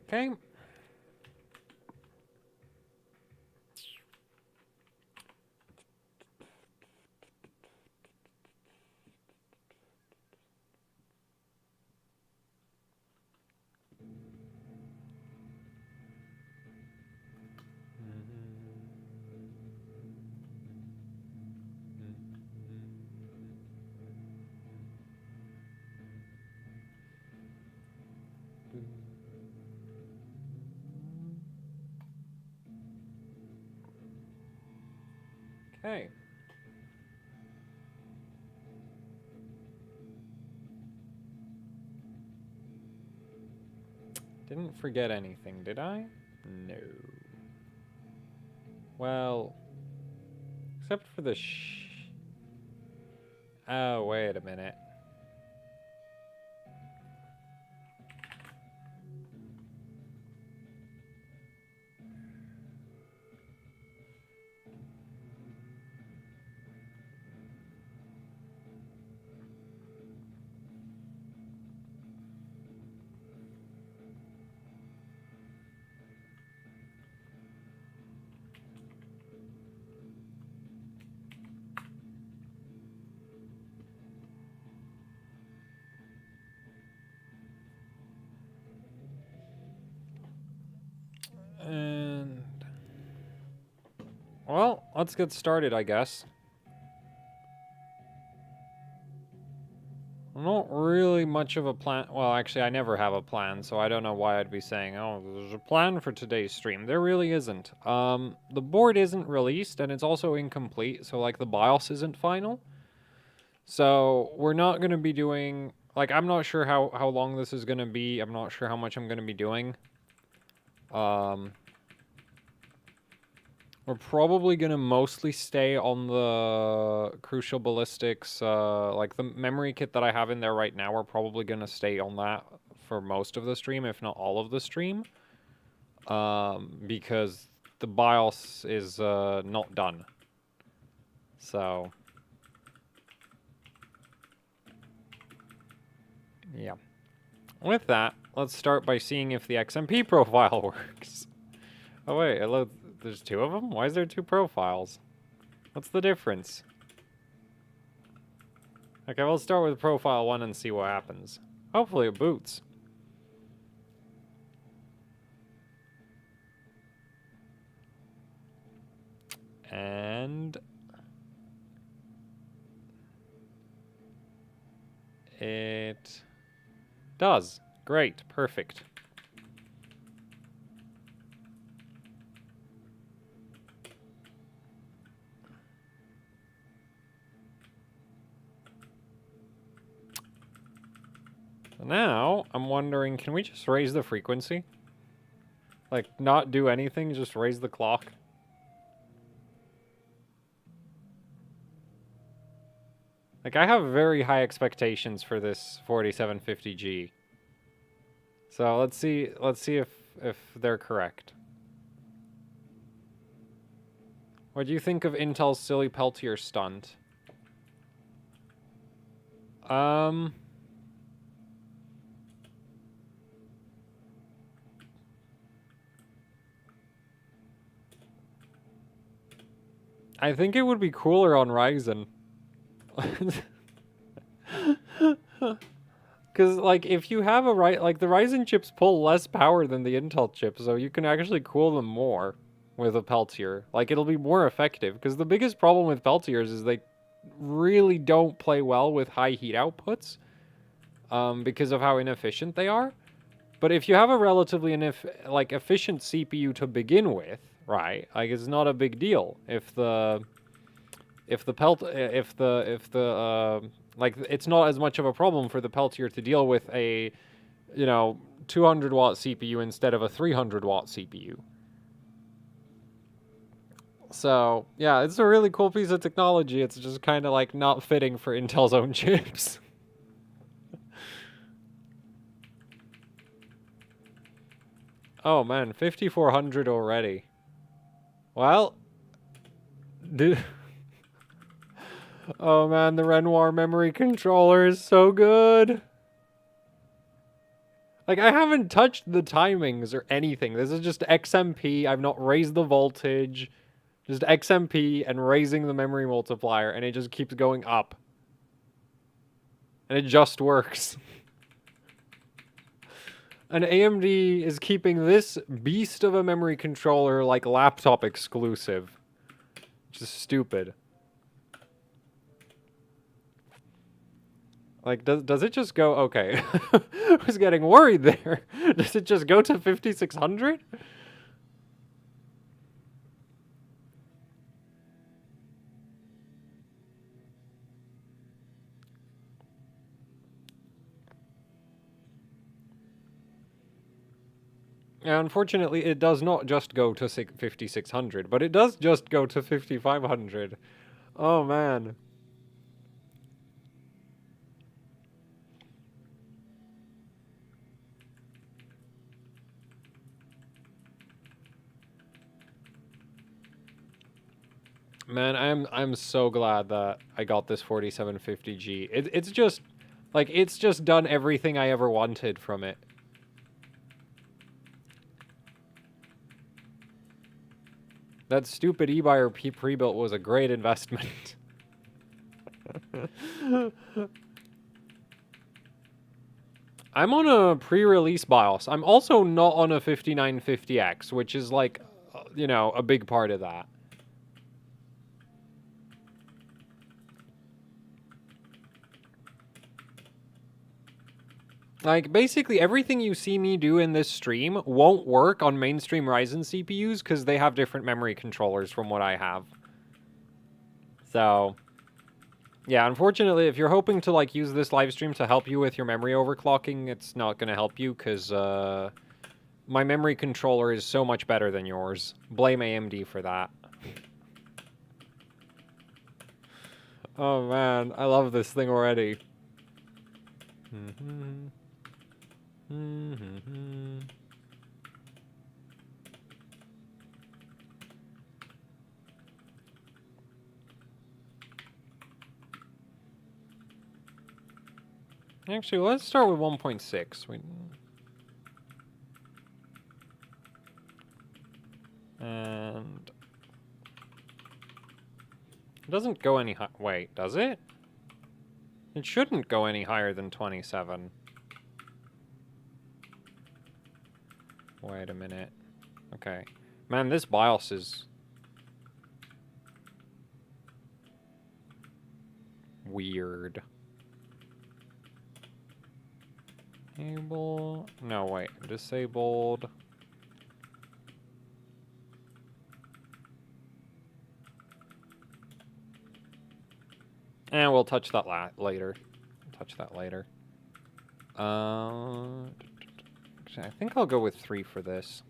Okay. Okay. Didn't forget anything, did I? No. Well, except for the oh, wait a minute. And well, let's get started, I guess. Not really much of a plan. Well, actually, I never have a plan, so I don't know why I'd be saying, oh, there's a plan for today's stream. There really isn't. The board isn't released, and it's also incomplete, so, like, the BIOS isn't final. So, we're not going to be doing... Like, I'm not sure how long this is going to be. I'm not sure how much I'm going to be doing. We're probably going to mostly stay on the Crucial Ballistics, like the memory kit that I have in there right now, we're probably going to stay on that for most of the stream, if not all of the stream. Because the BIOS is not done. So, yeah. With that, let's start by seeing if the XMP profile works. Oh wait, there's two of them? Why is there two profiles? What's the difference? Okay, we'll start with profile 1 and see what happens. Hopefully it boots. And... it does. Great. Perfect. Now, I'm wondering, can we just raise the frequency? Like, not do anything, just raise the clock? Like, I have very high expectations for this 4750G. So, let's see if they're correct. What do you think of Intel's silly Peltier stunt? I think it would be cooler on Ryzen. Because, like, if you have a like, the Ryzen chips pull less power than the Intel chips, so you can actually cool them more with a Peltier. Like, it'll be more effective, because the biggest problem with Peltiers is they really don't play well with high heat outputs, because of how inefficient they are. But if you have a relatively efficient CPU to begin with, right? Like, it's not a big deal if like, it's not as much of a problem for the Peltier to deal with a, 200 watt CPU instead of a 300 watt CPU. So, yeah, it's a really cool piece of technology. It's just kind of like not fitting for Intel's own chips. Oh man, 5400 already. Well, Dude. Oh man, the Renoir memory controller is so good. Like, I haven't touched the timings or anything. This is just XMP. I've not raised the voltage. Just XMP and raising the memory multiplier, and it just keeps going up. And it just works. And AMD is keeping this beast of a memory controller like laptop exclusive. Which is stupid. Like, does it just go... Okay. I was getting worried there. Does it just go to 5600? Yeah, unfortunately, it does not just go to 5600, but it does just go to 5500. Oh, man. Man, I'm so glad that I got this 4750G. It's just, like, it's just done everything I ever wanted from it. That stupid e-buyer pre-built was a great investment. I'm on a pre-release BIOS. I'm also not on a 5950X, which is like, you know, a big part of that. Like, basically everything you see me do in this stream won't work on mainstream Ryzen CPUs because they have different memory controllers from what I have. So, yeah, unfortunately, if you're hoping to, like, use this live stream to help you with your memory overclocking, it's not going to help you because, my memory controller is so much better than yours. Blame AMD for that. Oh, man, I love this thing already. Actually, let's start with 1.6. And it doesn't go any high. Wait, does it? It shouldn't go any higher than 27. Wait a minute. Okay. Man, this BIOS is weird. Enable. No, wait. Disabled. And we'll touch that later. Touch that later. Actually, I think I'll go with 3 for this.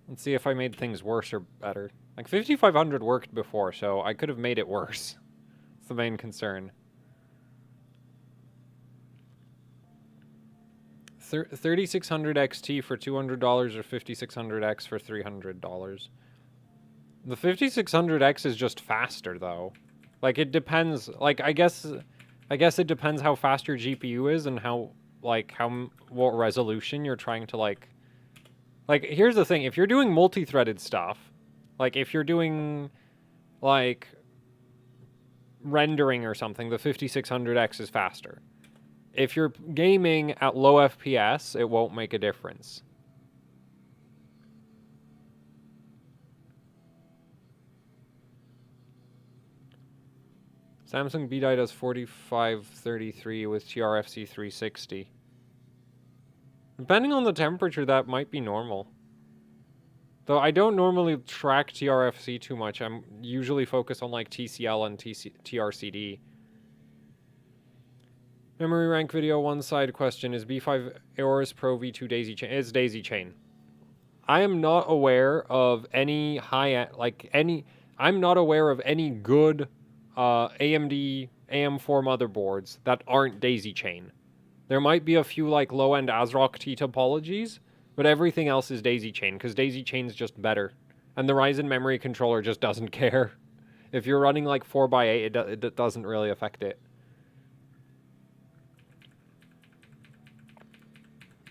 Let's see if I made things worse or better. Like, 5500 worked before, so I could have made it worse. That's the main concern. 3600 XT for $200 or 5600X for $300. The 5600X is just faster, though. Like, it depends. Like, I guess it depends how fast your GPU is and how, like, what resolution you're trying to, like, here's the thing. If you're doing multi-threaded stuff, like, if you're doing, like, rendering or something, the 5600X is faster. If you're gaming at low FPS, it won't make a difference. Samsung BDI does 4533 with TRFC 360. Depending on the temperature, that might be normal. Though I don't normally track TRFC too much. I'm usually focused on, like, TCL and TRCD. Memory rank video, one side question. Is B5 Aorus Pro V2 daisy chain? It's daisy chain. I am not aware of any high-end, like, I'm not aware of any good AMD AM4 motherboards that aren't daisy chain. There might be a few, like, low-end ASRock T topologies, But everything else is daisy chain, because daisy chain's just better. And the Ryzen memory controller just doesn't care. If you're running like 4x8, it doesn't really affect it.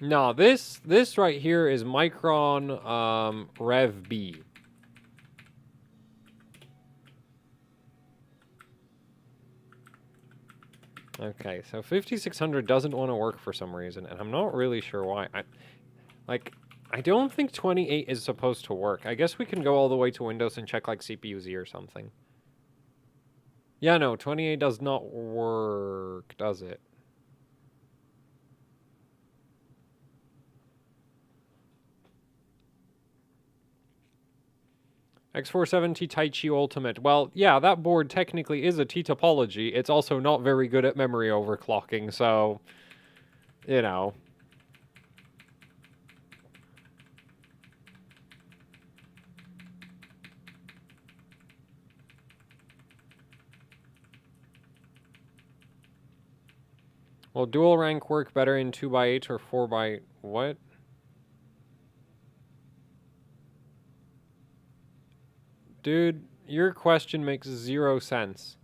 No, this right here is Micron Rev B. Okay, so 5600 doesn't want to work for some reason, and I'm not really sure why. I don't think 28 is supposed to work. I guess we can go all the way to Windows and check like CPU-Z or something. Yeah, no, 28 does not work, does it? X470 Taichi Ultimate. Well, yeah, that board technically is a T topology. It's also not very good at memory overclocking, so, you know. Will dual rank work better in 2x8 or 4x... what? Dude, your question makes 0 sense.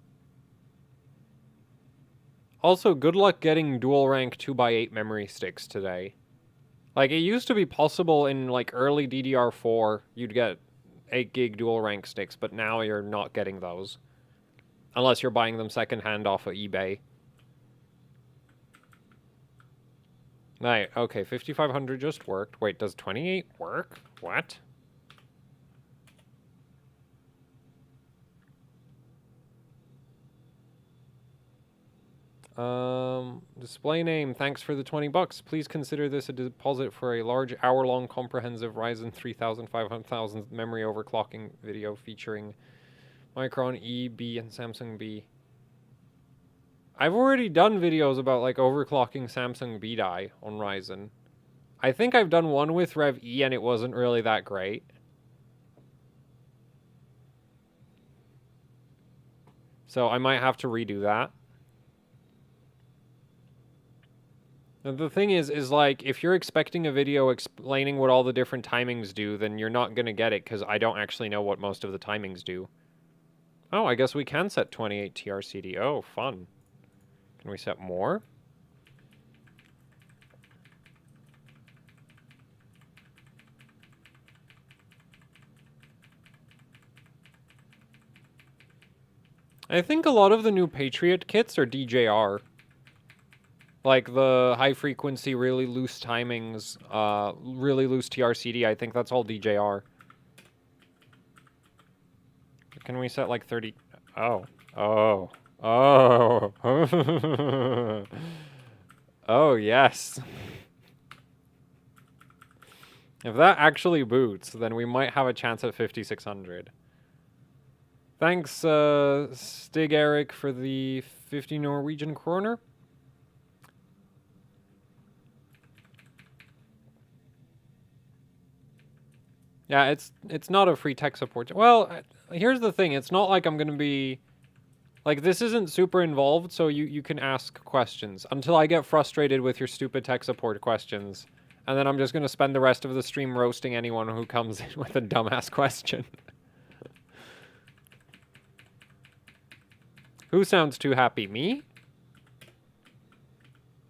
Also, good luck getting dual rank 2x8 memory sticks today. Like, it used to be possible in, like, early DDR4, you'd get 8 gig dual rank sticks, but now you're not getting those. Unless you're buying them secondhand off of eBay. Right, okay, 5500 just worked. Wait, does 28 work? What? Display name, thanks for the 20 bucks. Please consider this a deposit for a large hour-long comprehensive Ryzen 3500 memory overclocking video featuring Micron E, B, and Samsung B. I've already done videos about, like, overclocking Samsung B die on Ryzen. I think I've done one with Rev E and it wasn't really that great. So I might have to redo that. The thing is like, if you're expecting a video explaining what all the different timings do, then you're not going to get it, because I don't actually know what most of the timings do. Oh, I guess we can set 28 TRCD. Oh, fun. Can we set more? I think a lot of the new Patriot kits are DJR. Like the high frequency, really loose timings, really loose TRCD, I think that's all DJR. Can we set like 30? Oh. Oh. Oh. Oh, yes. If that actually boots, then we might have a chance at 5600. Thanks, Stig Eric, for the 50 Norwegian kroner. Yeah, it's not a free tech support. Well, here's the thing. It's not like I'm going to be... Like, this isn't super involved, so you can ask questions. Until I get frustrated with your stupid tech support questions. And then I'm just going to spend the rest of the stream roasting anyone who comes in with a dumbass question. Who sounds too happy? Me?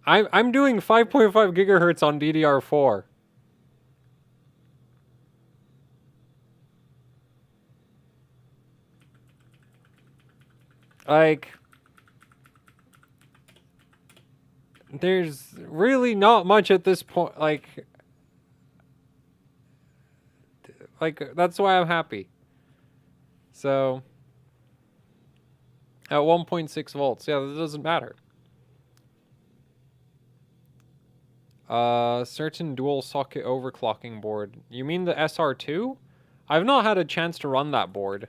I'm doing 5.5 gigahertz on DDR4. Like, there's really not much at this point. Like, that's why I'm happy. So, at 1.6 volts, yeah, that doesn't matter. Certain dual socket overclocking board. You mean the SR2? I've not had a chance to run that board.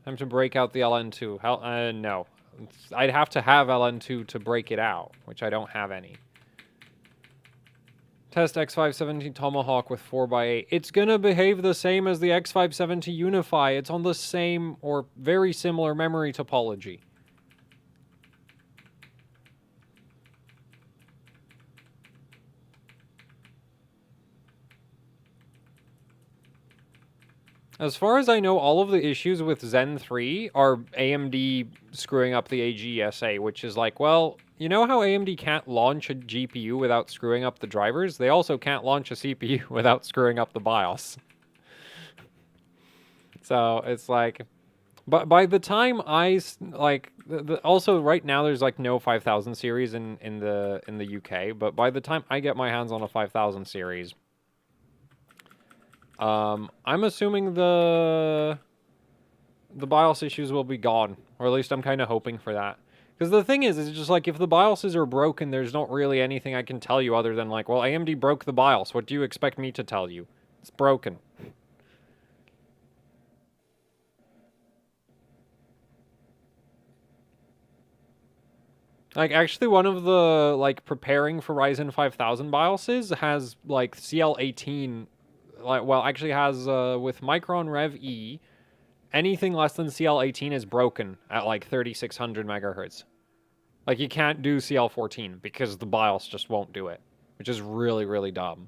Time to break out the LN2. No. I'd have to have LN2 to break it out, which I don't have any. Test X570 Tomahawk with 4x8. It's gonna behave the same as the X570 Unify. It's on the same or very similar memory topology. As far as I know, all of the issues with Zen 3 are AMD screwing up the AGSA, which is like, well, you know how AMD can't launch a GPU without screwing up the drivers? They also can't launch a CPU without screwing up the BIOS. So it's like, but by the time also right now there's like no 5000 series in the UK, but by the time I get my hands on a 5000 series, I'm assuming the BIOS issues will be gone, or at least I'm kind of hoping for that. Because the thing is just like, if the BIOSes are broken, there's not really anything I can tell you other than like, well, AMD broke the BIOS. What do you expect me to tell you? It's broken. Like, actually, one of the, like, preparing for Ryzen 5000 BIOSes has, like, CL18, like, well, actually has, with Micron Rev E, anything less than CL18 is broken at, like, 3600 megahertz. Like, you can't do CL14 because the BIOS just won't do it, which is really, really dumb.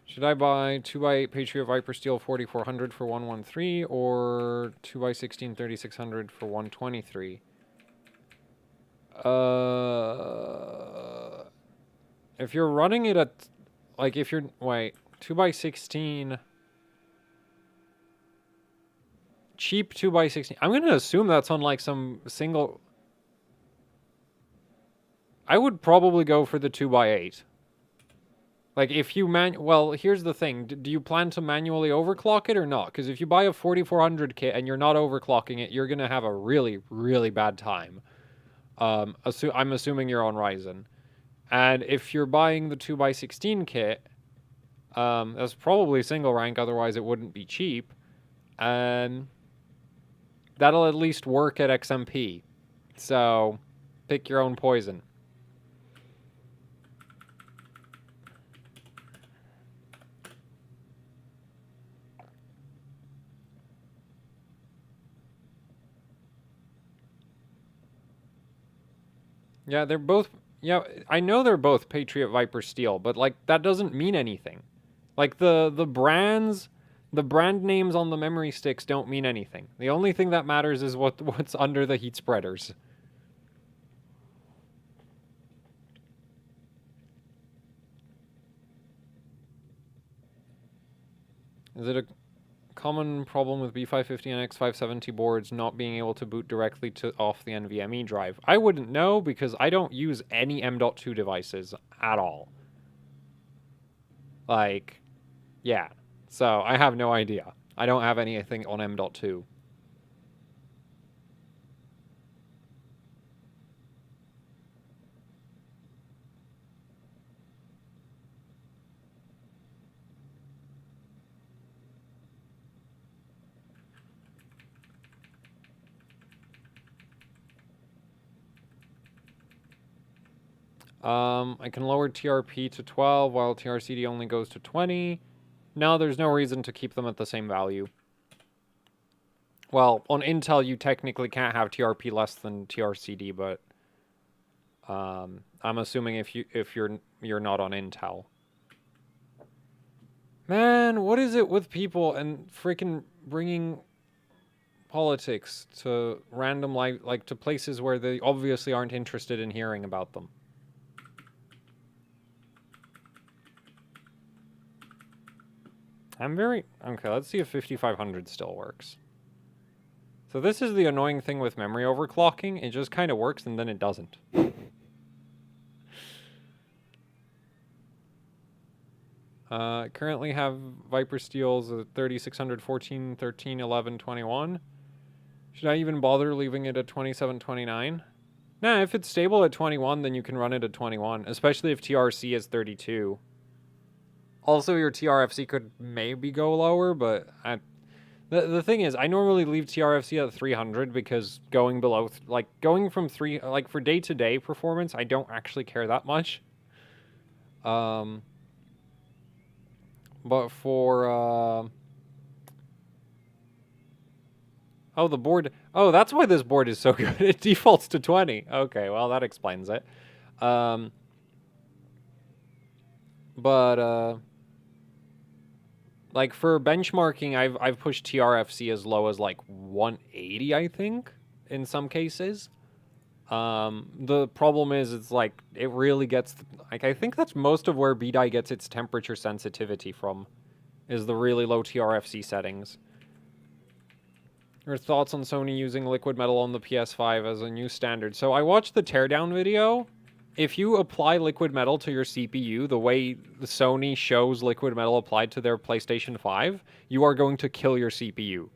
Should I buy 2x8 Patriot Viper Steel 4400 for 113 or 2x16 3600 for 123? If you're running it at, like, if you're, wait, 2x16, cheap 2x16, I'm gonna assume that's on, like, some single, I would probably go for the 2x8. Like, if you well, here's the thing. Do you plan to manually overclock it or not? Because if you buy a 4400 kit and you're not overclocking it, you're going to have a really, really bad time. I'm assuming you're on Ryzen. And if you're buying the 2x16 kit, that's probably single rank, otherwise it wouldn't be cheap. And that'll at least work at XMP. So, pick your own poison. Yeah, they're both... Yeah, I know they're both Patriot Viper Steel, but, like, that doesn't mean anything. Like, the brands... The brand names on the memory sticks don't mean anything. The only thing that matters is what's under the heat spreaders. Is it a common problem with B550 and X570 boards not being able to boot directly off the NVMe drive? I wouldn't know because I don't use any M.2 devices at all. Like, yeah. So I have no idea. I don't have anything on M.2. I can lower TRP to 12 while TRCD only goes to 20. No, there's no reason to keep them at the same value. Well, on Intel, you technically can't have TRP less than TRCD, but I'm assuming if you're not on Intel. Man, what is it with people and freaking bringing politics to random like to places where they obviously aren't interested in hearing about them? Okay, let's see if 5500 still works. So this is the annoying thing with memory overclocking. It just kind of works and then it doesn't. Currently have Viper Steels 3600, 14, 13, 11, 21. Should I even bother leaving it at 27, 29? Nah, if it's stable at 21, then you can run it at 21, especially if TRC is 32. Also, your TRFC could maybe go lower, but the thing is, I normally leave TRFC at 300 because going below, like, going from like, for day-to-day performance, I don't actually care that much. But for, oh, the board... Oh, that's why this board is so good. It defaults to 20. Okay, well, that explains it. Like, for benchmarking, I've pushed TRFC as low as, like, 180, I think, in some cases. The problem is, it's like, it really gets... Like, I think that's most of where BDI gets its temperature sensitivity from, is the really low TRFC settings. Your thoughts on Sony using liquid metal on the PS5 as a new standard? So I watched the teardown video. If you apply liquid metal to your CPU the way Sony shows liquid metal applied to their PlayStation 5, you are going to kill your CPU.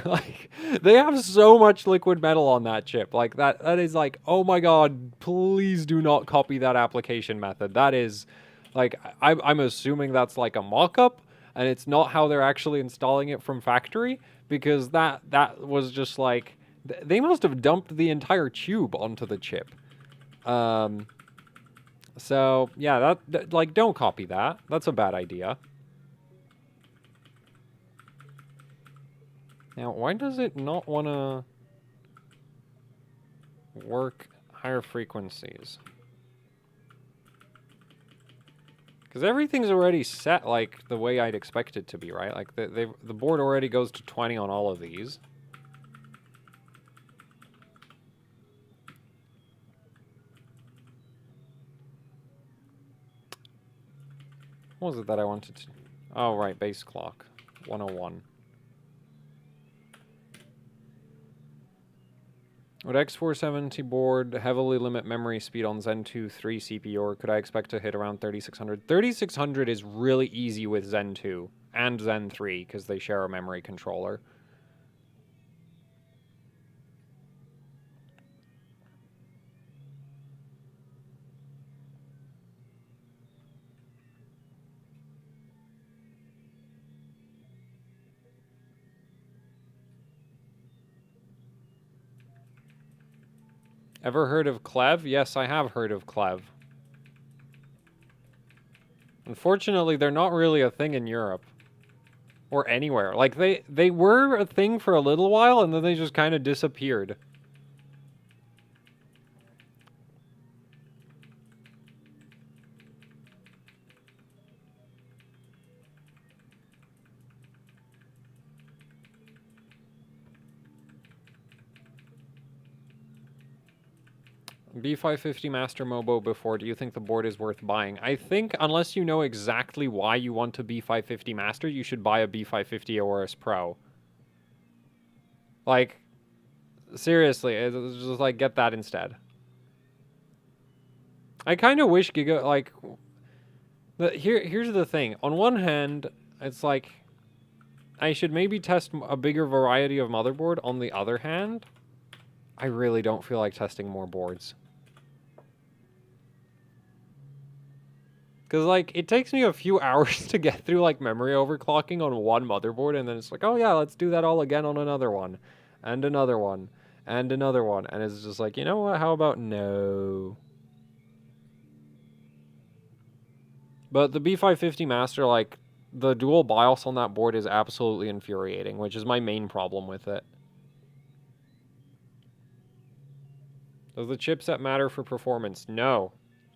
Like, they have so much liquid metal on that chip. Like, that is like, oh my god, please do not copy that application method. That is, like, I'm assuming that's like a mock-up, and it's not how they're actually installing it from factory, because that was just like, they must have dumped the entire tube onto the chip. So, yeah, that like, don't copy that. That's a bad idea. Now, why does it not want to work higher frequencies? Because everything's already set, like, the way I'd expect it to be, right? Like, the board already goes to 20 on all of these. What was it that I wanted to... Oh, right, base clock. 101. Would X470 board heavily limit memory speed on Zen 2 3 CPU, or could I expect to hit around 3600? 3600 is really easy with Zen 2 and Zen 3, because they share a memory controller. Ever heard of Clev? Yes, I have heard of Clev. Unfortunately, they're not really a thing in Europe. Or anywhere. Like, they were a thing for a little while, and then they just kind of disappeared. B550 Master Mobo before, do you think the board is worth buying? I think, unless you know exactly why you want a B550 Master, you should buy a B550 Aorus Pro. Like, seriously, it's just like, get that instead. I kind of wish Giga, like... Here's the thing. On one hand, it's like... I should maybe test a bigger variety of motherboard. On the other hand, I really don't feel like testing more boards. Because, like, it takes me a few hours to get through, like, memory overclocking on one motherboard, and then it's like, oh yeah, let's do that all again on another one. And another one. And another one. And it's just like, you know what, how about no? But the B550 Master, like, the dual BIOS on that board is absolutely infuriating, which is my main problem with it. Does the chipset matter for performance? No.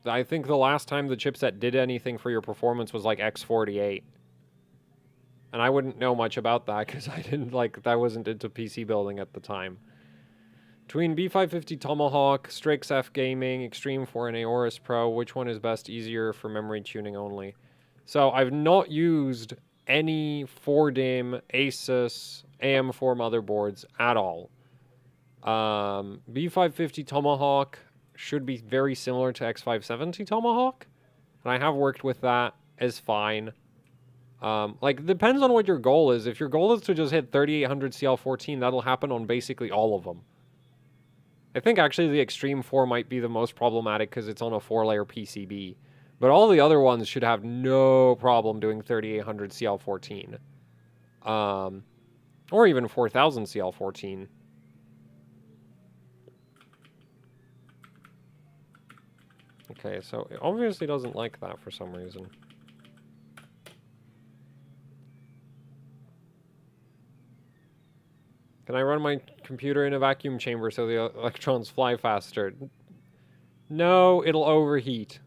I think the last time the chipset did anything for your performance was like X48. And I wouldn't know much about that because I didn't, like, that wasn't into PC building at the time. Between B550 Tomahawk, Strix F Gaming, Extreme 4, and Aorus Pro, which one is best, easier for memory tuning only? So I've not used any 4DIMM Asus AM4 motherboards at all. B550 Tomahawk should be very similar to X570 Tomahawk, and I have worked with that, is fine. Like, depends on what your goal is. If your goal is to just hit 3800 CL14, that'll happen on basically all of them. I think actually the Extreme 4 might be the most problematic because it's on a 4-layer PCB. But all the other ones should have no problem doing 3800 CL14. Or even 4000 CL14. Okay, so it obviously doesn't like that for some reason. I run my computer in a vacuum chamber so the electrons fly faster? No, it'll overheat.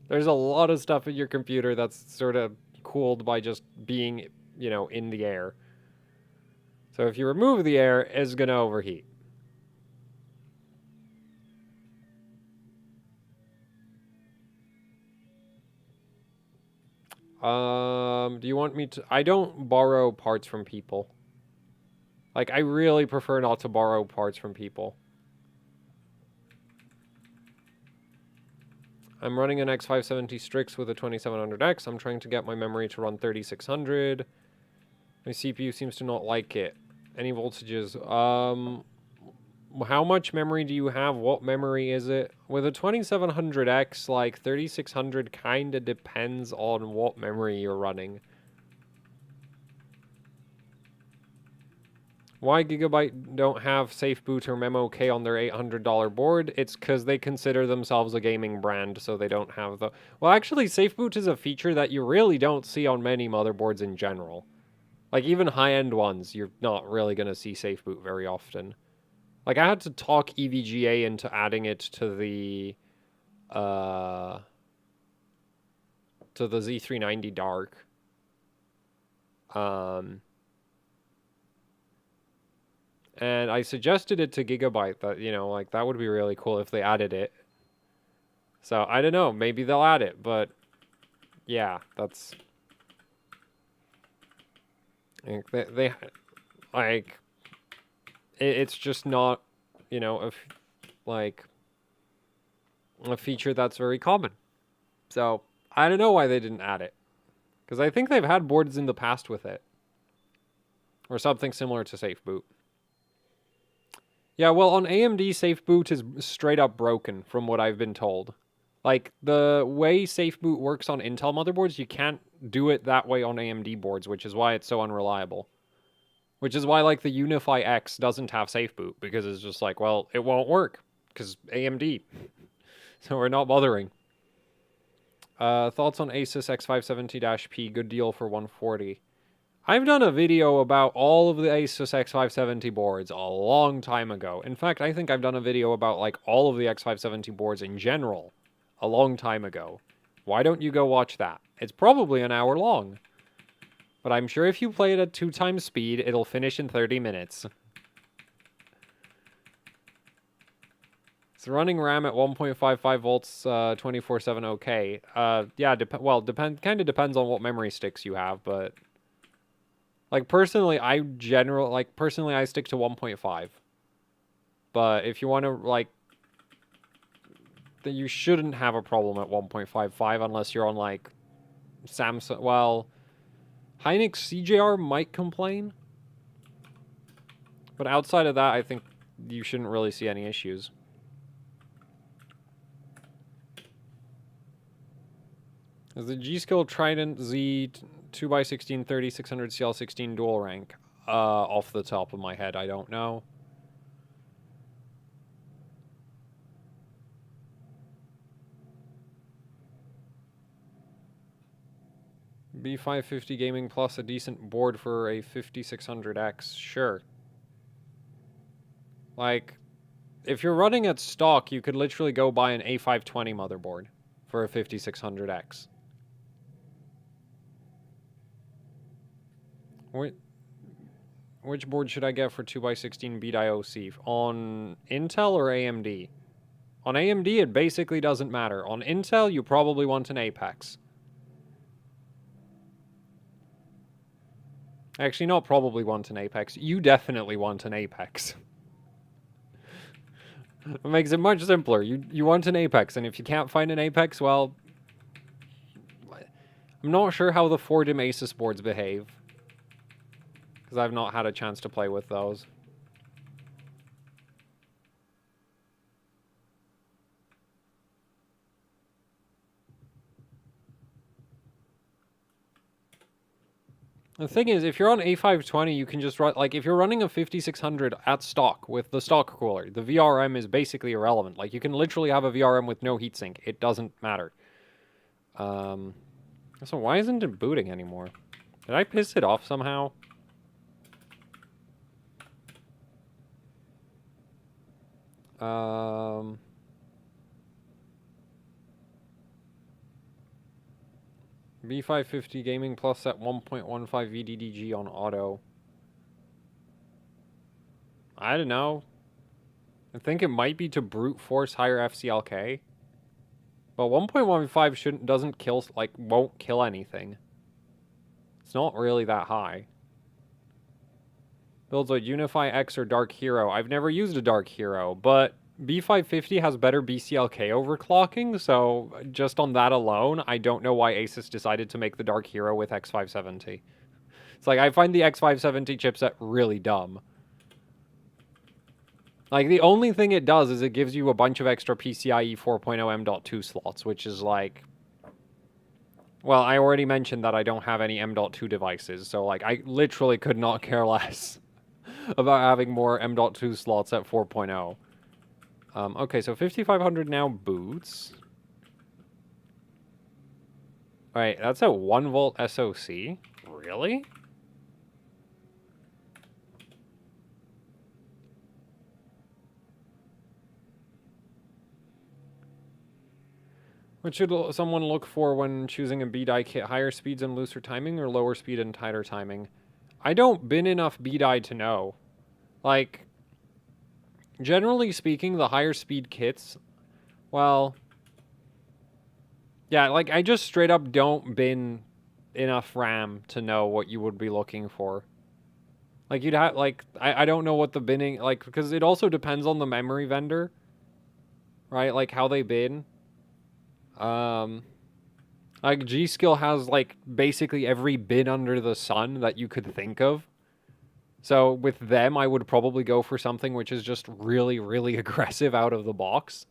There's a lot of stuff in your computer that's sort of cooled by just being, you know, in the air. So if you remove the air, it's gonna overheat. Do you want me to... I don't borrow parts from people. Like, I really prefer not to borrow parts from people. I'm running an X570 Strix with a 2700X. I'm trying to get my memory to run 3600. My CPU seems to not like it. Any voltages? How much memory do you have? What memory is it? With a 2700X, like 3600 kind of depends on what memory you're running. Why Gigabyte don't have SafeBoot or MemoK on their $800 board? It's because they consider themselves a gaming brand, so they don't have the... Well, actually, SafeBoot is a feature that you really don't see on many motherboards in general. Like, even high-end ones, you're not really going to see SafeBoot very often. Like, I had to talk EVGA into adding it to the Z390 Dark. And I suggested it to Gigabyte that, you know, like, that would be really cool if they added it. So, I don't know, maybe they'll add it, but yeah, that's... They like... It's just not, you know, like, a feature that's very common. So, I don't know why they didn't add it. Because I think they've had boards in the past with it. Or something similar to SafeBoot. Yeah, well, on AMD, SafeBoot is straight up broken, from what I've been told. Like, the way SafeBoot works on Intel motherboards, you can't do it that way on AMD boards, which is why it's so unreliable. Which is why, like, the Unify-X doesn't have SafeBoot, because it's just like, well, it won't work, because AMD. So we're not bothering. Thoughts on Asus X570-P, good deal for $140. I've done a video about all of the Asus X570 boards a long time ago. In fact, I think I've done a video about, like, all of the X570 boards in general a long time ago. Why don't you go watch that? It's probably an hour long. But I'm sure if you play it at 2 times speed, it'll finish in 30 minutes. It's running RAM at 1.55 volts, 24/7 okay. Yeah, kind of depends on what memory sticks you have, but... Like, personally, I stick to 1.5. But if you want to, like... You shouldn't have a problem at 1.55 unless you're on, like, Samsung... Well... Hynix CJR might complain. But outside of that, I think you shouldn't really see any issues. Is the G-Skill Trident Z 2x16 3600 CL16 dual rank? Off the top of my head, I don't know. B550 Gaming Plus, a decent board for a 5600X, sure. Like, if you're running at stock, you could literally go buy an A520 motherboard for a 5600X. Which board should I get for 2x16 BDIOC? On Intel or AMD? On AMD, it basically doesn't matter. On Intel, you probably want an Apex. Actually, not probably want an Apex. You definitely want an Apex. It makes it much simpler. You want an Apex, and if you can't find an Apex, well... I'm not sure how the 4DIMM Asus boards behave. Because I've not had a chance to play with those. The thing is, if you're on A520, you can just run, like, if you're running a 5600 at stock with the stock cooler, the VRM is basically irrelevant. Like, you can literally have a VRM with no heatsink. It doesn't matter. So why isn't it booting anymore? Did I piss it off somehow? B550 Gaming Plus at 1.15 VDDG on auto. I don't know. I think it might be to brute force higher FCLK. But 1.15 doesn't kill, like, won't kill anything. It's not really that high. Builds like Unify-X or Dark Hero. I've never used a Dark Hero, but B550 has better BCLK overclocking, so just on that alone, I don't know why Asus decided to make the Dark Hero with X570. It's like, I find the X570 chipset really dumb. Like, the only thing it does is it gives you a bunch of extra PCIe 4.0 M.2 slots, which is like... Well, I already mentioned that I don't have any M.2 devices, so, like, I literally could not care less about having more M.2 slots at 4.0. Okay, so 5500 now boots. Alright, that's a 1 volt SoC. Really? What should someone look for when choosing a B-die kit? Higher speeds and looser timing, or lower speed and tighter timing? I don't bin enough B-die to know. Like, generally speaking, the higher speed kits, well, yeah, like, I just straight up don't bin enough RAM to know what you would be looking for. Like, you'd have, like, I don't know what the binning, like, because it also depends on the memory vendor, right? Like, how they bin. Like, G-Skill has, like, basically every bin under the sun that you could think of. So, with them, I would probably go for something which is just really, really aggressive out of the box.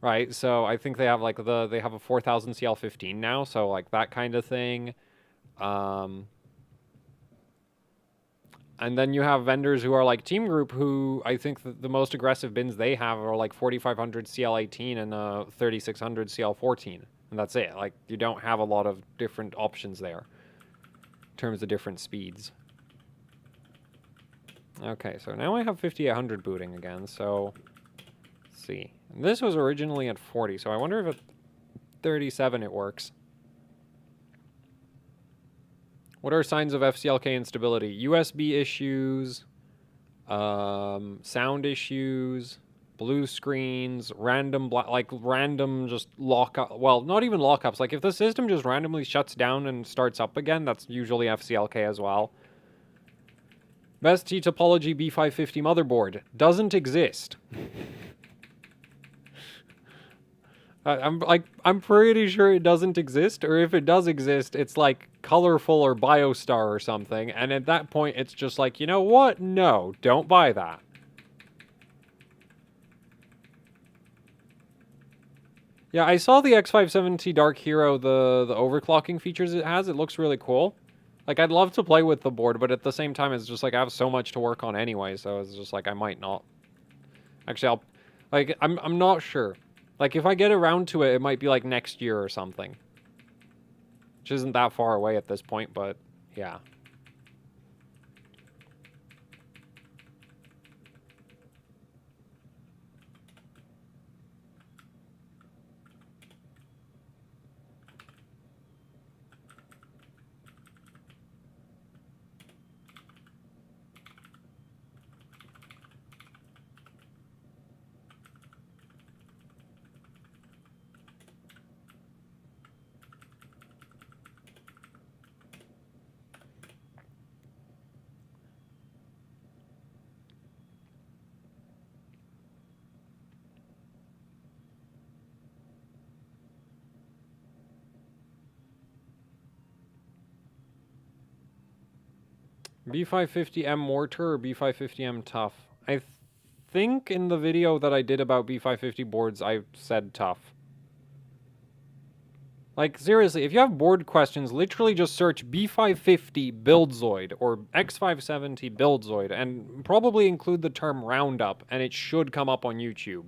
Right? So, I think they have, like, they have a 4000 CL15 now, so, like, that kind of thing. And then you have vendors who are like Team Group, who I think the most aggressive bins they have are like 4500 CL18 and 3600 CL14. And that's it. Like, you don't have a lot of different options there in terms of different speeds. Okay, so now I have 5800 booting again, so let's see. This was originally at 40, so I wonder if at 37 it works. What are signs of FCLK instability? USB issues, sound issues, blue screens, random just lockup. Well, not even lockups. Like, if the system just randomly shuts down and starts up again, that's usually FCLK as well. Best T-topology B550 motherboard doesn't exist. I'm pretty sure it doesn't exist, or if it does exist, it's like Colorful or BioStar or something, and at that point, it's just like, you know what? No, don't buy that. Yeah, I saw the X570 Dark Hero, the overclocking features it has. It looks really cool. Like, I'd love to play with the board, but at the same time, it's just like I have so much to work on anyway, so it's just like I might not. Actually, I'm not sure. Like, if I get around to it, it might be, like, next year or something. Which isn't that far away at this point, but, yeah. B550M Mortar or B550M Tough? I think in the video that I did about B550 boards, I said tough. Like, seriously, if you have board questions, literally just search B550 Buildzoid or X570 Buildzoid and probably include the term Roundup, and it should come up on YouTube.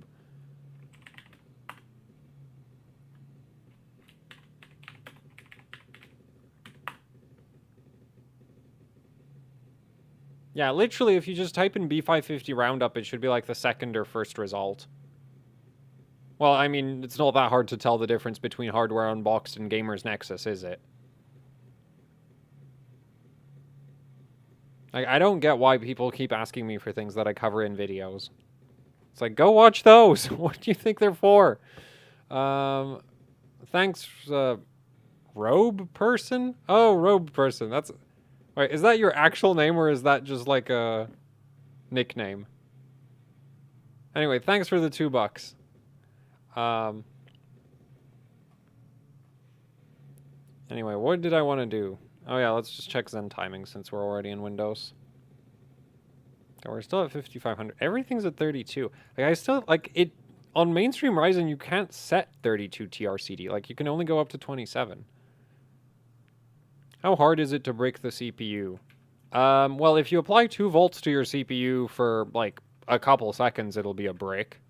Yeah, literally, if you just type in B550 Roundup, it should be like the second or first result. Well, I mean, it's not that hard to tell the difference between Hardware Unboxed and Gamers Nexus, is it? Like, I don't get why people keep asking me for things that I cover in videos. It's like, go watch those! What do you think they're for? Thanks, Robe Person? Oh, Robe Person, that's... Wait, is that your actual name, or is that just like a nickname? Anyway, thanks for the $2. Anyway, what did I want to do? Oh yeah, let's just check Zen timing since we're already in Windows. Okay, we're still at 5500. Everything's at 32. Like, I still, like, it... On mainstream Ryzen, you can't set 32 TRCD. Like, you can only go up to 27. How hard is it to break the CPU? Well, if you apply 2 volts to your CPU for, like, a couple seconds, it'll be a brick.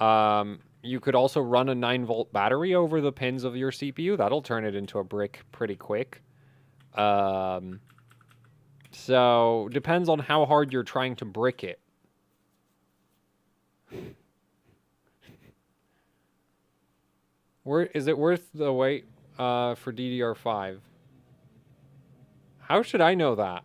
You could also run a 9-volt battery over the pins of your CPU. That'll turn it into a brick pretty quick. So, depends on how hard you're trying to brick it. Is it worth the wait for DDR5? How should I know that?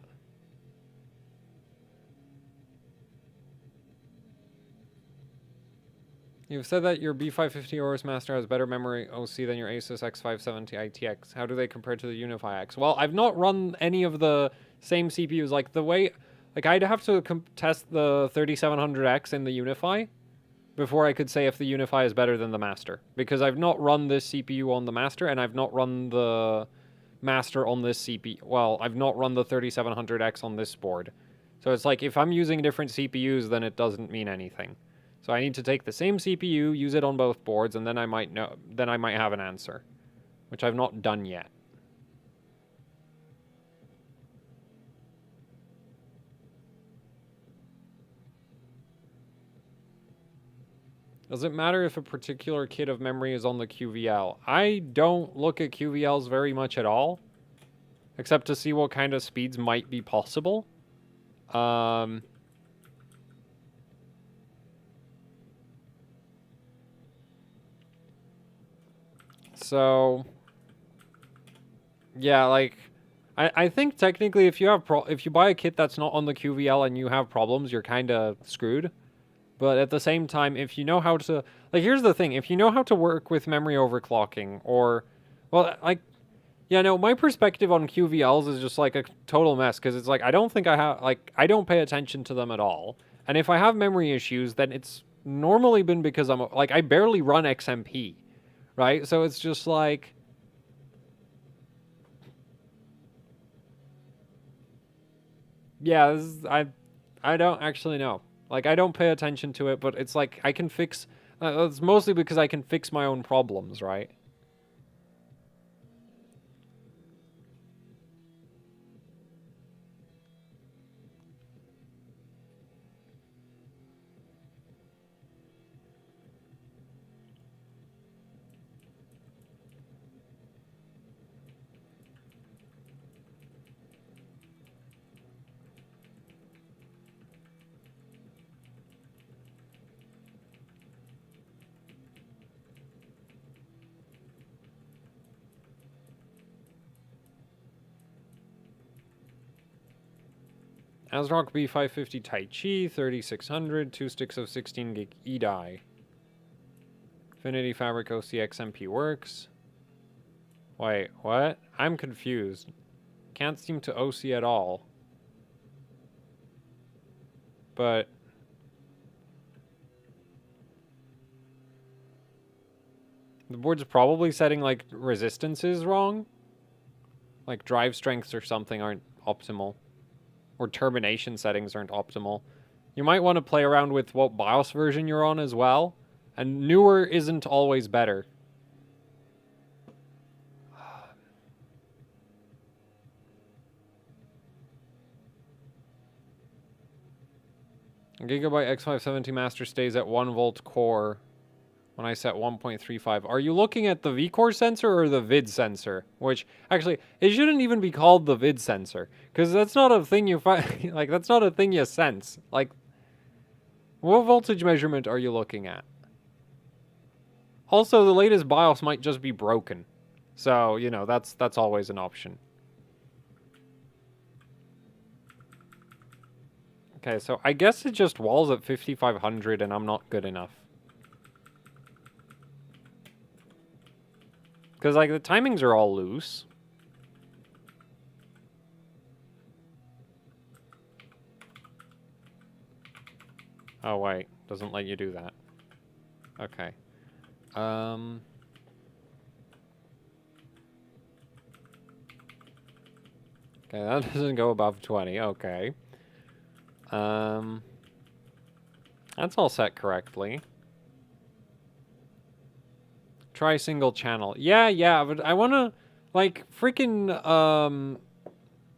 You've said that your B550 Aorus Master has better memory OC than your Asus X570 ITX. How do they compare to the Unify-X? Well, I've not run any of the same CPUs. Like, the way... Like, I'd have to test the 3700X in the Unify before I could say if the Unify is better than the Master. Because I've not run this CPU on the Master, and I've not run the Master on this CPU. Well, I've not run the 3700X on this board. So it's like, if I'm using different CPUs, then it doesn't mean anything. So I need to take the same CPU, use it on both boards, and then I might know. Then I might have an answer, which I've not done yet. Does it matter if a particular kit of memory is on the QVL? I don't look at QVLs very much at all, except to see what kind of speeds might be possible. So, yeah, like, I think technically if you have if you buy a kit that's not on the QVL and you have problems, you're kind of screwed. But at the same time, if you know how to... Like, here's the thing. If you know how to work with memory overclocking, or... Well, like... Yeah, no, my perspective on QVLs is just, like, a total mess, because it's like, I don't think I have... Like, I don't pay attention to them at all. And if I have memory issues, then it's normally been because I'm... Like, I barely run XMP, right? So it's just like... Yeah, I don't actually know. Like, I don't pay attention to it, but it's like, I can fix... it's mostly because I can fix my own problems, right? ASRock B550 Tai Chi, 3600, 2 sticks of 16 gig E-die. Affinity Fabric OCXMP works. Wait, what? I'm confused. Can't seem to OC at all. But... the board's probably setting, like, resistances wrong. Like, drive strengths or something aren't optimal. Or termination settings aren't optimal. You might want to play around with what BIOS version you're on as well. And newer isn't always better. Gigabyte X570 Master stays at 1 volt core when I set 1.35. Are you looking at the vCore sensor or the vid sensor? Which, actually, it shouldn't even be called the vid sensor, because that's not a thing you find, like, that's not a thing you sense. Like, what voltage measurement are you looking at? Also, the latest BIOS might just be broken. So, you know, that's always an option. Okay, so I guess it just walls at 5500 and I'm not good enough. Because, like, the timings are all loose. Oh, wait. Doesn't let you do that. Okay. Okay, that doesn't go above 20. Okay. That's all set correctly. Try single channel. Yeah, but I want to, like, freaking,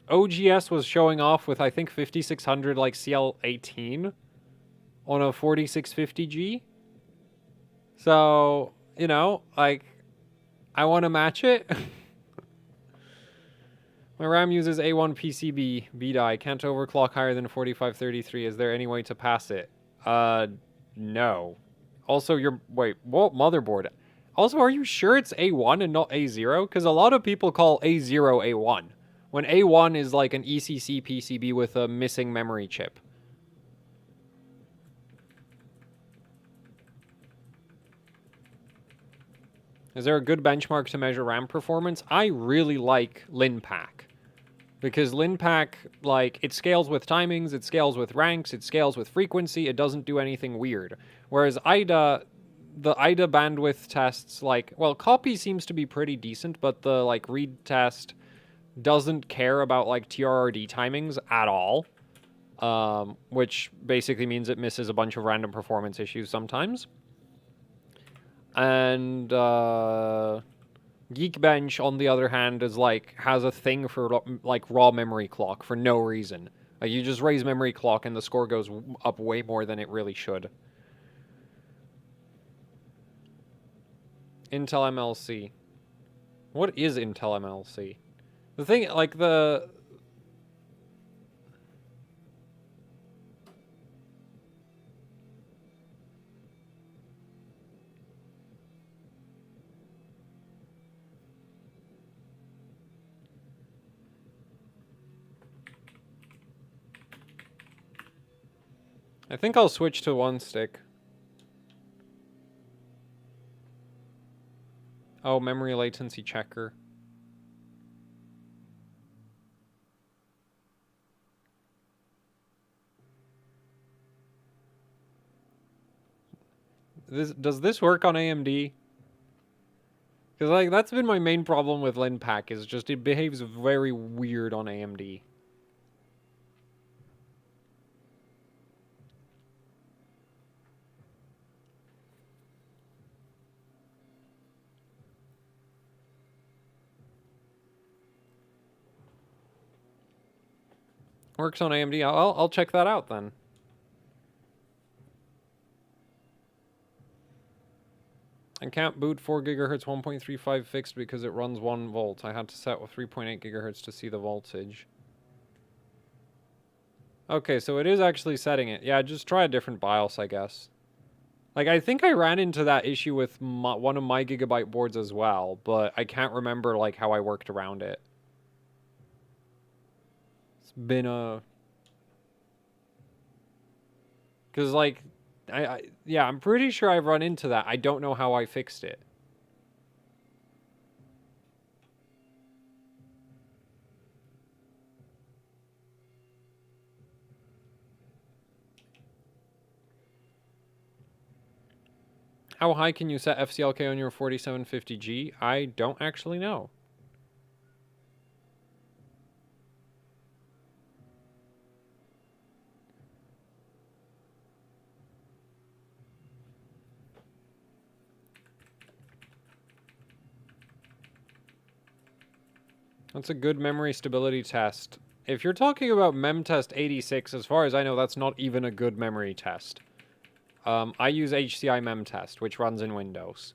OGS was showing off with, I think, 5600, like, CL18 on a 4650G. So, you know, like, I want to match it. My RAM uses A1 PCB B-die. Can't overclock higher than 4533. Is there any way to pass it? No. Also, wait, what motherboard? Also, are you sure it's A1 and not A0? Because a lot of people call A0 A1, when A1 is like an ECC PCB with a missing memory chip. Is there a good benchmark to measure RAM performance? I really like LinPack. Because LinPack, like, it scales with timings, it scales with ranks, it scales with frequency, it doesn't do anything weird. Whereas IDA, the IDA bandwidth tests, like, well, copy seems to be pretty decent, but the, like, read test doesn't care about, like, TRRD timings at all. Which basically means it misses a bunch of random performance issues sometimes. And, Geekbench, on the other hand, is like, has a thing for, like, raw memory clock for no reason. Like, you just raise memory clock and the score goes up way more than it really should. Intel MLC. What is Intel MLC? The thing, like, I think I'll switch to one stick. Oh, memory latency checker. Does this work on AMD? Because, like, that's been my main problem with LinPack, is just it behaves very weird on AMD. Works on AMD. I'll check that out then. I can't boot 4 GHz 1.35 fixed because it runs 1 volt. I had to set with 3.8 GHz to see the voltage. Okay, so it is actually setting it. Yeah, just try a different BIOS, I guess. Like, I think I ran into that issue with one of my Gigabyte boards as well, but I can't remember, like, how I worked around it. It's been a... Because, like, yeah, I'm pretty sure I've run into that. I don't know how I fixed it. How high can you set FCLK on your 4750G? I don't actually know. That's a good memory stability test. If you're talking about MemTest 86, as far as I know, that's not even a good memory test. I use HCI memtest, which runs in Windows.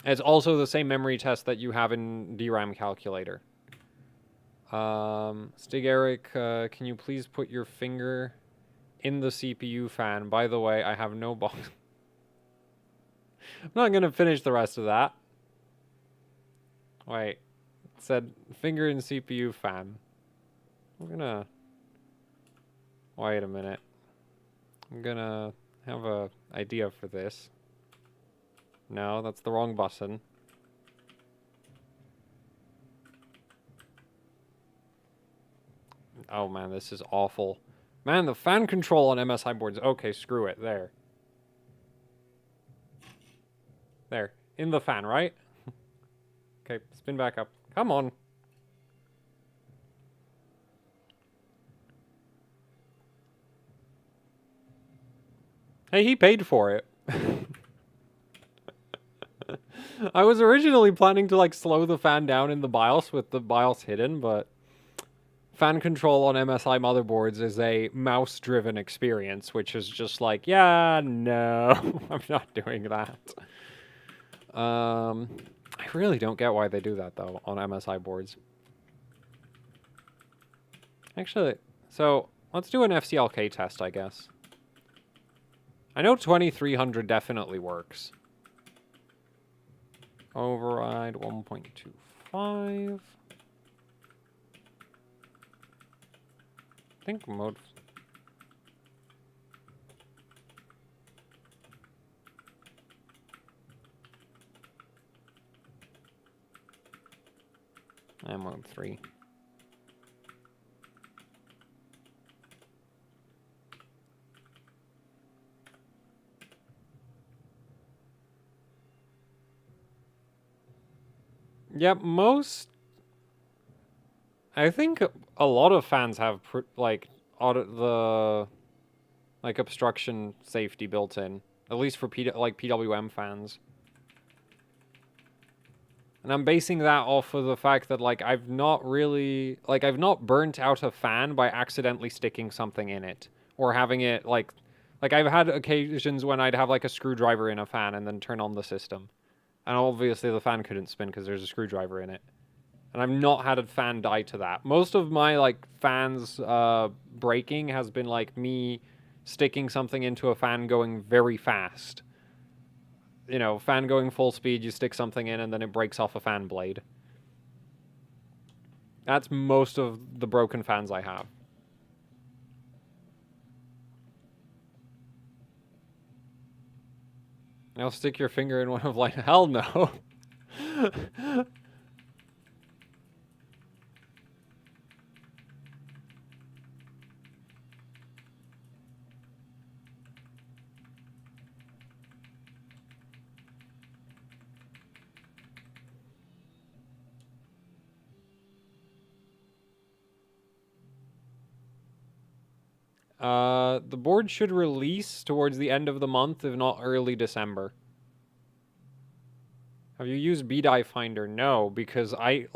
It's also the same memory test that you have in DRAM calculator. Stig Eric, can you please put your finger in the CPU fan? By the way, I have no box. I'm not gonna finish the rest of that. Wait. It said finger in CPU fan. I'm gonna... Wait a minute. I'm gonna have a idea for this. No, that's the wrong button. Oh man, this is awful. Man, the fan control on MSI boards. Okay, screw it. There. There. In the fan, right? Okay, spin back up. Come on. Hey, he paid for it. I was originally planning to, like, slow the fan down in the BIOS with the BIOS hidden, but fan control on MSI motherboards is a mouse-driven experience, which is just like, yeah, no, I'm not doing that. I really don't get why they do that, though, on MSI boards. Actually, so, let's do an FCLK test, I guess. I know 2300 definitely works. Override 1.25. I think mode... and mode 3. Yep, most... I think a lot of fans have, like, obstruction safety built in. At least for, PWM fans. And I'm basing that off of the fact that, like, I've not burnt out a fan by accidentally sticking something in it. Or having it, like, I've had occasions when I'd have, like, a screwdriver in a fan and then turn on the system. And obviously the fan couldn't spin because there's a screwdriver in it. And I've not had a fan die to that. Most of my, like, fans breaking has been, like, me sticking something into a fan going very fast. You know, fan going full speed, you stick something in and then it breaks off a fan blade. That's most of the broken fans I have. Now stick your finger in one of light. Hell no. The board should release towards the end of the month, if not early December. Have you used B-Die Finder? No, because I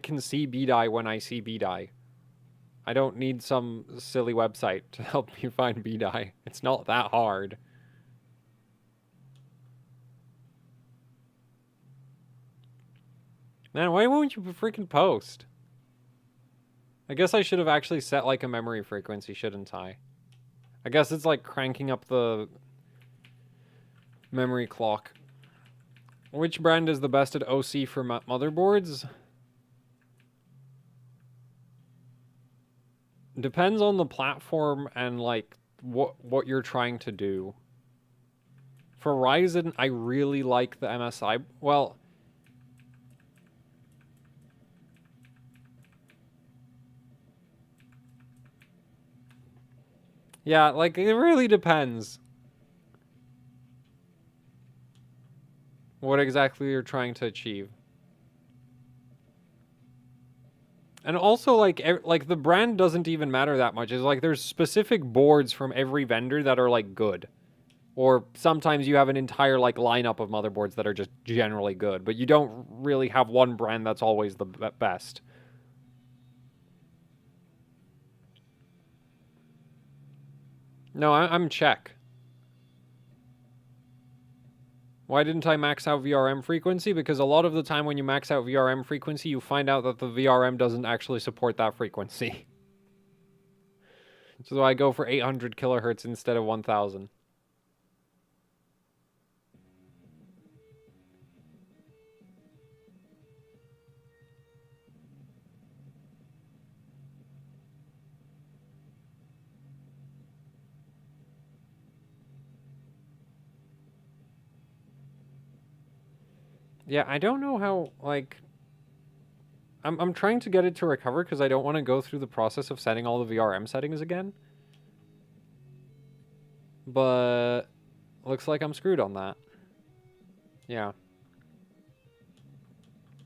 can see B-Die when I see B-Die. I don't need some silly website to help me find B-Die. It's not that hard. Man, why won't you freaking post? I guess I should have actually set, like, a memory frequency, shouldn't I? I guess it's like cranking up the memory clock. Which brand is the best at OC for motherboards? Depends on the platform and, like, what you're trying to do. For Ryzen, I really like the MSI. Well... yeah, like, it really depends. What exactly you're trying to achieve. And also, like the brand doesn't even matter that much. It's like there's specific boards from every vendor that are, like, good. Or sometimes you have an entire, like, lineup of motherboards that are just generally good. But you don't really have one brand that's always the best. No, I'm Czech. Why didn't I max out VRM frequency? Because a lot of the time when you max out VRM frequency, you find out that the VRM doesn't actually support that frequency. So I go for 800 kilohertz instead of 1000. Yeah, I don't know how, like... I'm trying to get it to recover because I don't want to go through the process of setting all the VRM settings again. But... looks like I'm screwed on that. Yeah.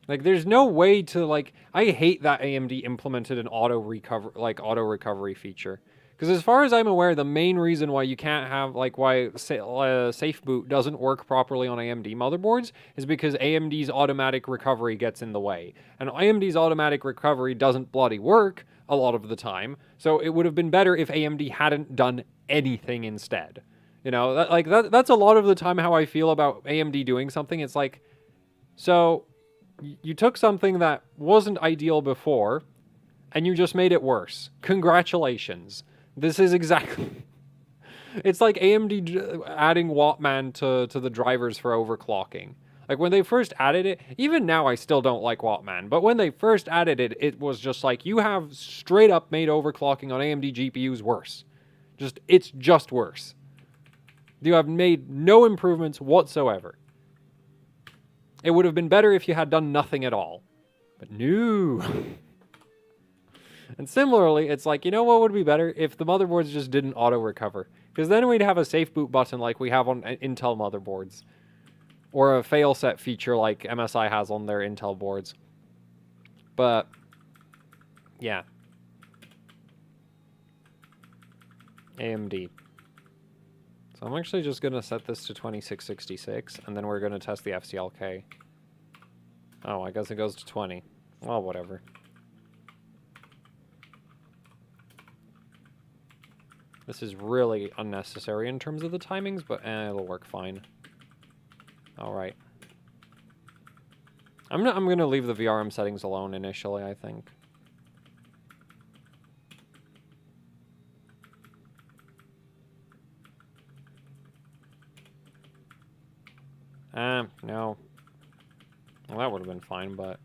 Like, there's no way to, like... I hate that AMD implemented an auto recovery feature. Because as far as I'm aware, the main reason why you can't have, like, why Safe Boot doesn't work properly on AMD motherboards is because AMD's automatic recovery gets in the way. And AMD's automatic recovery doesn't bloody work a lot of the time, so it would have been better if AMD hadn't done anything instead. You know, that's a lot of the time how I feel about AMD doing something. It's like, so you took something that wasn't ideal before, and you just made it worse. Congratulations. This is exactly... It's like AMD adding Wattman to the drivers for overclocking. Like, when they first added it, even now I still don't like Wattman, but when they first added it, it was just like, you have straight up made overclocking on AMD GPUs worse. It's just worse. You have made no improvements whatsoever. It would have been better if you had done nothing at all. But no... And similarly, it's like, you know what would be better? If the motherboards just didn't auto-recover. Because then we'd have a safe boot button like we have on Intel motherboards. Or a fail-set feature like MSI has on their Intel boards. But, yeah. AMD. So I'm actually just going to set this to 2666, and then we're going to test the FCLK. Oh, I guess it goes to 20. Well, whatever. This is really unnecessary in terms of the timings, but it'll work fine. Alright. I'm gonna leave the VRM settings alone initially, I think. No. Well, that would have been fine, but...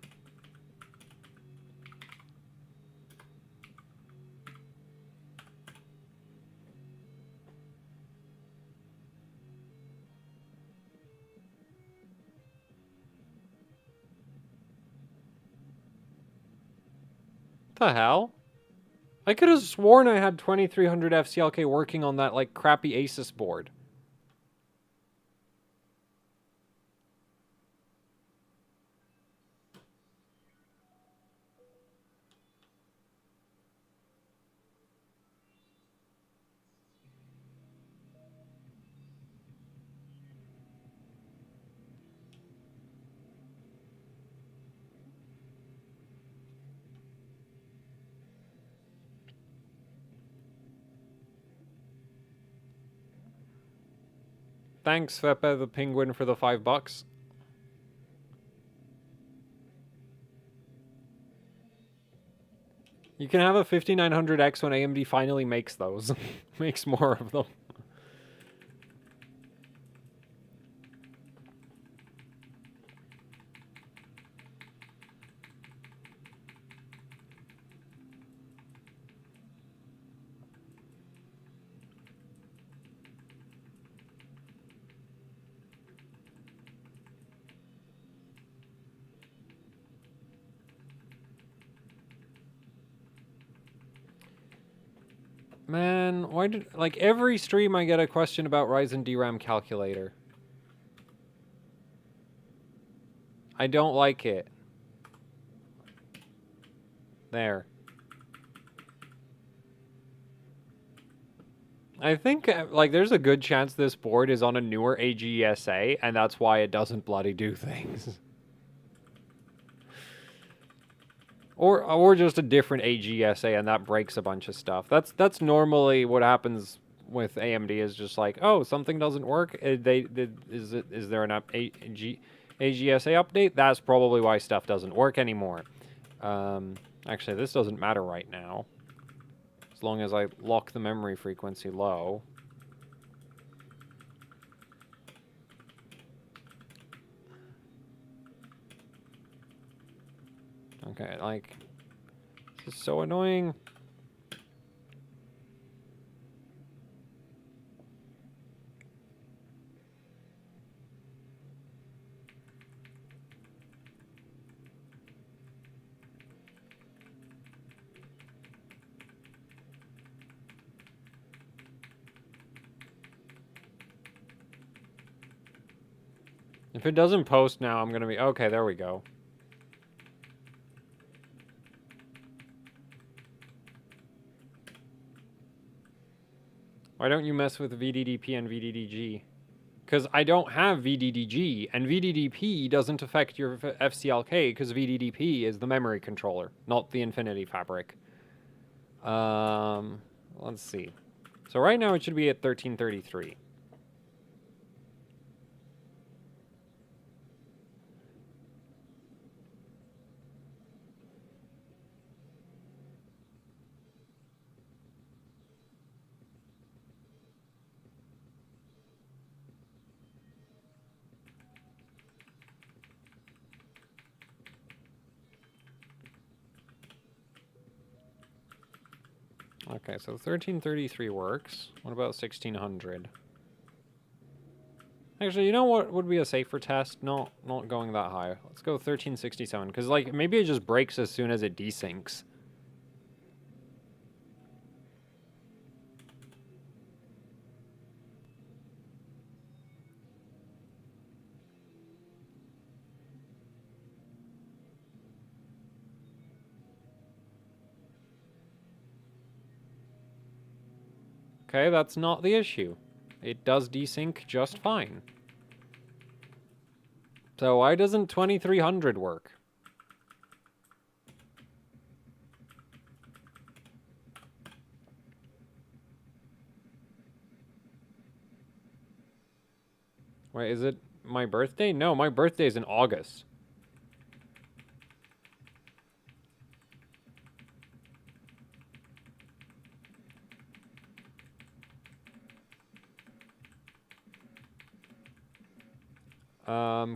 The hell? I could have sworn I had 2300 FCLK working on that, like, crappy Asus board. Thanks, Fepe the Penguin, for the $5. You can have a 5900X when AMD finally makes those. Makes more of them. Man, why did... Like, every stream I get a question about Ryzen DRAM calculator. I don't like it. There. I think, like, there's a good chance this board is on a newer AGESA, and that's why it doesn't bloody do things. Or just a different AGESA, and that breaks a bunch of stuff. That's normally what happens with AMD is just like, oh, something doesn't work. Is there an AGSA update? That's probably why stuff doesn't work anymore. Actually, this doesn't matter right now, as long as I lock the memory frequency low. Okay, like, this is so annoying. If it doesn't post now, I'm gonna be... Okay, there we go. Why don't you mess with VDDP and VDDG? Because I don't have VDDG, and VDDP doesn't affect your FCLK, because VDDP is the memory controller, not the Infinity Fabric. Let's see. So right now it should be at 1333. Okay, so 1333 works. What about 1600? Actually, you know what would be a safer test? Not going that high. Let's go 1367, because, like, maybe it just breaks as soon as it desyncs. Okay, that's not the issue. It does desync just fine. So why doesn't 2300 work? Wait, is it my birthday? No, my birthday is in August.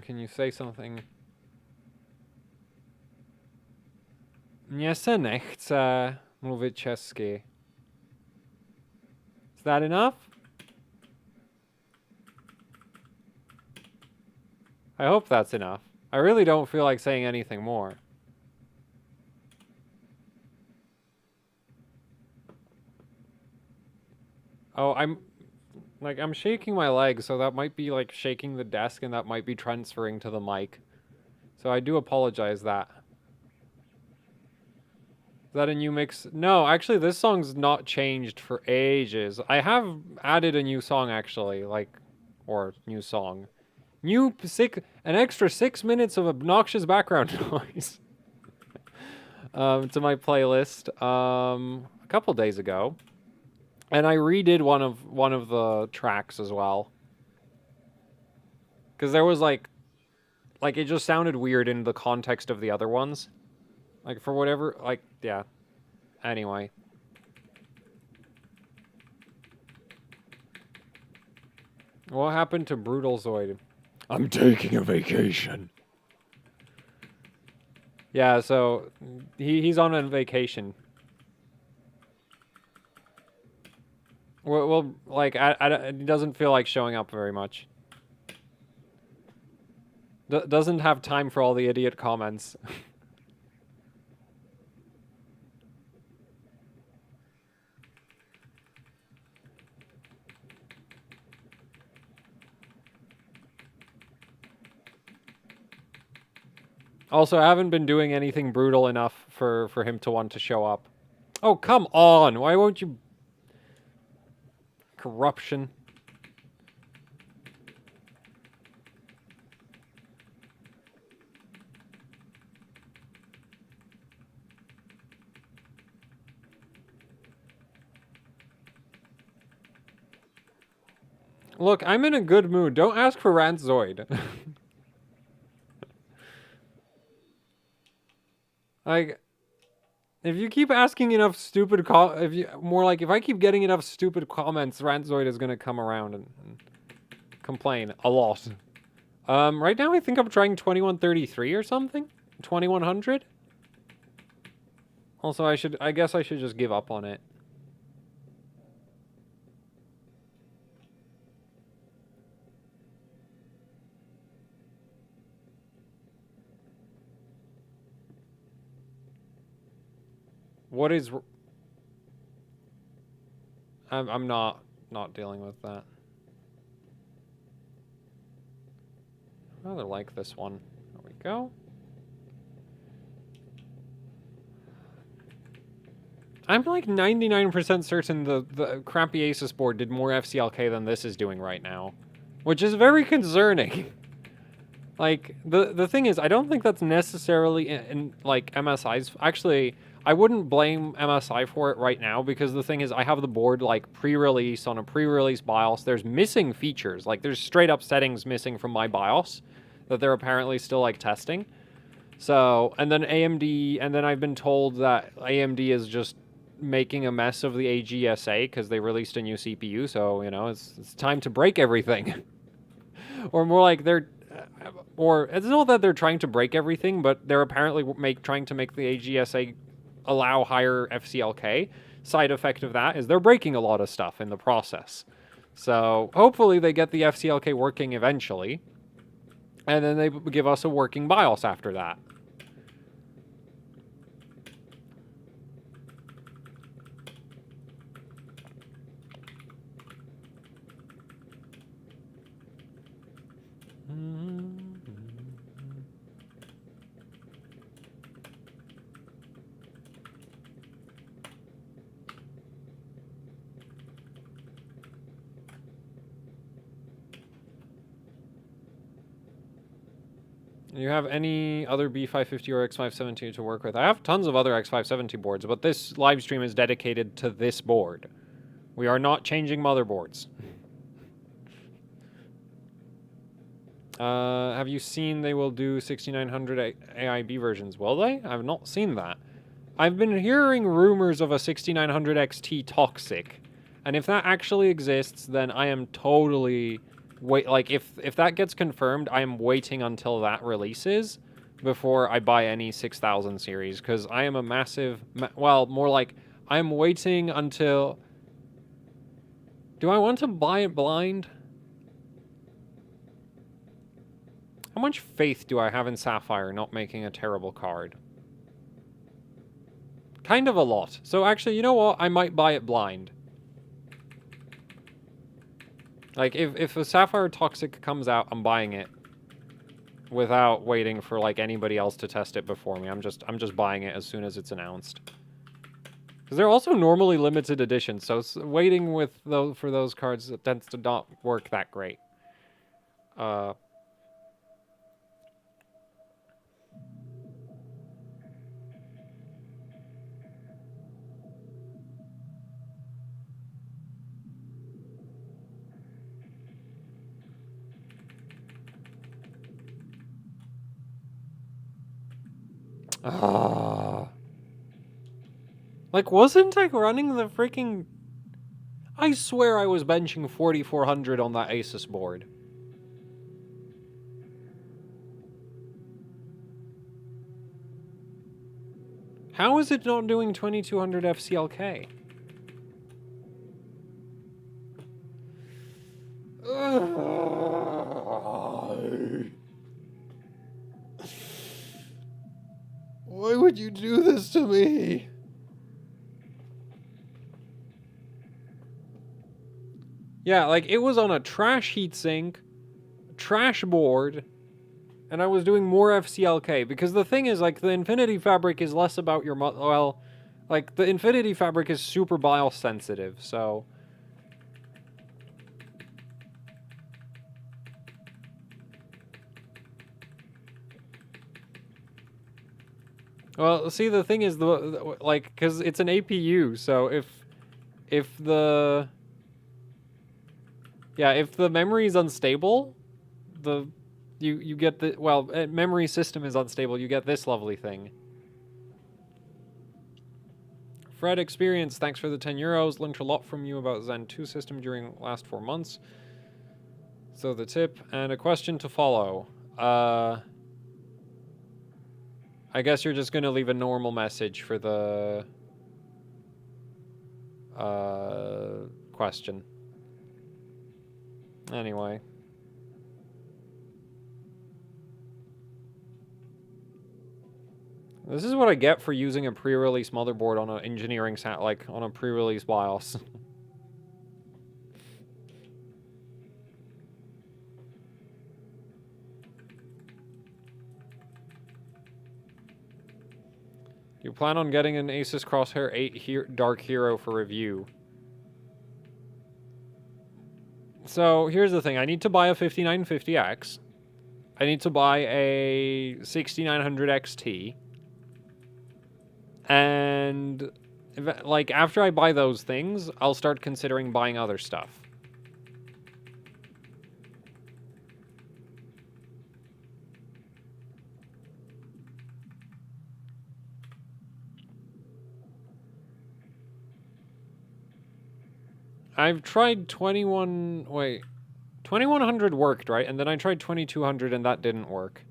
Can you say something? Mně se nechce mluvit česky. Is that enough? I hope that's enough. I really don't feel like saying anything more. Oh, I'm shaking my leg, so that might be like shaking the desk and that might be transferring to the mic. So I do apologize that. Is that a new mix? No, actually this song's not changed for ages. I have added a new song actually, or new song. An extra 6 minutes of obnoxious background noise. To my playlist, a couple days ago. And I redid one of the tracks as well. Because there was like it just sounded weird in the context of the other ones. Like, for whatever, yeah. Anyway. What happened to Brutal Zoid? I'm taking a vacation. Yeah, so he's on a vacation. Well, like, it doesn't feel like showing up very much. Doesn't have time for all the idiot comments. Also, I haven't been doing anything brutal enough for him to want to show up. Oh, come on! Why won't you... Corruption. Look, I'm in a good mood. Don't ask for Rantzoid. Like, if you keep asking enough stupid if I keep getting enough stupid comments, Rantzoid is gonna come around and complain a lot. Right now I think I'm trying 2133 or something? 2100? Also, I guess I should just give up on it. What is... I'm not dealing with that. I rather like this one. There we go. I'm like 99% certain the crappy Asus board did more FCLK than this is doing right now. Which is very concerning. Like, the thing is, I don't think that's necessarily in like, MSI's... Actually, I wouldn't blame MSI for it right now, because the thing is, I have the board, like, pre-release on a pre-release BIOS. There's missing features. Like, there's straight-up settings missing from my BIOS that they're apparently still, like, testing. So, and then AMD... And then I've been told that AMD is just making a mess of the AGSA because they released a new CPU, so, you know, it's time to break everything. Or more like they're... Or it's not that they're trying to break everything, but they're apparently trying to make the AGSA allow higher FCLK. Side effect of that is they're breaking a lot of stuff in the process. So hopefully they get the FCLK working eventually, and then they give us a working BIOS after that. You have any other B550 or X570 to work with? I have tons of other X570 boards, but this live stream is dedicated to this board. We are not changing motherboards. Have you seen they will do 6900 AIB versions? Will they? I've not seen that. I've been hearing rumors of a 6900 XT toxic, and if that actually exists, then I am totally... like, if that gets confirmed, I am waiting until that releases before I buy any 6000 series, because I am a massive... well, more like, I am waiting until... Do I want to buy it blind? How much faith do I have in Sapphire not making a terrible card? Kind of a lot. So actually, you know what? I might buy it blind. Like, if a Sapphire Toxic comes out, I'm buying it without waiting for, like, anybody else to test it before me. I'm just buying it as soon as it's announced. Because they're also normally limited editions, so waiting for those cards tends to not work that great. Like, wasn't I running the freaking... I swear I was benching 4400 on that Asus board. How is it not doing 2200 FCLK? Why would you do this to me? Yeah, like, it was on a trash heatsink, trash board, and I was doing more FCLK, because the thing is, like, the Infinity Fabric is less about your... well, like, the Infinity Fabric is super BIOS sensitive, so... Well, see, the thing is, like, because it's an APU, so if the... Yeah, if the memory is unstable, you get the, well, memory system is unstable, you get this lovely thing. Fred Experience, thanks for the 10 euros. Learned a lot from you about Zen 2 system during last 4 months. So the tip, and a question to follow. I guess you're just gonna leave a normal message for the question. Anyway. This is what I get for using a pre-release motherboard on an engineering like on a pre-release BIOS. You plan on getting an Asus Crosshair 8 Dark Hero for review. So here's the thing, I need to buy a 5950X. I need to buy a 6900 XT. And like after I buy those things, I'll start considering buying other stuff. I've tried 2100 worked, right? And then I tried 2200 and that didn't work.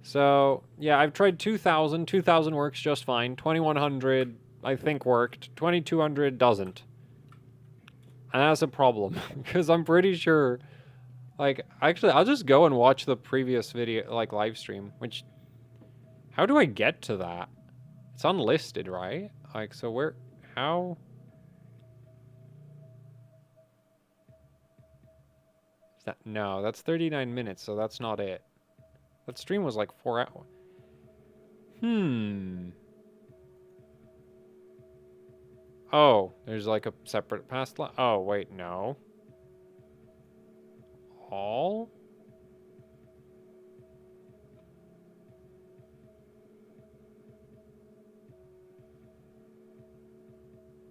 So, yeah, I've tried 2000. 2000 works just fine. 2100, I think, worked. 2200 doesn't. And that's a problem, because I'm pretty sure, like, actually, I'll just go and watch the previous video, like, live stream, which, how do I get to that? It's unlisted, right? Like, so where, how? Is that, no, that's 39 minutes, so that's not it. That stream was like 4 hours. Oh, there's like a separate past line. Oh, wait, no. All?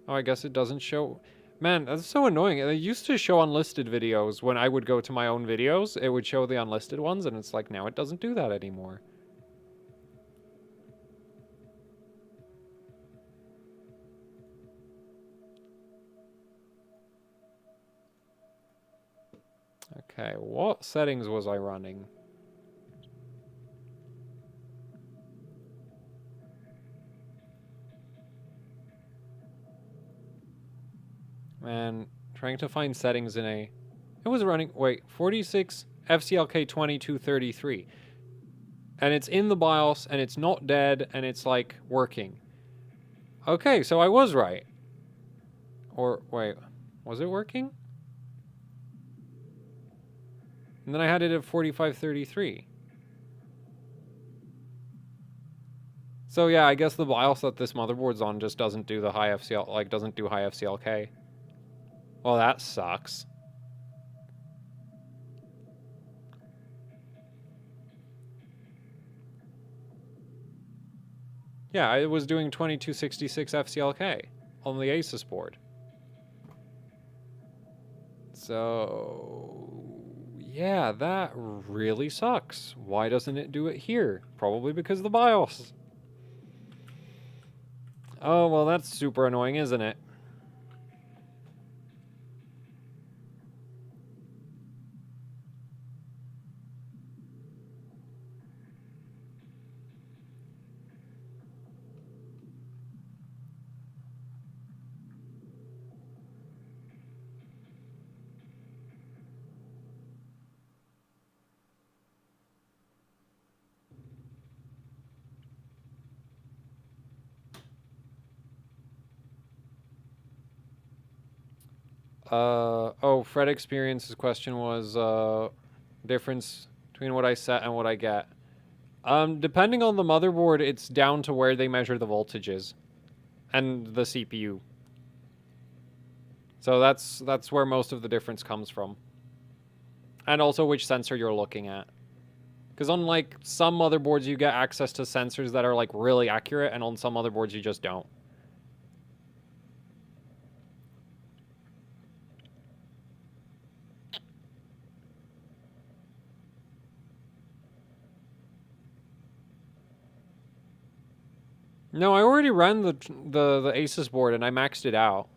Oh, I guess it doesn't show. Man, that's so annoying. It used to show unlisted videos when I would go to my own videos. It would show the unlisted ones, and it's like, now it doesn't do that anymore. Okay, what settings was I running? Man, trying to find settings in a... It was running... Wait, 46 FCLK 2233. And it's in the BIOS, and it's not dead, and it's, like, working. Okay, so I was right. Or, wait, was it working? And then I had it at 4533. So yeah, I guess the BIOS that this motherboard's on just doesn't do the high FCL, like, doesn't do high FCLK. Well, that sucks. Yeah, it was doing 2266 FCLK on the Asus board. So, yeah, that really sucks. Why doesn't it do it here? Probably because of the BIOS. Oh, well, that's super annoying, isn't it? Oh, Fred Experience's question was, difference between what I set and what I get. Depending on the motherboard, it's down to where they measure the voltages. And the CPU. So that's where most of the difference comes from. And also which sensor you're looking at. Because on, like, some motherboards you get access to sensors that are, like, really accurate, and on some motherboards you just don't. No, I already ran the Asus board and I maxed it out.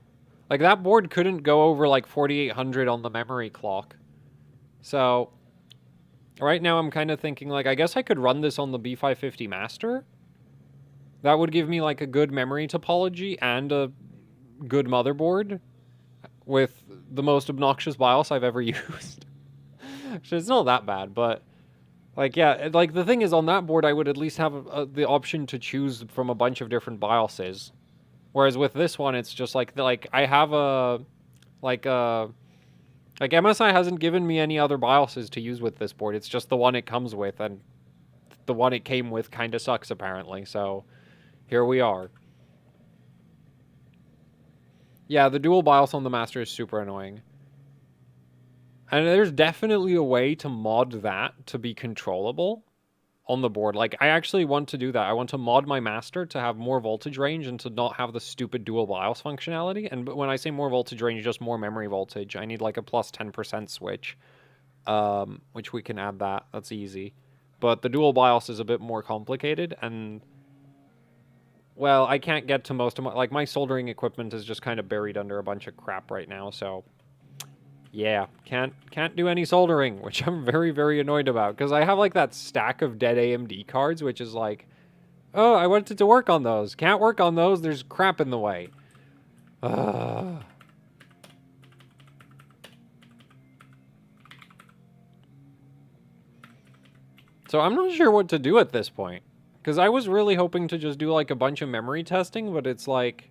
Like, that board couldn't go over, like, 4800 on the memory clock. So, right now I'm kind of thinking, like, I guess I could run this on the B550 Master. That would give me, like, a good memory topology and a good motherboard with the most obnoxious BIOS I've ever used. Actually, it's not that bad, but, like, yeah, like, the thing is, on that board, I would at least have the option to choose from a bunch of different BIOSes. Whereas with this one, it's just like I have like MSI hasn't given me any other BIOSes to use with this board. It's just the one it comes with, and the one it came with kind of sucks apparently. So here we are. Yeah, the dual BIOS on the Master is super annoying. And there's definitely a way to mod that to be controllable on the board. Like, I actually want to do that. I want to mod my Master to have more voltage range and to not have the stupid dual BIOS functionality. And when I say more voltage range, just more memory voltage. I need like a plus 10% switch, which we can add that. That's easy. But the dual BIOS is a bit more complicated, and, well, I can't get to most of my, like, my soldering equipment is just kind of buried under a bunch of crap right now, so yeah, can't do any soldering, which I'm very, very annoyed about, because I have, like, that stack of dead AMD cards, which is like, oh, I wanted to work on those. Can't work on those, there's crap in the way. So I'm not sure what to do at this point, because I was really hoping to just do, like, a bunch of memory testing, but it's like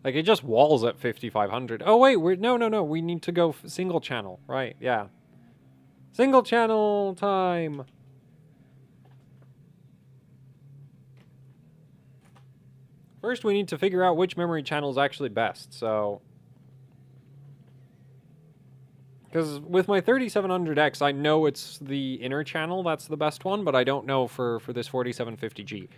it just walls at 5500. Oh, wait, no. We need to go single channel. Right, yeah. Single channel time. First, we need to figure out which memory channel is actually best, so. Because with my 3700X, I know it's the inner channel that's the best one, but I don't know for this 4750G.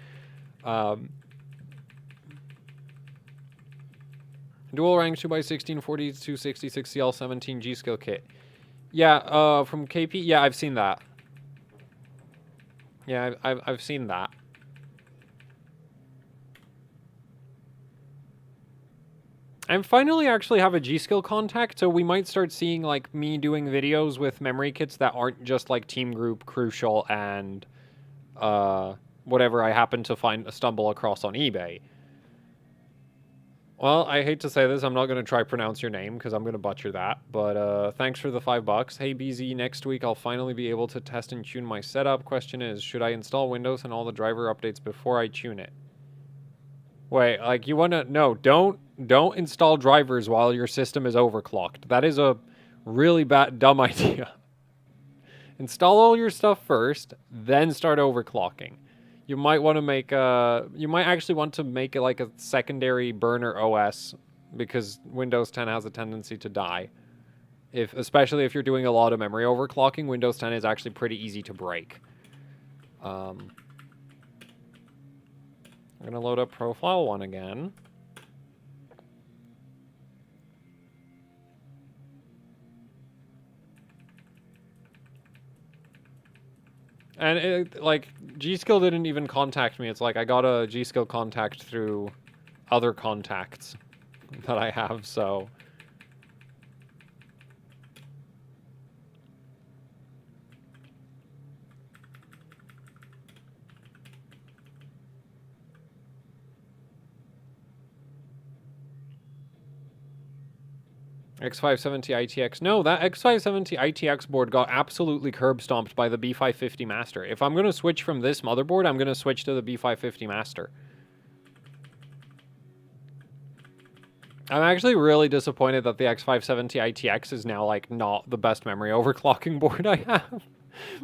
Dual rank 2x16 4266 CL17 G-Skill kit. Yeah, from KP. Yeah, I've seen that. Yeah, I've seen that. I finally actually have a G-Skill contact, so we might start seeing, like, me doing videos with memory kits that aren't just, like, Team Group, Crucial, and whatever I happen to stumble across on eBay. Well, I hate to say this, I'm not going to try pronounce your name, because I'm going to butcher that, but thanks for the $5. Hey, BZ, next week I'll finally be able to test and tune my setup. Question is, should I install Windows and all the driver updates before I tune it? Wait, like, you want to... No, don't install drivers while your system is overclocked. That is a really dumb idea. Install all your stuff first, then start overclocking. You might want to make you might actually want to make it like a secondary burner OS, because Windows 10 has a tendency to die. Especially if you're doing a lot of memory overclocking, Windows 10 is actually pretty easy to break. I'm gonna load up Profile 1 again. And like, G-Skill didn't even contact me. It's like I got a G-Skill contact through other contacts that I have, so. X570 ITX. No, that X570 ITX board got absolutely curb stomped by the B550 Master. If I'm going to switch from this motherboard, I'm going to switch to the B550 Master. I'm actually really disappointed that the X570 ITX is now, like, not the best memory overclocking board I have.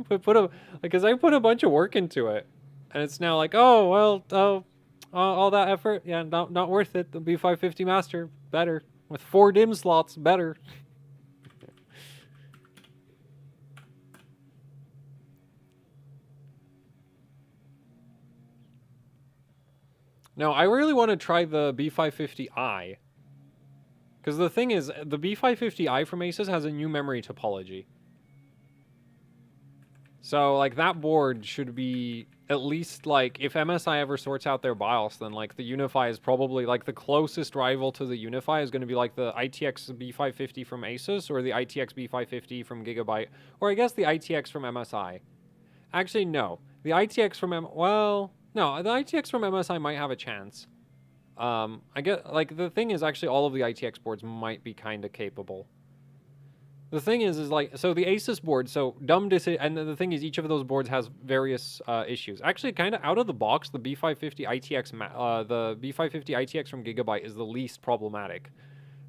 But because I put a bunch of work into it, and it's now like, oh, well, all that effort, yeah, not worth it. The B550 Master, better. With 4 DIMM slots, better. No, I really want to try the B550i. Because the thing is, the B550i from Asus has a new memory topology. So, like, that board should be at least, like, if MSI ever sorts out their BIOS, then, like, the Unify is probably, like, the closest rival to the Unify is going to be, like, the ITX B550 from Asus or the ITX B550 from Gigabyte, or I guess the ITX from MSI. Actually, no. The ITX from well, no, the ITX from MSI might have a chance. I get, like, the thing is, actually, all of the ITX boards might be kind of capable. The thing is like, so the Asus board, so and the thing is, each of those boards has various issues. Actually, kind of out of the box, the B550 ITX, the B550 ITX from Gigabyte is the least problematic.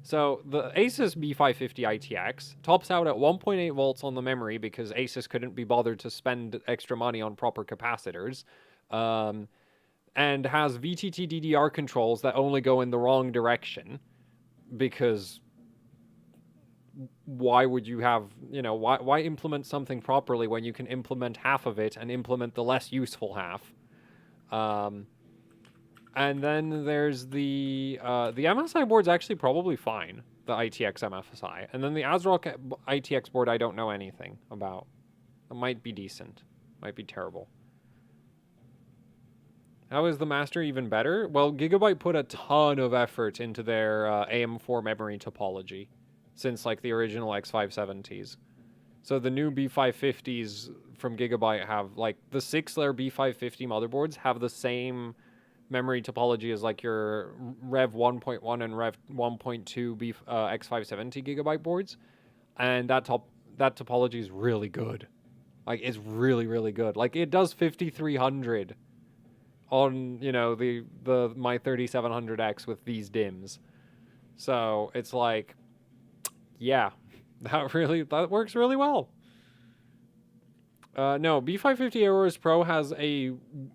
So the Asus B550 ITX tops out at 1.8 volts on the memory because Asus couldn't be bothered to spend extra money on proper capacitors. And has VTT DDR controls that only go in the wrong direction because why would you have, why implement something properly when you can implement half of it and implement the less useful half? And then there's the MSI board's actually probably fine, the ITX MFSI. And then the ASRock ITX board I don't know anything about. It might be decent. Might be terrible. How is the Master even better? Well, Gigabyte put a ton of effort into their AM4 memory topology since, like, the original X570s. So the new B550s from Gigabyte have, like, the 6-layer B550 motherboards have the same memory topology as, like, your Rev 1.1 and Rev 1.2 X570 Gigabyte boards. And that topology is really good. Like, it's really, really good. Like, it does 5300 on, my 3700X with these DIMMs. So it's like, yeah, that works really well. No, B550 Aorus Pro has a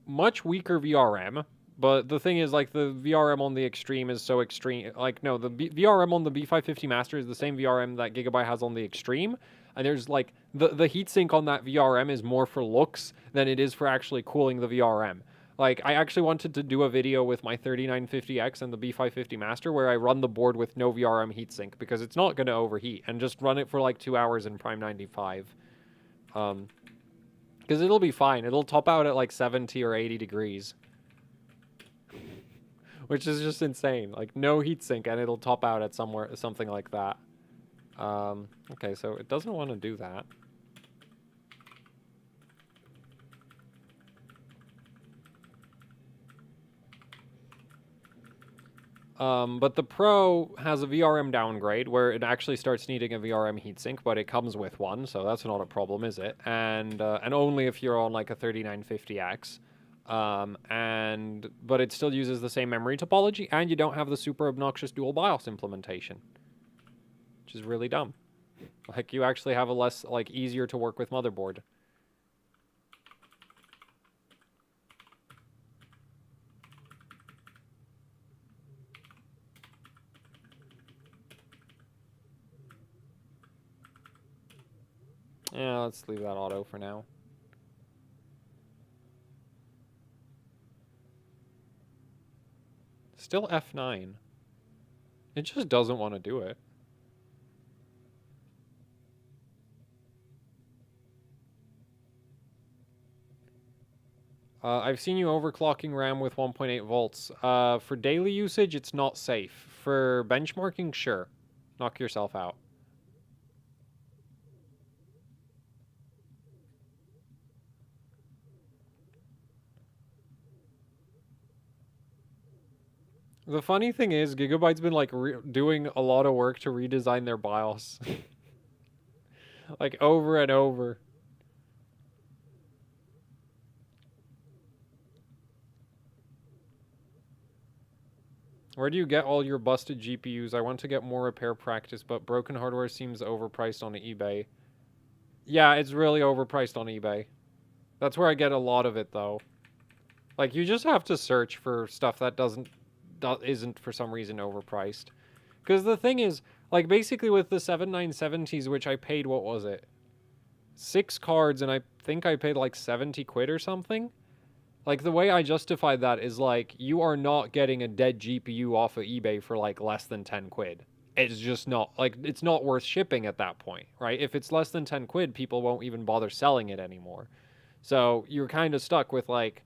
much weaker VRM, but the thing is, like, the VRM on the Extreme is so extreme. Like, no, the VRM on the B550 Master is the same VRM that Gigabyte has on the Extreme, and there's, like, the heatsink on that VRM is more for looks than it is for actually cooling the VRM. Like, I actually wanted to do a video with my 3950X and the B550 Master where I run the board with no VRM heatsink because it's not going to overheat, and just run it for like 2 hours in Prime 95. Because it'll be fine. It'll top out at like 70 or 80 degrees. Which is just insane. Like, no heatsink and it'll top out at something like that. Okay, so it doesn't want to do that. But the Pro has a VRM downgrade where it actually starts needing a VRM heatsink, but it comes with one, so that's not a problem, is it? And only if you're on, like, a 3950X. But it still uses the same memory topology, and you don't have the super obnoxious dual BIOS implementation, which is really dumb. Like, you actually have a less, like, easier to work with motherboard. Yeah, let's leave that auto for now. Still F9. It just doesn't want to do it. I've seen you overclocking RAM with 1.8 volts. For daily usage, it's not safe. For benchmarking, sure. Knock yourself out. The funny thing is, Gigabyte's been, like, doing a lot of work to redesign their BIOS. Like, over and over. Where do you get all your busted GPUs? I want to get more repair practice, but broken hardware seems overpriced on eBay. Yeah, it's really overpriced on eBay. That's where I get a lot of it, though. Like, you just have to search for stuff that isn't for some reason overpriced. Because the thing is, like, basically with the 7970s, which I paid, what was it? 6 cards, and I think I paid like 70 quid or something. Like, the way I justified that is, like, you are not getting a dead GPU off of eBay for, like, less than 10 quid. It's just not, like, it's not worth shipping at that point, right? If it's less than 10 quid, people won't even bother selling it anymore. So you're kind of stuck with like,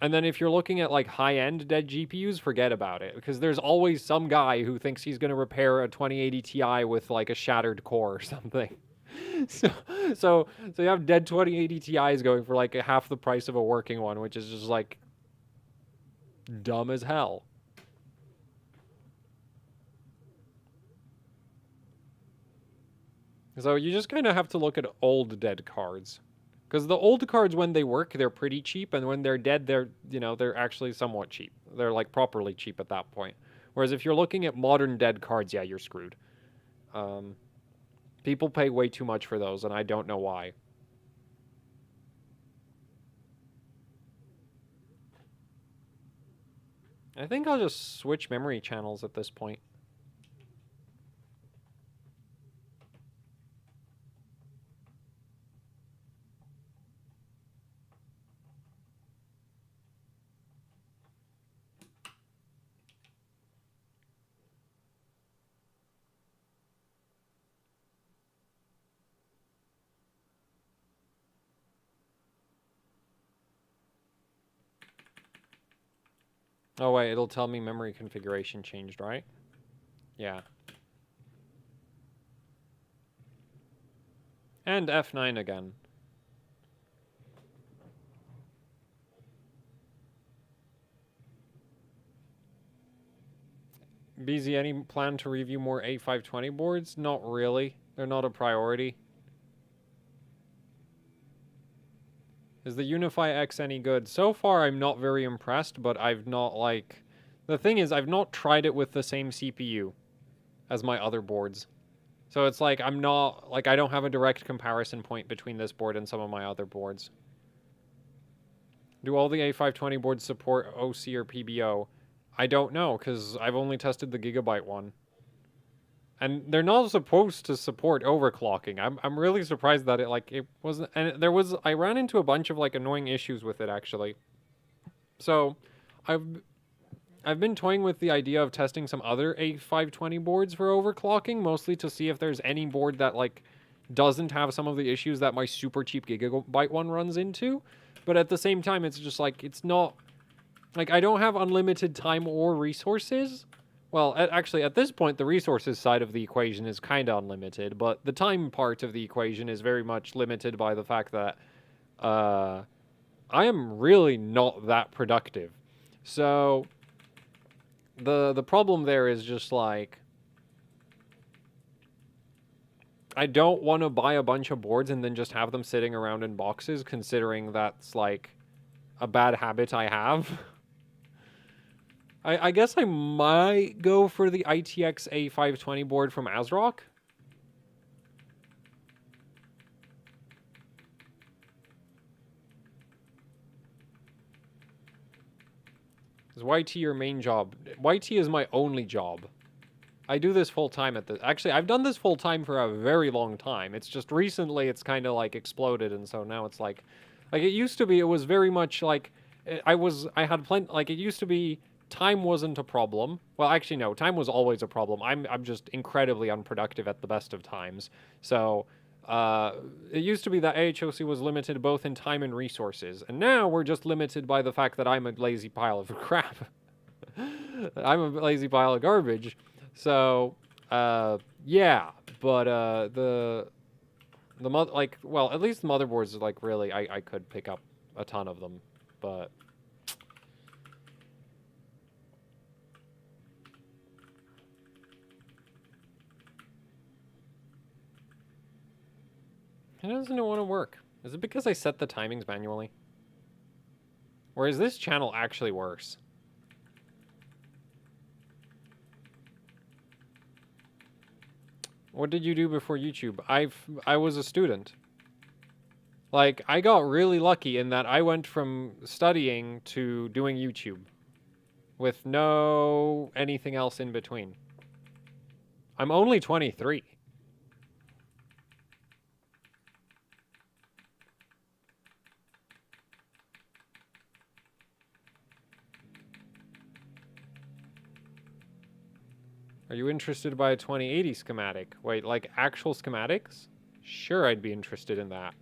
and then if you're looking at like high-end dead GPUs, forget about it, because there's always some guy who thinks he's going to repair a 2080 Ti with like a shattered core or something. So, so you have dead 2080 Ti's going for like half the price of a working one, which is just like dumb as hell. So you just kind of have to look at old dead cards. Because the old cards, when they work, they're pretty cheap, and when they're dead, they're actually somewhat cheap. They're like properly cheap at that point. Whereas if you're looking at modern dead cards, yeah, you're screwed. People pay way too much for those, and I don't know why. I think I'll just switch memory channels at this point. Oh wait, it'll tell me memory configuration changed, right? Yeah. And F9 again. BZ, any plan to review more A520 boards? Not really. They're not a priority. Is the Unify-X any good? So far, I'm not very impressed, but I've not, like... The thing is, I've not tried it with the same CPU as my other boards. So it's like, I'm not... Like, I don't have a direct comparison point between this board and some of my other boards. Do all the A520 boards support OC or PBO? I don't know, because I've only tested the Gigabyte one. And they're not supposed to support overclocking. I'm really surprised that it wasn't, and I ran into a bunch of like annoying issues with it actually. So, I've been toying with the idea of testing some other A520 boards for overclocking, mostly to see if there's any board that like doesn't have some of the issues that my super cheap Gigabyte one runs into. But at the same time, it's just like, it's not, like I don't have unlimited time or resources. Well, actually, at this point, the resources side of the equation is kind of unlimited, but the time part of the equation is very much limited by the fact that I am really not that productive. So the problem there is just like I don't want to buy a bunch of boards and then just have them sitting around in boxes, considering that's like a bad habit I have. I guess I might go for the ITX A520 board from ASRock. Is YT your main job? YT is my only job. I do this full time at the... Actually, I've done this full time for a very long time. It's just recently it's kind of like exploded, and so now it's like... Like, it used to be, it was very much like... I had plenty... Like, it used to be... Time wasn't a problem. Well, actually, no. Time was always a problem. I'm just incredibly unproductive at the best of times. So, it used to be that AHOC was limited both in time and resources. And now we're just limited by the fact that I'm a lazy pile of crap. I'm a lazy pile of garbage. So, yeah. But, well, at least the motherboards, like, really, I could pick up a ton of them. But... It doesn't want to work. Is it because I set the timings manually? Or is this channel actually worse? What did you do before YouTube? I was a student. Like, I got really lucky in that I went from studying to doing YouTube. With no anything else in between. I'm only 23. Are you interested by a 2080 schematic? Wait, like actual schematics? Sure, I'd be interested in that.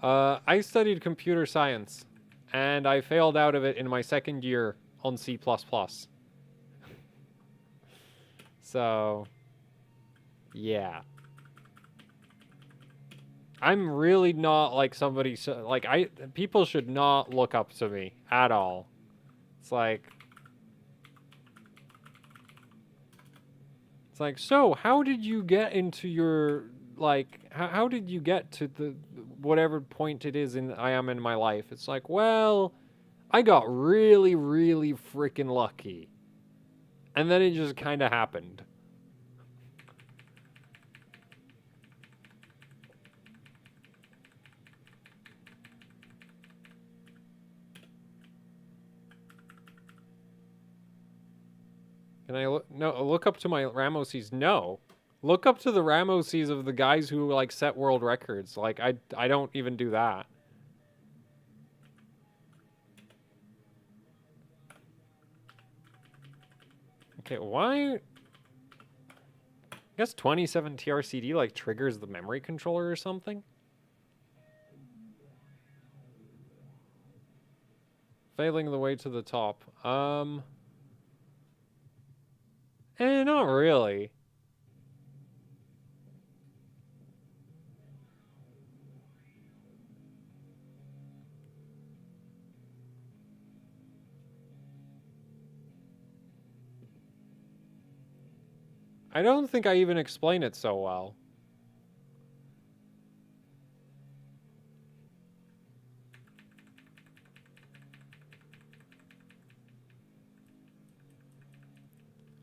I studied computer science, and I failed out of it in my second year on C++. So, yeah. I'm really not like somebody, like, people should not look up to me at all. It's like, so how did you get into your, like, how did you get to the, whatever point it is I am in my life? It's like, well, I got really, really freaking lucky. And then it just kind of happened. Can I look up to my Ramoses? No. Look up to the Ramoses of the guys who, like, set world records. Like, I don't even do that. Okay, why? I guess 27 TRCD, like, triggers the memory controller or something? Failing the way to the top. Not really. I don't think I even explain it so well.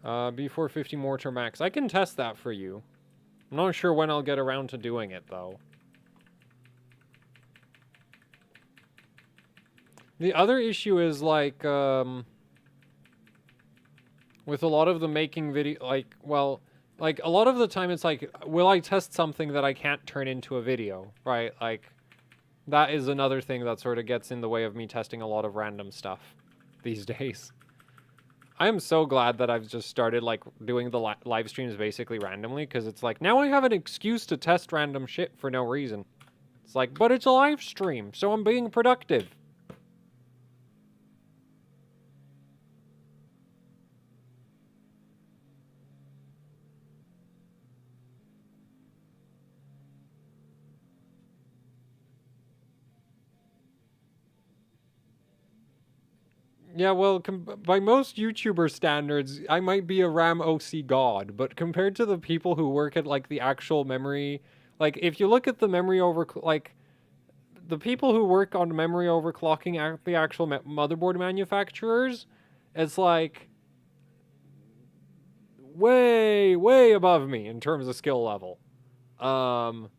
B450 Mortar Max. I can test that for you. I'm not sure when I'll get around to doing it, though. The other issue is, like, with a lot of the making video, like, well, like, a lot of the time it's like, will I test something that I can't turn into a video, right? Like, that is another thing that sort of gets in the way of me testing a lot of random stuff these days. I am so glad that I've just started, like, doing the live streams basically randomly, because it's like, now I have an excuse to test random shit for no reason. It's like, but it's a live stream, so I'm being productive. Yeah, well, by most YouTuber standards, I might be a RAM OC god, but compared to the people who work at, like, the actual memory, like, if you look at the memory like, the people who work on memory overclocking at the actual motherboard manufacturers, it's like way, way above me in terms of skill level. And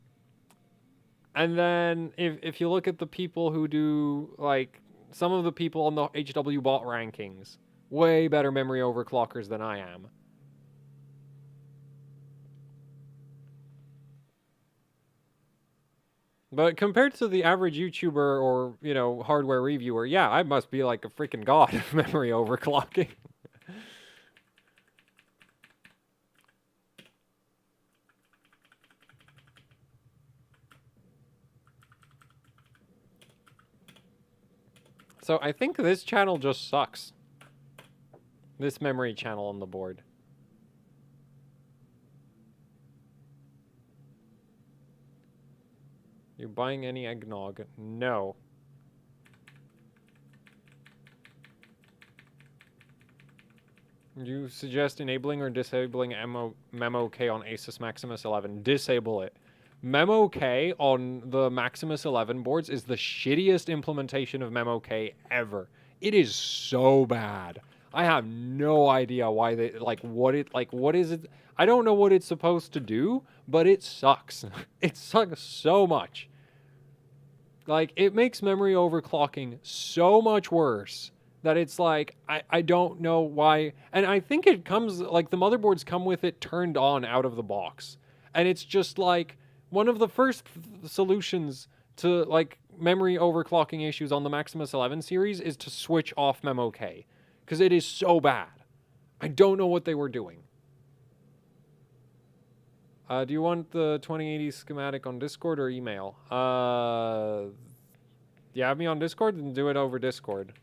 then if you look at the people who do, like, some of the people on the HW bot rankings, way better memory overclockers than I am. But compared to the average YouTuber or, you know, hardware reviewer, yeah, I must be like a freaking god of memory overclocking. So I think this channel just sucks. This memory channel on the board. You buying any eggnog? No. You suggest enabling or disabling Memo K on Asus Maximus 11? Disable it. Memo K on the Maximus 11 boards is the shittiest implementation of Memo K ever. It is so bad. I have no idea why they, like, what is it? I don't know what it's supposed to do, but it sucks. It sucks so much. Like, it makes memory overclocking so much worse that it's like, I don't know why. And I think it comes, like, the motherboards come with it turned on out of the box. And it's just like, one of the first solutions to, like, memory overclocking issues on the Maximus 11 series is to switch off Memo K, because it is so bad. I don't know what they were doing. Do you want the 2080 schematic on Discord or email? You have me on Discord? Then do it over Discord.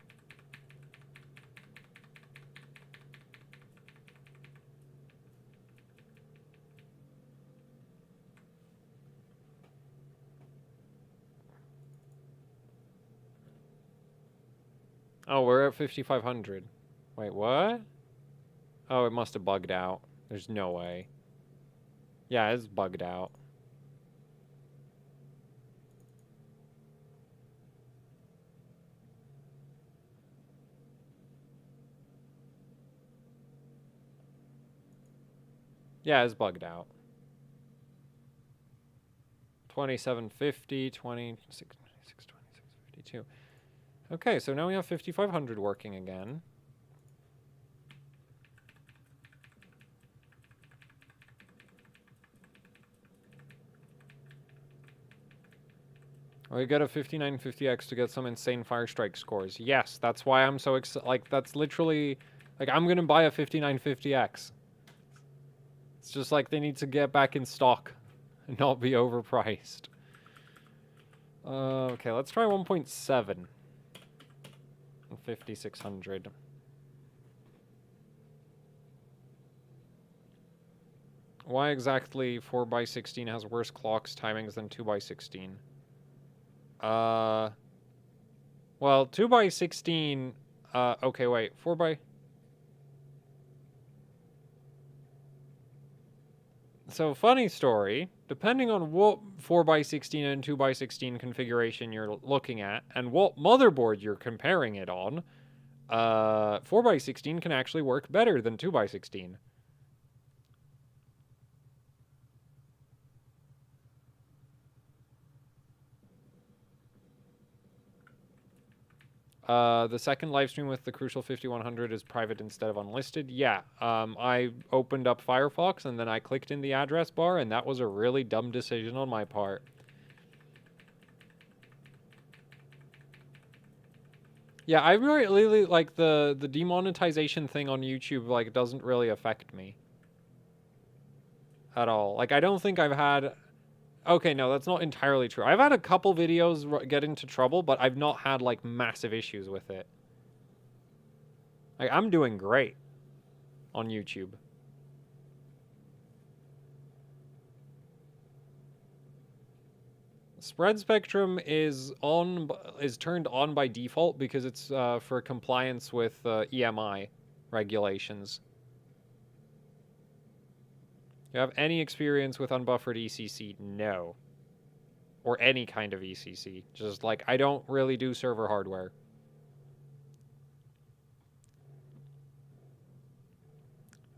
Oh, we're at 5,500. Wait, what? Oh, it must have bugged out. There's no way. Yeah, it's bugged out. Yeah, it's bugged out. 2750, 26, 52. Okay, so now we have 5,500 working again. We got a 5950X to get some insane fire strike scores. Yes, that's why I'm so excited. Like, that's literally... Like, I'm gonna buy a 5950X. It's just like they need to get back in stock and not be overpriced. Okay, let's try 1.7. And 5,600. Why exactly 4x16 has worse clocks timings than 2x16? Well, 2x16, okay, wait, 4x... So, funny story, depending on what 4x16 and 2x16 configuration you're looking at, and what motherboard you're comparing it on, 4x16 can actually work better than 2x16. The second live stream with the Crucial 5100 is private instead of unlisted. Yeah, I opened up Firefox and then I clicked in the address bar, and that was a really dumb decision on my part. Yeah, I really like the demonetization thing on YouTube. Like, doesn't really affect me at all. Like, I don't think I've had. Okay, no, that's not entirely true. I've had a couple videos get into trouble, but I've not had, like, massive issues with it. Like, I'm doing great on YouTube. Spread spectrum is turned on by default because it's for compliance with EMI regulations. You have any experience with unbuffered ECC? No. Or any kind of ECC. Just like, I don't really do server hardware.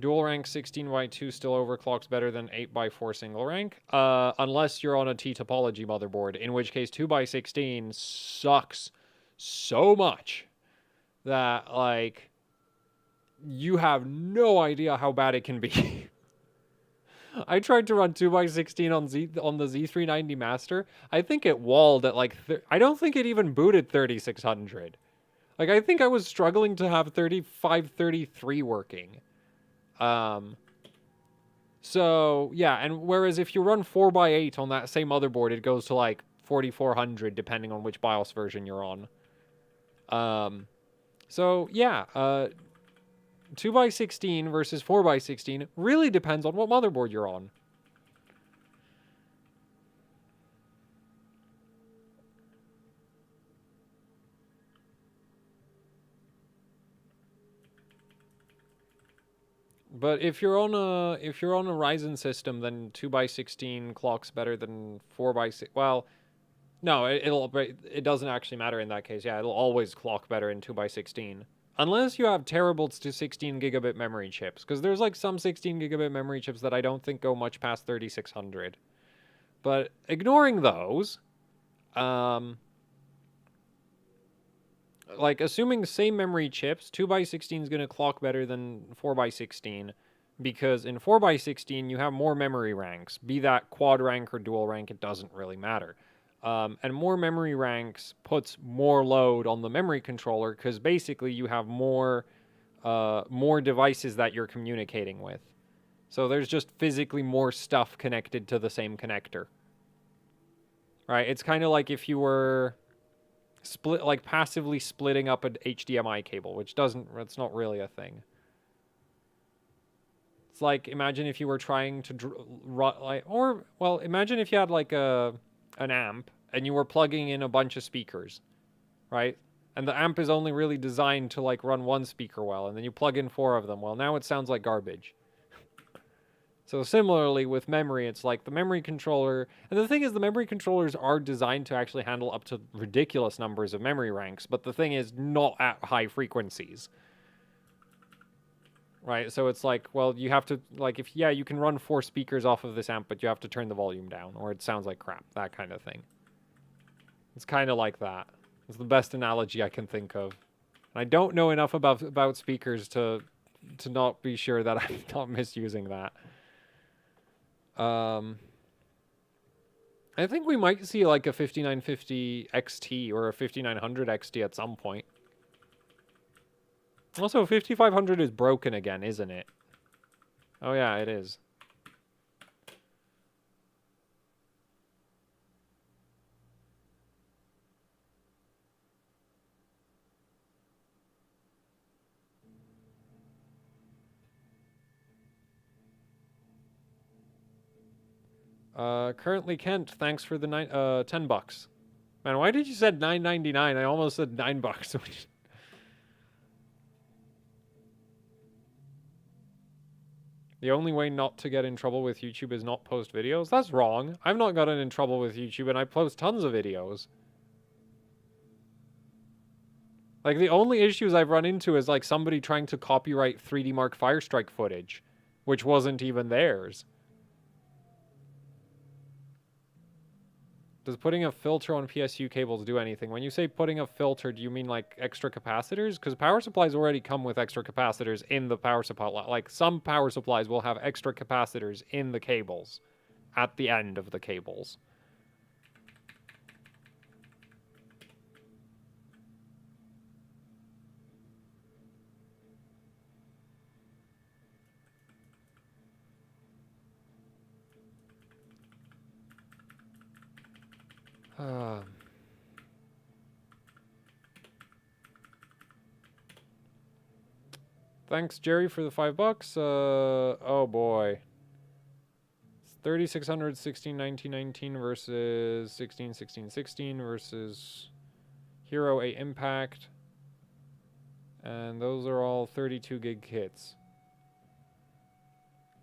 Dual rank 16x2 still overclocks better than 8x4 single rank. Unless you're on a T topology motherboard, in which case 2x16 sucks so much that, like, you have no idea how bad it can be. I tried to run 2x16 on the Z390 Master. I think it walled at like... I don't think it even booted 3600. Like, I think I was struggling to have 3533 working. So, yeah, and whereas if you run 4x8 on that same motherboard, it goes to like 4400, depending on which BIOS version you're on. So, yeah, 2x16 versus 4x16 really depends on what motherboard you're on. But if you're on a Ryzen system, then 2x16 clocks better than 4x6. Well, no, it doesn't actually matter in that case. Yeah, it'll always clock better in 2x16. Unless you have terrible to 16 gigabit memory chips, because there's like some 16 gigabit memory chips that I don't think go much past 3600. But ignoring those, like, assuming the same memory chips, 2x16 is going to clock better than 4x16, because in 4x16 you have more memory ranks, be that quad rank or dual rank, it doesn't really matter. And more memory ranks puts more load on the memory controller, because basically you have more devices that you're communicating with. So there's just physically more stuff connected to the same connector. Right? It's kind of like if you were passively splitting up an HDMI cable, which it's not really a thing. It's like, imagine if you were trying to imagine if you had like an amp and you were plugging in a bunch of speakers, right? And the amp is only really designed to like run one speaker well, and then you plug in 4 of them. Well, now it sounds like garbage. So similarly with memory, it's like the memory controller, and the thing is the memory controllers are designed to actually handle up to ridiculous numbers of memory ranks, but the thing is not at high frequencies. Right, so it's like, well, you have to, like, you can run 4 speakers off of this amp, but you have to turn the volume down, or it sounds like crap, that kind of thing. It's kind of like that. It's the best analogy I can think of. And I don't know enough about speakers to not be sure that I'm not misusing that. I think we might see, like, a 5950 XT or a 5900 XT at some point. Also, 5500 is broken again, isn't it? Oh yeah, it is. Currently Kent, thanks for the $10. Man, why did you said $9.99? I almost said $9. The only way not to get in trouble with YouTube is not post videos? That's wrong. I've not gotten in trouble with YouTube, and I post tons of videos. Like, the only issues I've run into is, like, somebody trying to copyright 3D Mark Firestrike footage, which wasn't even theirs. Does putting a filter on PSU cables do anything? When you say putting a filter, do you mean like extra capacitors? Because power supplies already come with extra capacitors in the power supply. Like some power supplies will have extra capacitors in the cables at the end of the cables. Thanks, Jerry, for the $5. Oh boy. 3600, 16, 19, 19 versus 16, 16, 16 versus Hero 8 Impact. And those are all 32 gig kits.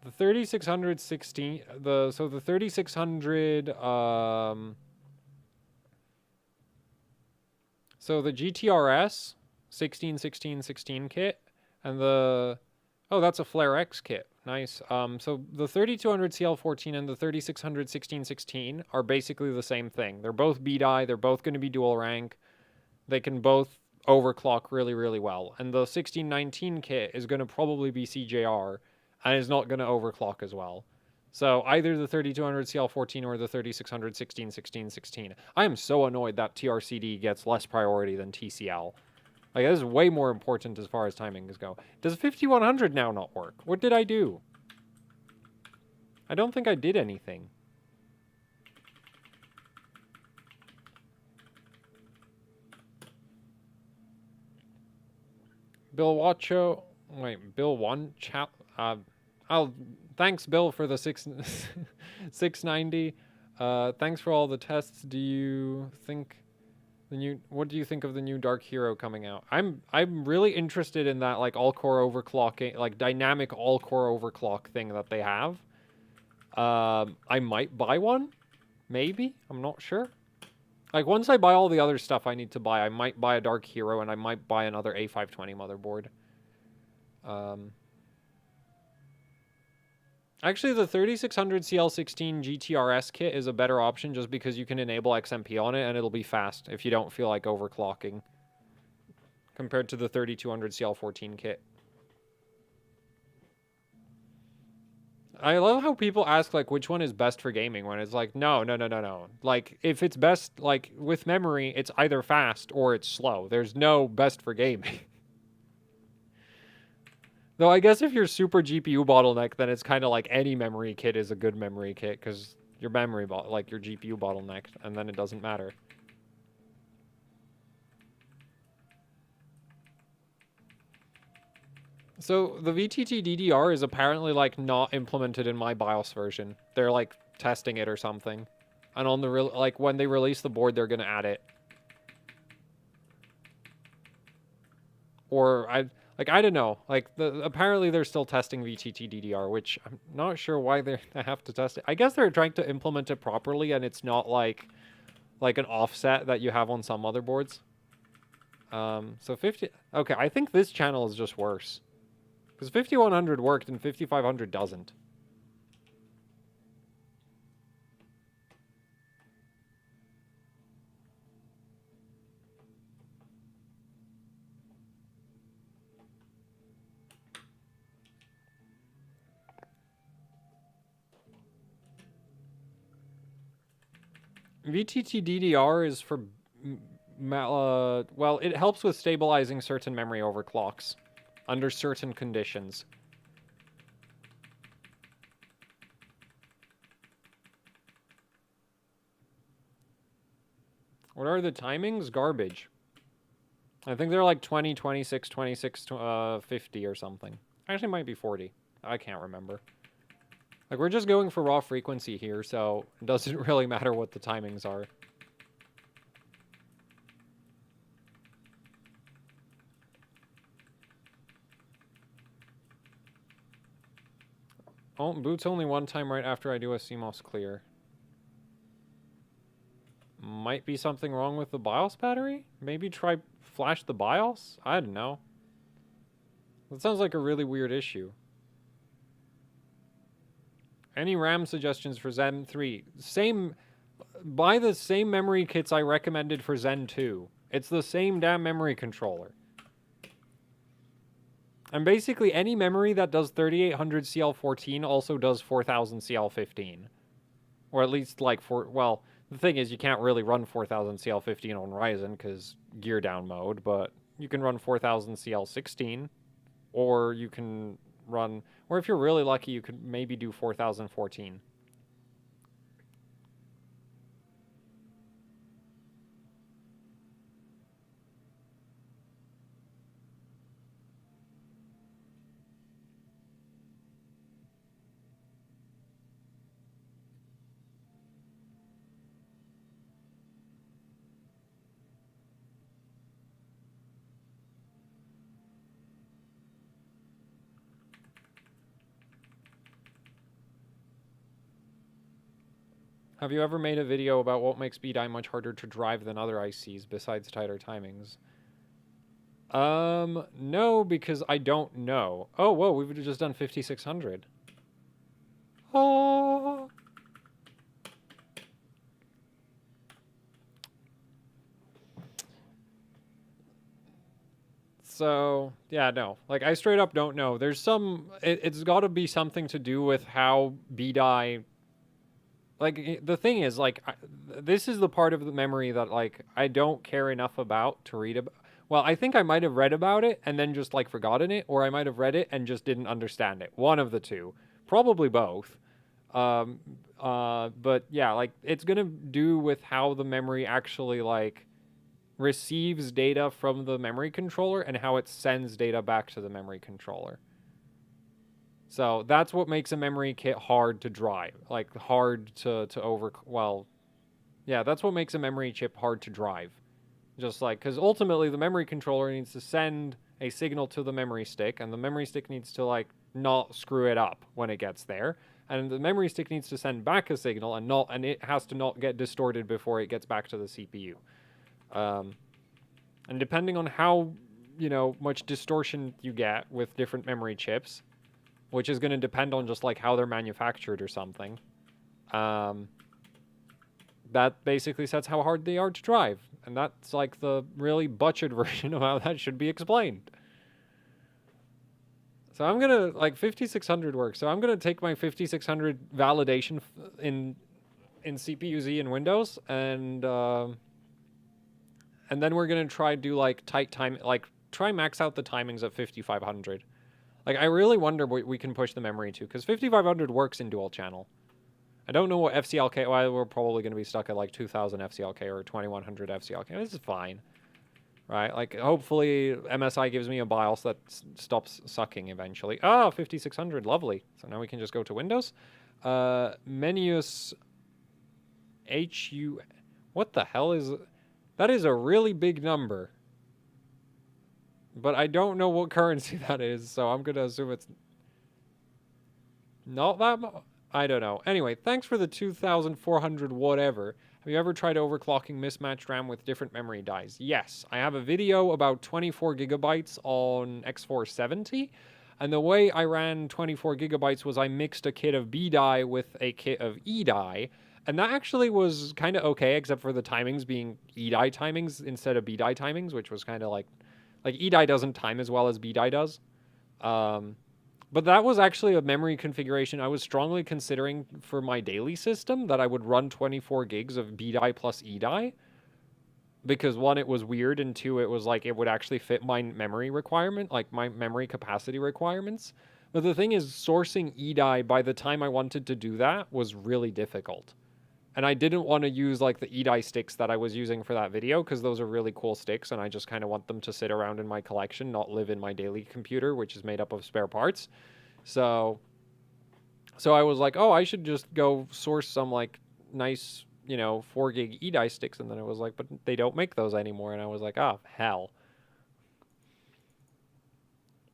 The 3600 16, so the 3600, so the GTRS 16, 16, 16 kit, and oh, that's a Flare X kit. Nice. So the 3200 CL14 and the 3600 16, 16 are basically the same thing. They're both B-die. They're both going to be dual rank. They can both overclock really, really well. And the 1619 kit is going to probably be CJR and is not going to overclock as well. So either the 3200 CL14 or the 3600 16, 16, 16. I am so annoyed that TRCD gets less priority than TCL. Like, this is way more important as far as timings go. Does 5100 now not work? What did I do? I don't think I did anything. Bill Watcho. Wait, Bill one chat. Thanks, Bill, for the 690. Thanks for all the tests. Do you think what do you think of the new Dark Hero coming out? I'm really interested in that, like, all-core overclocking, like dynamic all-core overclock thing that they have. I might buy one, maybe. I'm not sure. Like, once I buy all the other stuff I need to buy, I might buy a Dark Hero and I might buy another A520 motherboard. Actually, the 3600 CL16 GTRS kit is a better option just because you can enable XMP on it and it'll be fast if you don't feel like overclocking compared to the 3200 CL14 kit. I love how people ask, like, which one is best for gaming when it's like, no. Like, if it's best, like, with memory, it's either fast or it's slow. There's no best for gaming. Though I guess if you're super GPU bottleneck, then it's kind of like any memory kit is a good memory kit because your like your GPU bottlenecked, and then it doesn't matter. So the VTT DDR is apparently like not implemented in my BIOS version. They're like testing it or something, and on the like when they release the board, they're gonna add it. Or I don't know. Like apparently they're still testing VTT DDR, which I'm not sure why they have to test it. I guess they're trying to implement it properly, and it's not like an offset that you have on some motherboards. So 50. Okay, I think this channel is just worse. Because 5100 worked and 5500 doesn't. VTT DDR is for, well, it helps with stabilizing certain memory overclocks under certain conditions. What are the timings? Garbage. I think they're like 20, 26, 26, 50 or something. Actually, it might be 40. I can't remember. Like, we're just going for raw frequency here, so it doesn't really matter what the timings are. Oh, boots only one time right after I do a CMOS clear. Might be something wrong with the BIOS battery? Maybe try flash the BIOS? I don't know. That sounds like a really weird issue. Any RAM suggestions for Zen 3? Buy the same memory kits I recommended for Zen 2. It's the same damn memory controller. And basically any memory that does 3800 CL14 also does 4000 CL15. Or at least like well, the thing is you can't really run 4000 CL15 on Ryzen because gear down mode, but you can run 4000 CL16, or you can run, or if you're really lucky, you could maybe do 4014. Have you ever made a video about what makes BDI much harder to drive than other ICs besides tighter timings? No, because I don't know. Oh, whoa, we've just done 5600. Oh. So, yeah, no. Like, I straight up don't know. There's it's got to be something to do with how BDI. Like, the thing is, like, this is the part of the memory that, like, I don't care enough about to read about. Well, I think I might have read about it and then just, like, forgotten it, or I might have read it and just didn't understand it. One of the two. Probably both. But, yeah, like, it's gonna do with how the memory actually, like, receives data from the memory controller and how it sends data back to the memory controller. So that's what makes a memory kit hard to drive, like hard to well, yeah, that's what makes a memory chip hard to drive. Just like, because ultimately the memory controller needs to send a signal to the memory stick, and the memory stick needs to like not screw it up when it gets there, and the memory stick needs to send back a signal and it has to not get distorted before it gets back to the CPU. And depending on how, much distortion you get with different memory chips, which is going to depend on just like how they're manufactured or something. That basically sets how hard they are to drive. And that's like the really butchered version of how that should be explained. So I'm going to, like, 5600 works. So I'm going to take my 5600 validation in CPU-Z in Windows, and then we're going to try do like tight time, like try max out the timings at 5500. Like, I really wonder what we can push the memory to, because 5500 works in dual channel. I don't know what FCLK, well, we're probably going to be stuck at like 2000 FCLK or 2100 FCLK. This is fine, right? Like, hopefully MSI gives me a BIOS that stops sucking eventually. Oh, 5600, lovely. So now we can just go to Windows. Menus HU, what the hell is, that is a really big number. But I don't know what currency that is, so I'm going to assume it's not that much. I don't know. Anyway, thanks for the 2400 whatever. Have you ever tried overclocking mismatched RAM with different memory dies? Yes. I have a video about 24 gigabytes on X470. And the way I ran 24 gigabytes was I mixed a kit of B die with a kit of E die. And that actually was kind of okay, except for the timings being E die timings instead of B die timings, which was kind of like E die doesn't time as well as B die does. But that was actually a memory configuration I was strongly considering for my daily system, that I would run 24 gigs of B die plus E die. Because one, it was weird, and two, it was like it would actually fit my memory requirement, like my memory capacity requirements. But the thing is, sourcing E die by the time I wanted to do that was really difficult. And I didn't want to use like the E die sticks that I was using for that video, because those are really cool sticks, and I just kind of want them to sit around in my collection, not live in my daily computer, which is made up of spare parts. So I was like, oh, I should just go source some like nice, 4 gig E die sticks. And then it was like, but they don't make those anymore. And I was like, oh, hell.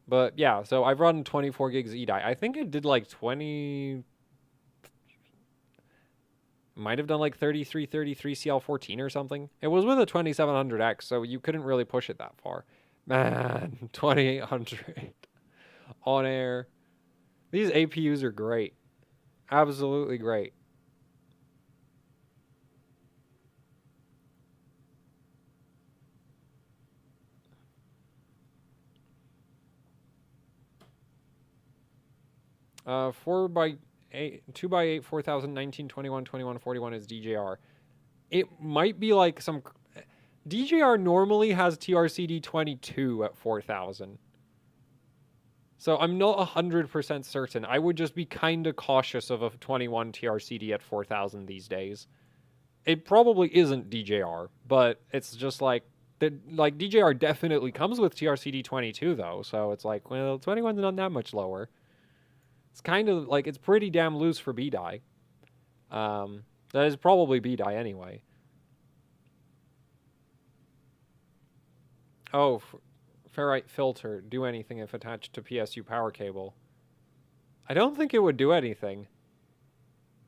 But yeah, so I've run 24 gigs E die. I think it did like 20, might have done like 33 CL14 or something. It was with a 2700X, so you couldn't really push it that far. Man, 2800 on air. These APUs are great. Absolutely great. Uh, 4x8, 2x8, 4000, 19, 21, 21, 41 is DJR. It might be like some... DJR normally has TRCD 22 at 4000. So I'm not 100% certain. I would just be kind of cautious of a 21 TRCD at 4000 these days. It probably isn't DJR, but it's just like DJR definitely comes with TRCD 22 though, so it's like, well, 21's not that much lower. It's kind of like, it's pretty damn loose for B die. That is probably B die anyway. Oh, ferrite filter, do anything if attached to PSU power cable. I don't think it would do anything.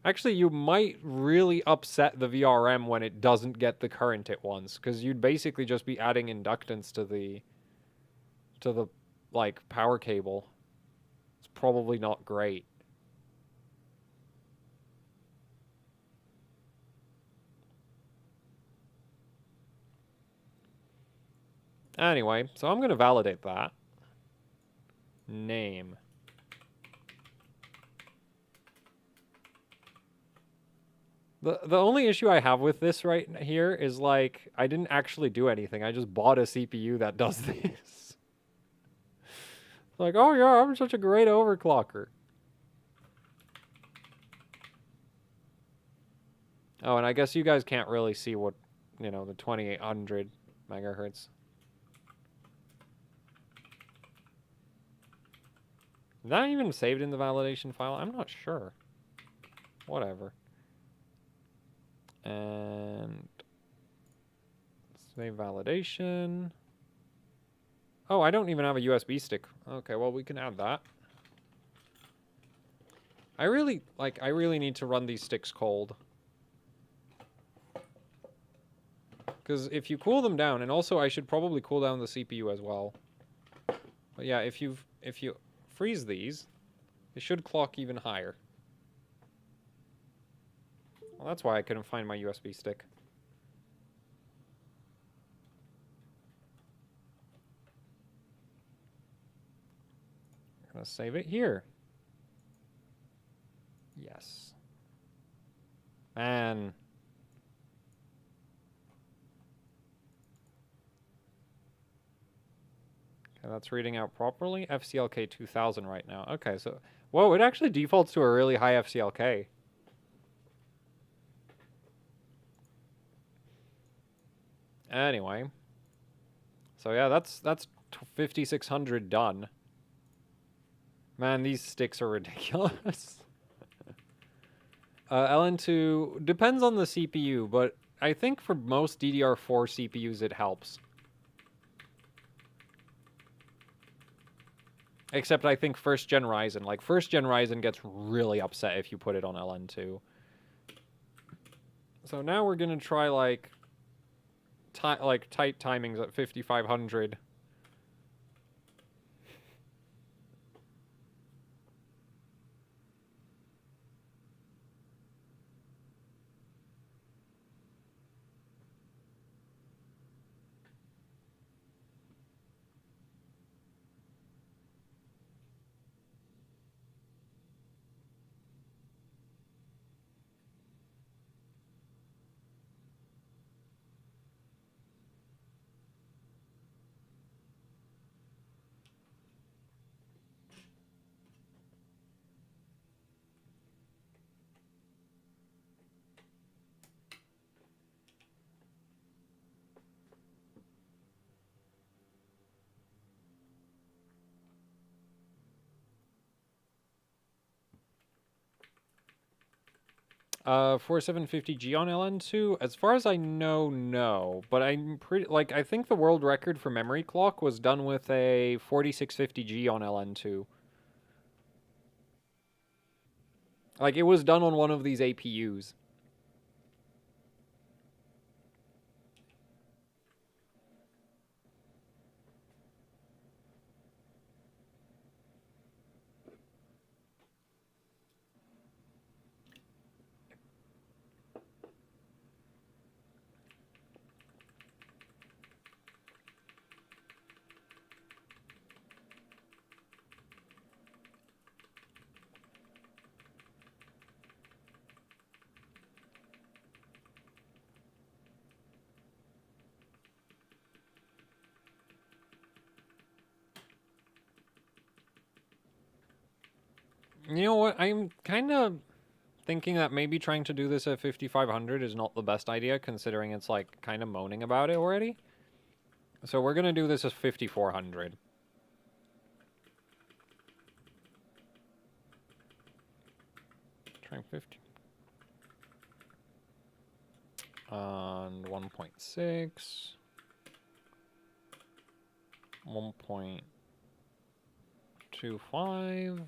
Actually, you might really upset the VRM when it doesn't get the current it wants, because you'd basically just be adding inductance to the like power cable. It's probably not great. Anyway, so I'm going to validate that. Name. The only issue I have with this right here is, like, I didn't actually do anything. I just bought a CPU that does this. Like, oh yeah, I'm such a great overclocker. Oh, and I guess you guys can't really see what, the 2800 megahertz. Is that even saved in the validation file? I'm not sure. Whatever. And save validation. Oh, I don't even have a USB stick. Okay, well, we can add that. I really need to run these sticks cold. Because if you cool them down, and also I should probably cool down the CPU as well. But yeah, if you freeze these, they should clock even higher. Well, that's why I couldn't find my USB stick. I'm gonna save it here. Yes. Man. Okay, that's reading out properly. FCLK 2000 right now. Okay, so... Whoa, it actually defaults to a really high FCLK. Anyway. So yeah, that's 5600 done. Man, these sticks are ridiculous. LN2 depends on the CPU, but I think for most DDR4 CPUs it helps. Except I think first gen Ryzen, like first gen Ryzen gets really upset if you put it on LN2. So now we're gonna try like tight timings at 5500. Uh, 4750G on LN2? As far as I know, no. But I'm pretty, like, I think the world record for memory clock was done with a 4650G on LN2. Like, it was done on one of these APUs. You know what? I'm kind of thinking that maybe trying to do this at 5500 is not the best idea, considering it's, like, kind of moaning about it already. So we're going to do this as 5400. Trying 50. And 1.6. 1.25.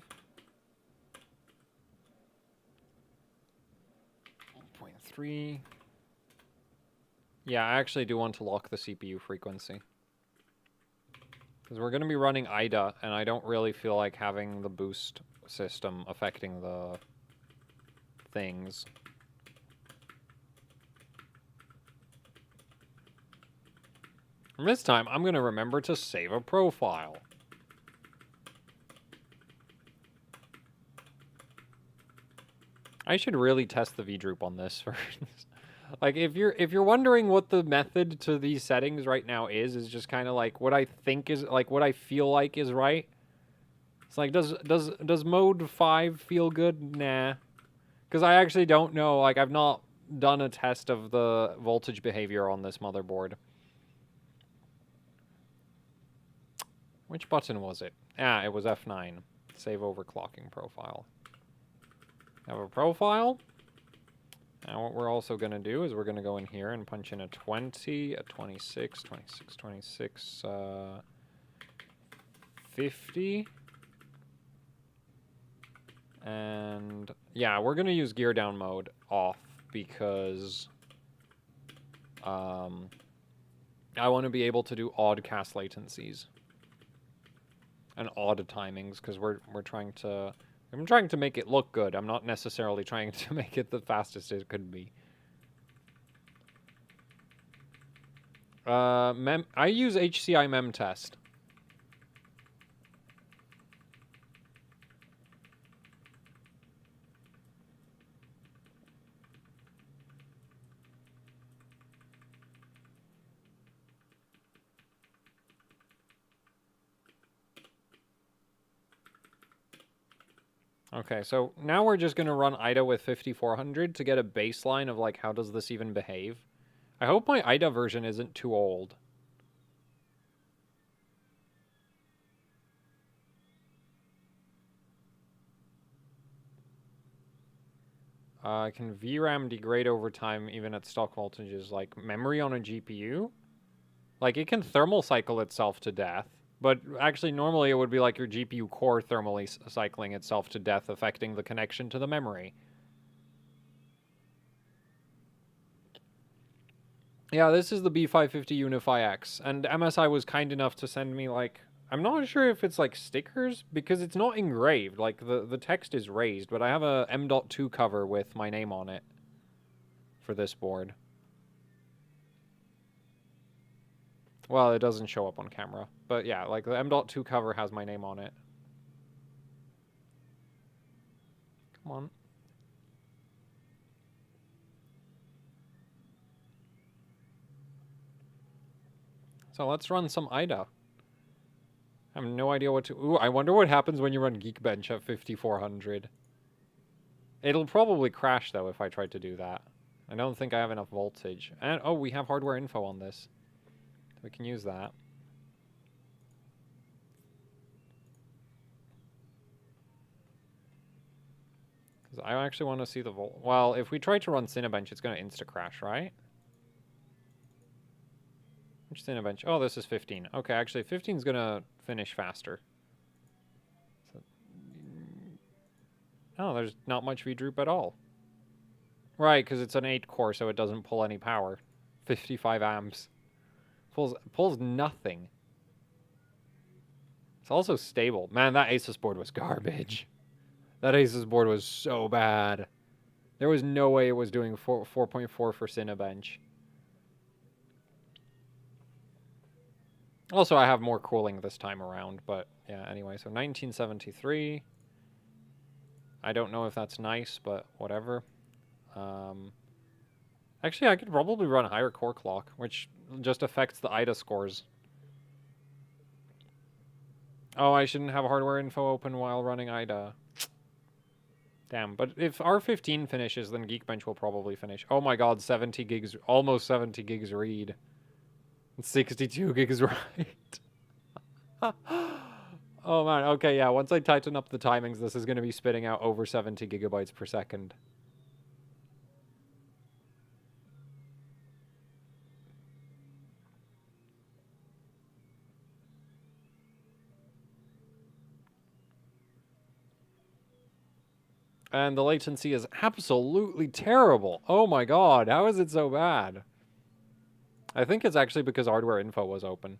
1.3. Yeah, I actually do want to lock the CPU frequency. Because we're going to be running IDA, and I don't really feel like having the boost system affecting the things. And this time, I'm going to remember to save a profile. I should really test the V-droop on this first. Like, if you're wondering what the method to these settings right now is just kind of like what I think is, like, what I feel like is right. It's like, does mode 5 feel good? Nah. Because I actually don't know. Like, I've not done a test of the voltage behavior on this motherboard. Which button was it? Ah, it was F9. Save overclocking profile. Have a profile. Now what we're also going to do is we're going to go in here and punch in a 20, a 26, 26, 26, 50. And yeah, we're going to use gear down mode off because I want to be able to do odd cast latencies and odd timings because I'm trying to make it look good. I'm not necessarily trying to make it the fastest it could be. I use HCI mem test. Okay, so now we're just going to run IDA with 5400 to get a baseline of, like, how does this even behave. I hope my IDA version isn't too old. Can VRAM degrade over time even at stock voltages? Like, memory on a GPU? Like, it can thermal cycle itself to death. But actually, normally it would be like your GPU core thermally cycling itself to death, affecting the connection to the memory. Yeah, this is the B550 Unify-X, and MSI was kind enough to send me, like, I'm not sure if it's, like, stickers, because it's not engraved. Like, the text is raised, but I have a M.2 cover with my name on it for this board. Well, it doesn't show up on camera, but yeah, like, the M.2 cover has my name on it. Come on. So let's run some IDA. I have no idea what to... Ooh, I wonder what happens when you run Geekbench at 5400. It'll probably crash, though, if I tried to do that. I don't think I have enough voltage. And, oh, we have hardware info on this. We can use that. Because I actually want to see the volt... Well, if we try to run Cinebench, it's going to insta-crash, right? Which Cinebench? Oh, this is 15. Okay, actually, 15 is going to finish faster. So... Oh, there's not much V-droop at all. Right, because it's an 8 core, so it doesn't pull any power. 55 amps. Pulls nothing. It's also stable. Man, that Asus board was garbage. That Asus board was so bad. There was no way it was doing 4.4 for Cinebench. Also, I have more cooling this time around, but yeah, anyway, so 1973. I don't know if that's nice, but whatever. Actually, I could probably run a higher core clock, which just affects the IDA scores. Oh, I shouldn't have hardware info open while running IDA. Damn, but if R15 finishes, then Geekbench will probably finish. Oh my god, 70 gigs, almost 70 gigs read. 62 gigs write. Oh man, okay, yeah, once I tighten up the timings, this is going to be spitting out over 70 gigabytes per second. And the latency is absolutely terrible. Oh my god, how is it so bad? I think it's actually because hardware info was open.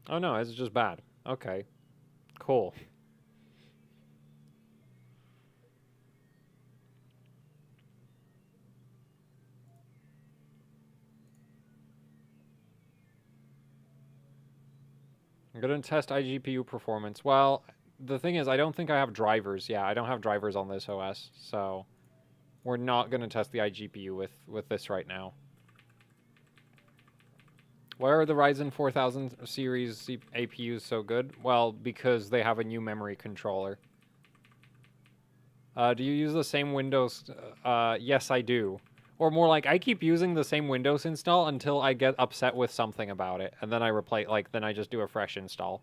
Oh no, it's just bad. Okay. Cool. I'm gonna test iGPU performance. Well, the thing is, I don't think I have drivers. Yeah, I don't have drivers on this OS, so we're not gonna test the iGPU with this right now. Why are the Ryzen 4000 series APUs so good? Well, because they have a new memory controller. Do you use the same Windows? Yes, I do. Or more like, I keep using the same Windows install until I get upset with something about it. And then I replace, like, then I just do a fresh install.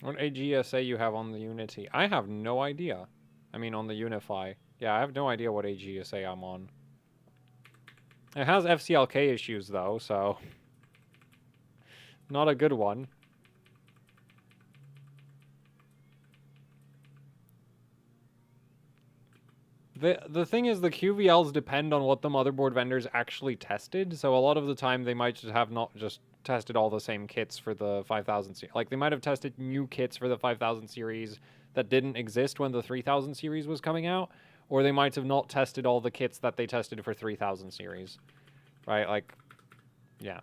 What AGSA you have on the Unity? I have no idea. I mean, on the Unify. Yeah, I have no idea what AGSA I'm on. It has FCLK issues, though, so... Not a good one. The thing is, the QVLs depend on what the motherboard vendors actually tested, so a lot of the time they might just have not just tested all the same kits for the 5000 series. Like, they might have tested new kits for the 5000 series that didn't exist when the 3000 series was coming out, or they might have not tested all the kits that they tested for 3000 series. Right? Like, yeah.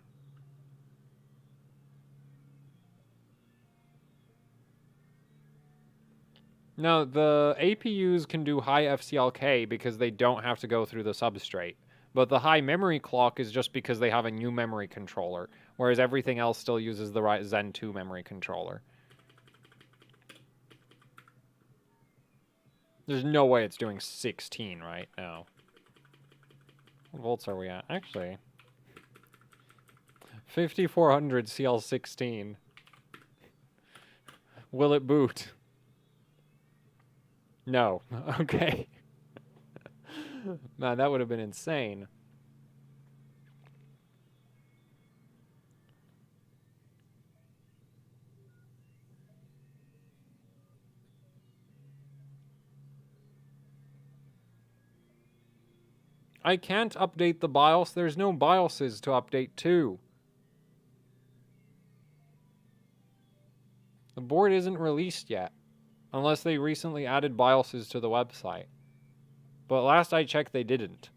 No, the APUs can do high FCLK because they don't have to go through the substrate. But the high memory clock is just because they have a new memory controller, whereas everything else still uses the Zen 2 memory controller. There's no way it's doing 16 right now. What volts are we at? Actually, 5400 CL16. Will it boot? No. Okay. Man, that would have been insane. I can't update the BIOS. There's no BIOSes to update to. The board isn't released yet, unless they recently added BIOSes to the website. But last I checked, they didn't.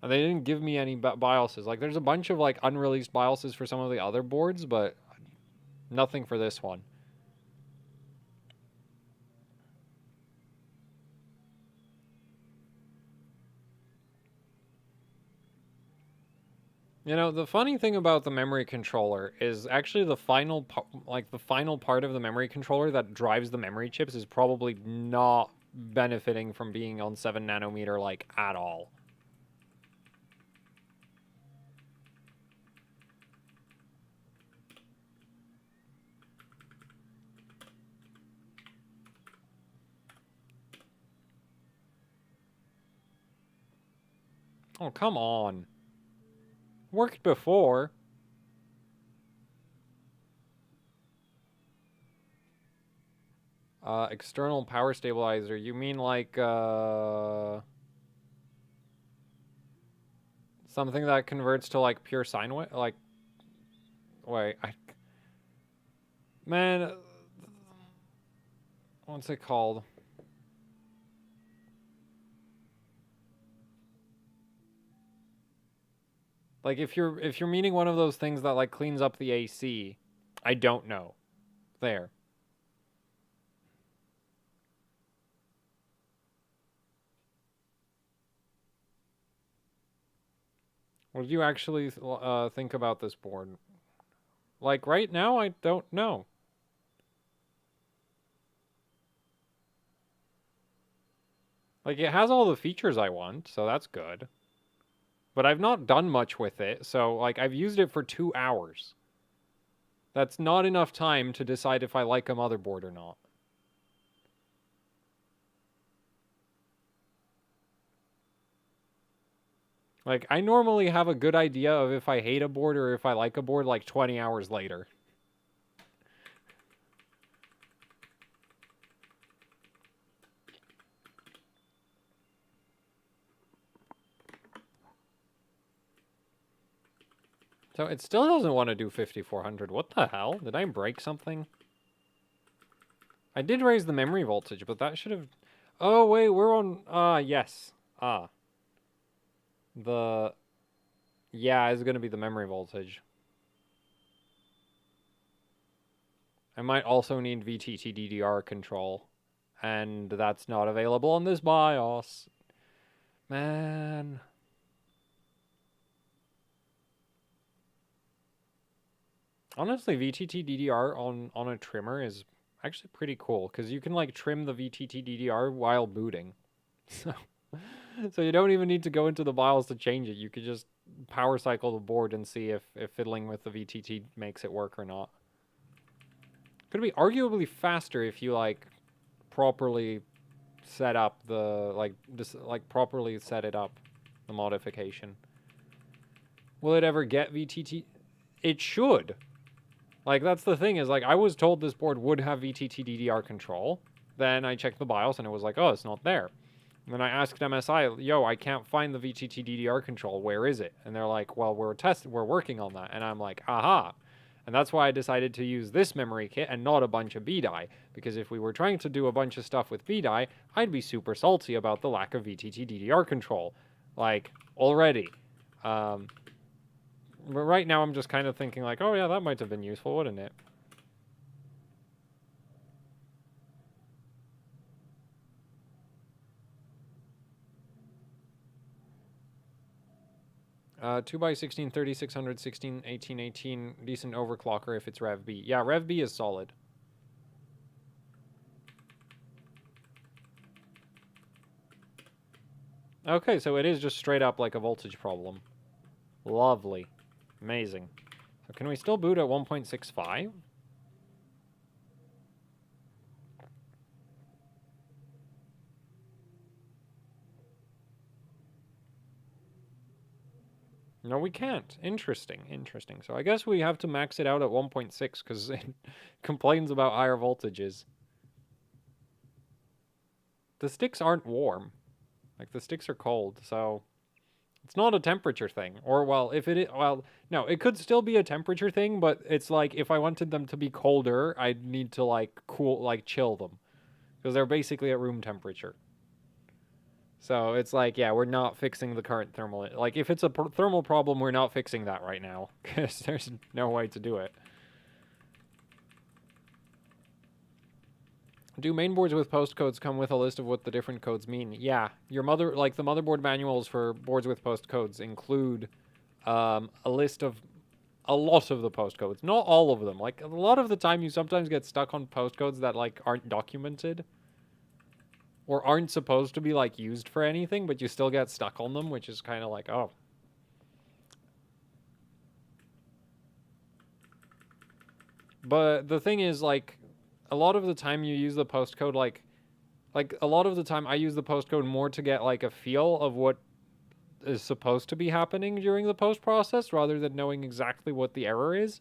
And they didn't give me any BIOSes. Like, there's a bunch of, like, unreleased BIOSes for some of the other boards, but nothing for this one. You know, the funny thing about the memory controller is actually the final part of the memory controller that drives the memory chips is probably not benefiting from being on 7 nanometer, like, at all. Oh, come on. Worked before. External power stabilizer. You mean like, something that converts to, like, pure sine wave? Like, wait, man, what's it called? Like, if you're meaning one of those things that, like, cleans up the AC, I don't know. There. What do you actually think about this board? Like, right now, I don't know. Like, it has all the features I want, so that's good. But I've not done much with it, so, like, I've used it for 2 hours. That's not enough time to decide if I like a motherboard or not. Like, I normally have a good idea of if I hate a board or if I like a board, like, 20 hours later. So it still doesn't want to do 5400. What the hell? Did I break something? I did raise the memory voltage, but that should have... Oh, wait, we're on... yes. The... Yeah, it's going to be the memory voltage. I might also need VTT DDR control. And that's not available on this BIOS. Man... Honestly, VTT DDR on a trimmer is actually pretty cool, because you can, like, trim the VTT DDR while booting. So you don't even need to go into the BIOS to change it. You could just power cycle the board and see if fiddling with the VTT makes it work or not. Could be arguably faster if you, like, properly set up the, properly set it up, the modification. Will it ever get VTT? It should. Like, that's the thing, is, like, I was told this board would have VTT DDR control. Then I checked the BIOS and it was like, oh, it's not there. And then I asked MSI, yo, I can't find the VTT DDR control. Where is it? And they're like, well, we're working on that. And I'm like, aha. And that's why I decided to use this memory kit and not a bunch of B-die. Because if we were trying to do a bunch of stuff with B-die, I'd be super salty about the lack of VTT DDR control. Like, already. But right now, I'm just kind of thinking, like, oh, yeah, that might have been useful, wouldn't it? 2x16, 3600, 16, 18, 18. Decent overclocker if it's Rev B. Yeah, Rev B is solid. Okay, so it is just straight up like a voltage problem. Lovely. Amazing. So can we still boot at 1.65? No, we can't. Interesting, interesting. So I guess we have to max it out at 1.6 because it complains about higher voltages. The sticks aren't warm. Like, the sticks are cold, so it's not a temperature thing. Or, well, if it is, well, no, it could still be a temperature thing, but it's like, if I wanted them to be colder, I'd need to, like, cool, like, chill them. Because they're basically at room temperature. So it's like, yeah, we're not fixing the current thermal. Like, if it's a thermal problem, we're not fixing that right now. Because there's no way to do it. Do mainboards with postcodes come with a list of what the different codes mean? Yeah, your like the motherboard manuals for boards with postcodes include a list of a lot of the postcodes. Not all of them. Like, a lot of the time you sometimes get stuck on postcodes that, like, aren't documented. Or aren't supposed to be, like, used for anything, but you still get stuck on them, which is kind of like, oh. But the thing is, like, a lot of the time you use the postcode, like a lot of the time I use the postcode more to get, like, a feel of what is supposed to be happening during the post process rather than knowing exactly what the error is.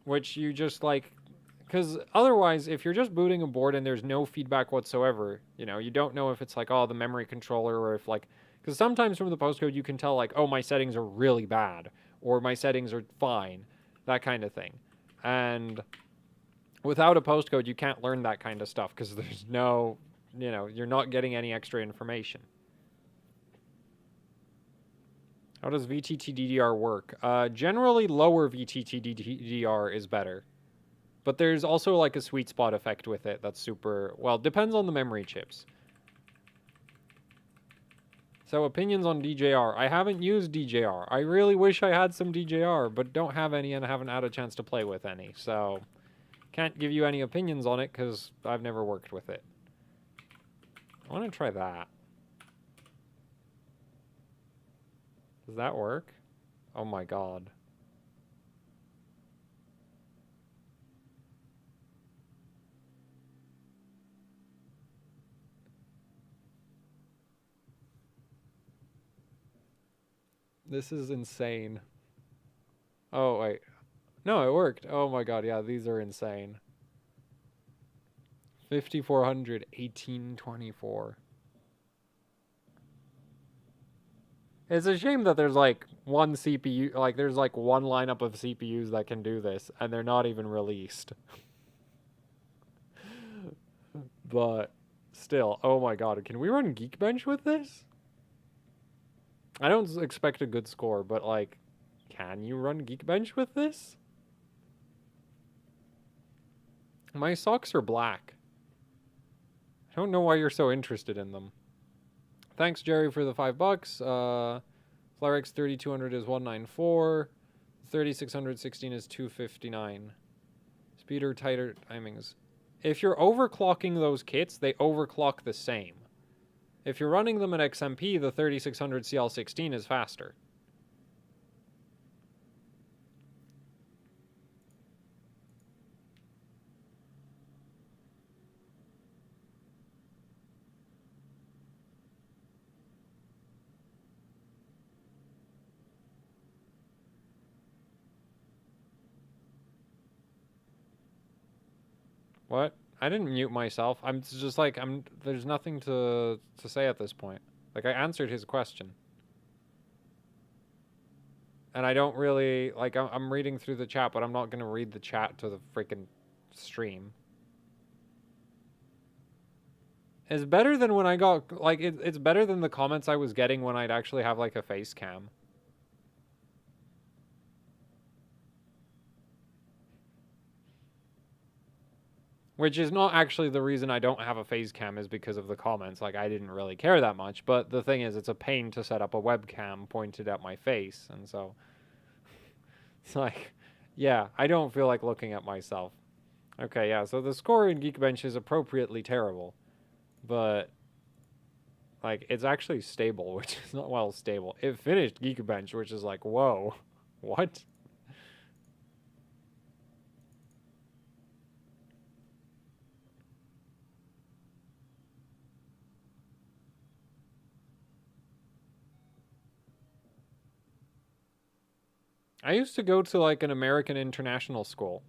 Which you just, like, because otherwise, if you're just booting a board and there's no feedback whatsoever, you know, you don't know if it's like, oh, the memory controller, or if, like, because sometimes from the postcode you can tell, like, oh, my settings are really bad, or my settings are fine, that kind of thing. And without a postcode, you can't learn that kind of stuff because there's no, you know, you're not getting any extra information. How does VTT-DDR work? Generally, lower VTT-DDR is better. But there's also, like, a sweet spot effect with it that's super, well, depends on the memory chips. So, opinions on DJR. I haven't used DJR. I really wish I had some DJR, but don't have any and haven't had a chance to play with any. So, can't give you any opinions on it because I've never worked with it. I want to try that. Does that work? Oh my god. This is insane. Oh, wait. No, it worked. Oh my god, yeah, these are insane. 5400, 1824. It's a shame that there's, like, one CPU, like, there's, like, one lineup of CPUs that can do this, and they're not even released. But, still, oh my god, can we run Geekbench with this? I don't expect a good score, but, like, can you run Geekbench with this? My socks are black. I don't know why you're so interested in them. Thanks, Jerry, for the $5. FlareX 3200 is 194. 3616 is 259. Speeder, tighter timings. If you're overclocking those kits, they overclock the same. If you're running them at XMP, the 3600 CL16 is faster. What? I didn't mute myself. I'm just like, there's nothing to say at this point. Like, I answered his question. And I don't really, like, I'm reading through the chat, but I'm not going to read the chat to the freaking stream. It's better than when I got, like, it's better than the comments I was getting when I'd actually have, like, a face cam. Which is not actually the reason I don't have a phase cam, is because of the comments. Like, I didn't really care that much, but the thing is, it's a pain to set up a webcam pointed at my face, and so it's like, yeah, I don't feel like looking at myself. Okay, yeah, so the score in Geekbench is appropriately terrible, but like, it's actually stable, which is not well stable. It finished Geekbench, which is like, whoa, what? I used to go to like an American international school.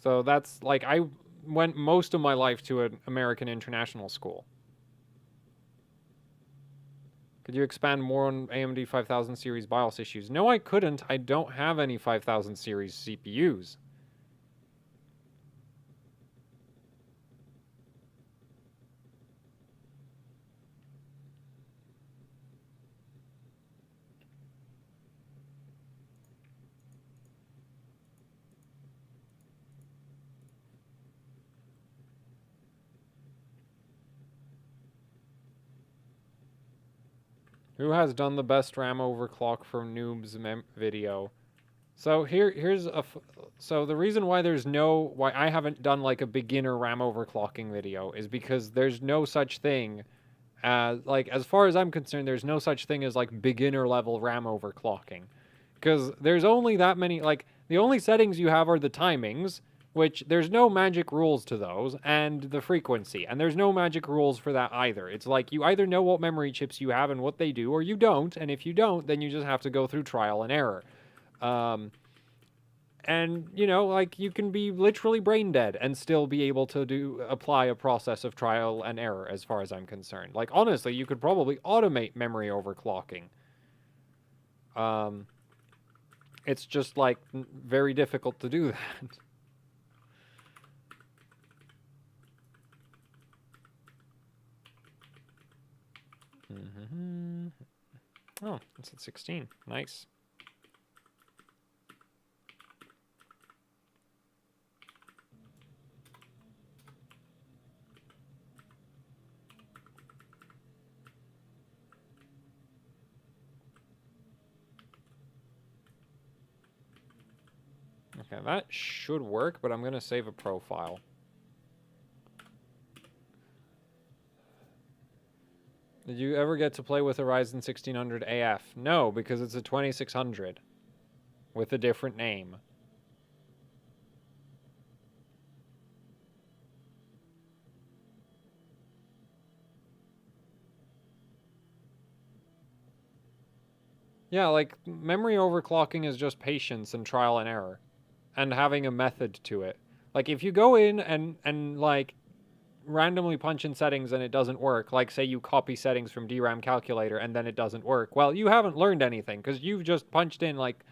So that's like, I went most of my life to an American international school. Could you expand more on AMD 5000 series BIOS issues? No, I couldn't. I don't have any 5000 series CPUs. Who has done the best RAM overclock for noobs video? So so the reason why why I haven't done like a beginner RAM overclocking video is because there's no such thing as, like, as far as I'm concerned, there's no such thing as like beginner level RAM overclocking. Because there's only that many, like, the only settings you have are the timings, which there's no magic rules to those, and the frequency. And there's no magic rules for that either. It's like, you either know what memory chips you have and what they do, or you don't, and if you don't, then you just have to go through trial and error. And, you know, like, you can be literally brain dead and still be able to apply a process of trial and error, as far as I'm concerned. Like, honestly, you could probably automate memory overclocking. It's just, like, very difficult to do that. Oh, it's at 16. Nice. Okay, that should work, but I'm going to save a profile. Did you ever get to play with a Ryzen 1600 AF? No, because it's a 2600 with a different name. Yeah, like, memory overclocking is just patience and trial and error, and having a method to it. Like, if you go in and like, randomly punch in settings and it doesn't work, like, say you copy settings from DRAM calculator and then it doesn't work, well, you haven't learned anything, because you've just punched in, like,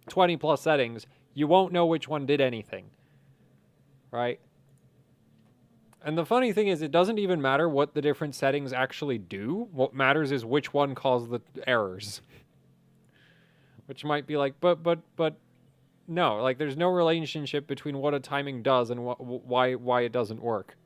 20 plus settings. You won't know which one did anything. Right? And the funny thing is, it doesn't even matter what the different settings actually do. What matters is which one caused the errors. Which might be like, but no, like, there's no relationship between what a timing does and why it doesn't work.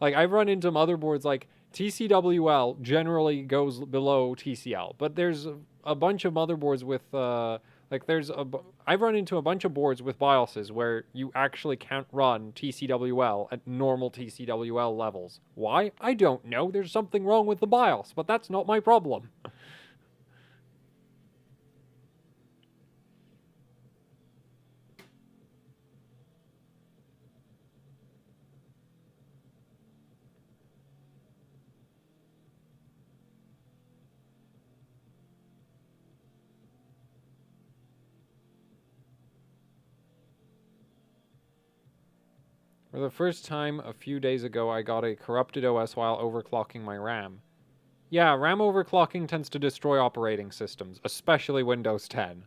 Like, I've run into motherboards, like, TCWL generally goes below TCL, but there's a bunch of motherboards with, I've run into a bunch of boards with BIOSes where you actually can't run TCWL at normal TCWL levels. Why? I don't know. There's something wrong with the BIOS, but that's not my problem. For the first time a few days ago, I got a corrupted OS while overclocking my RAM. Yeah, RAM overclocking tends to destroy operating systems, especially Windows 10.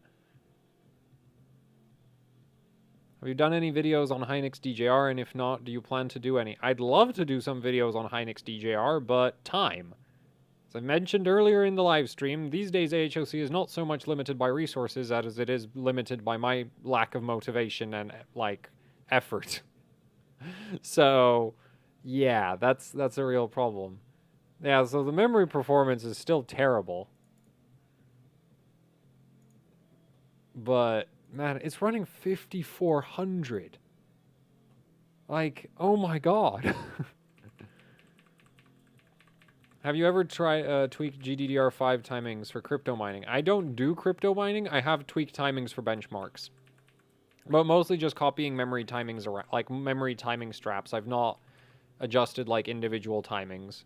Have you done any videos on Hynix DJR, and if not, do you plan to do any? I'd love to do some videos on Hynix DJR, but time. As I mentioned earlier in the live stream, these days AHOC is not so much limited by resources as it is limited by my lack of motivation and, like, effort. So, yeah, that's a real problem. Yeah, so the memory performance is still terrible. But, man, it's running 5400. Like, oh my god. Have you ever tried tweaked GDDR5 timings for crypto mining? I don't do crypto mining. I have tweaked timings for benchmarks. But mostly just copying memory timings around, like memory timing straps. I've not adjusted like individual timings.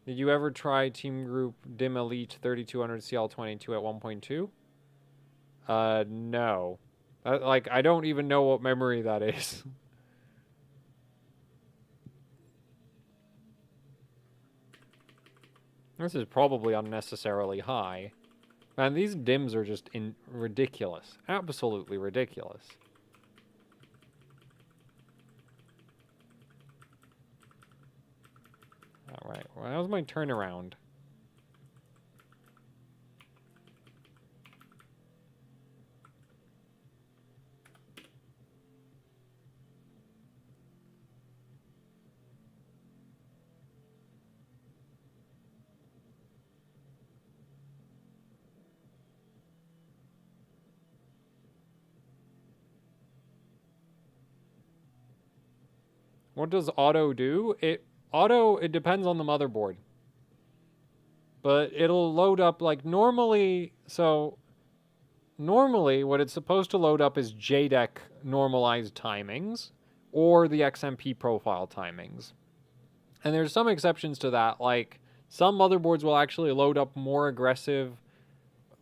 Did you ever try Team Group Dim Elite 3200 CL22 at 1.2? No. Like, I don't even know what memory that is. This is probably unnecessarily high. Man, these dims are just ridiculous. Absolutely ridiculous. Alright, well, that was my turnaround. What does auto do? It depends on the motherboard. But it'll load up like normally, so normally what it's supposed to load up is JDEC normalized timings or the XMP profile timings. And there's some exceptions to that, like some motherboards will actually load up more aggressive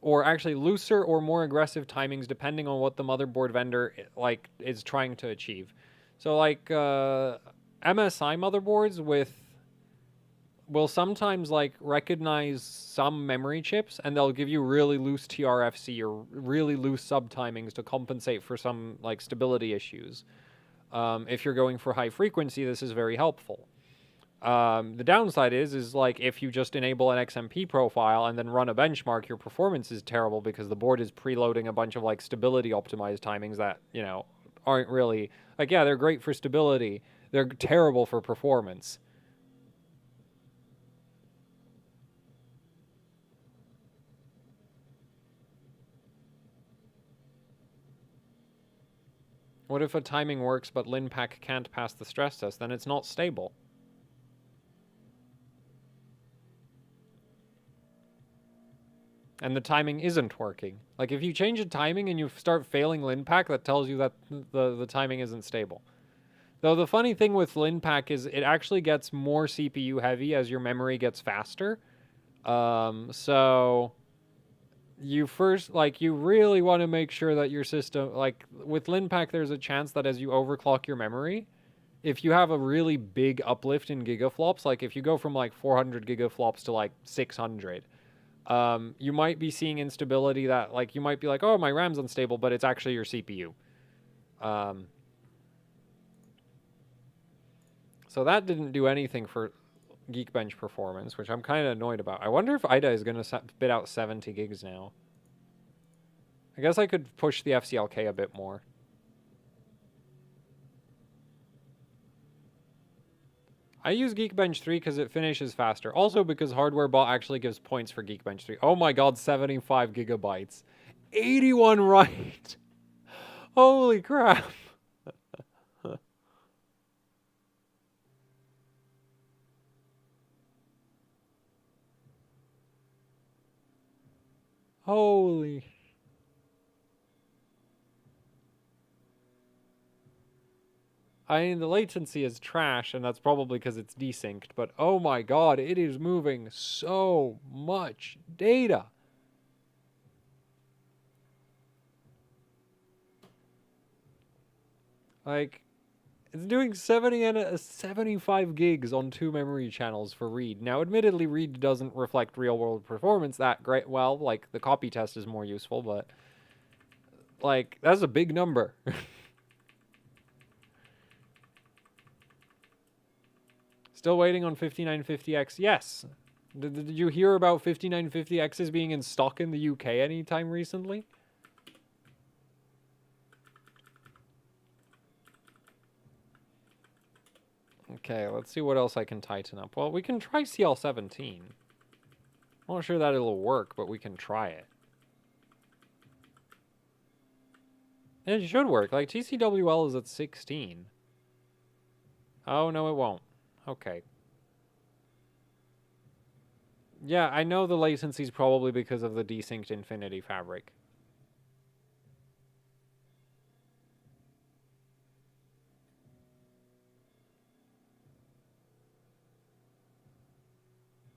or actually looser or more aggressive timings depending on what the motherboard vendor like is trying to achieve. So like MSI motherboards will sometimes like recognize some memory chips and they'll give you really loose TRFC or really loose subtimings to compensate for some like stability issues. If you're going for high frequency, this is very helpful. The downside is like if you just enable an XMP profile and then run a benchmark, your performance is terrible because the board is preloading a bunch of like stability optimized timings that, you know, aren't really like, yeah, they're great for stability. They're terrible for performance. What if a timing works but LinPack can't pass the stress test? Then it's not stable. And the timing isn't working. Like if you change the timing and you start failing LinPack, that tells you that the timing isn't stable. Though the funny thing with LinPack is it actually gets more CPU heavy as your memory gets faster. So you first, like, you really want to make sure that your system, like with LinPack, there's a chance that as you overclock your memory, if you have a really big uplift in gigaflops, like if you go from like 400 gigaflops to like 600, you might be seeing instability that, like, you might be like, oh, my RAM's unstable, but it's actually your CPU. So that didn't do anything for Geekbench performance, which I'm kind of annoyed about. I wonder if IDA is going to spit out 70 gigs now. I guess I could push the FCLK a bit more. I use Geekbench 3 because it finishes faster. Also because HardwareBot actually gives points for Geekbench 3. Oh my god, 75 gigabytes. 81 right. Holy crap. Holy. I mean, the latency is trash, and that's probably because it's desynced, but oh my god, it is moving so much data. Like, it's doing 70 and 75 gigs on 2 memory channels for read. Now, admittedly, read doesn't reflect real-world performance that great. Well, like, the copy test is more useful, but, like, that's a big number. Still waiting on 5950X? Yes. Did you hear about 5950X's being in stock in the UK anytime recently? Okay, let's see what else I can tighten up. Well, we can try CL17. I'm not sure that it'll work, but we can try it. It should work. Like, TCWL is at 16. Oh, no, it won't. Okay. Yeah, I know the latency's probably because of the desynced Infinity fabric.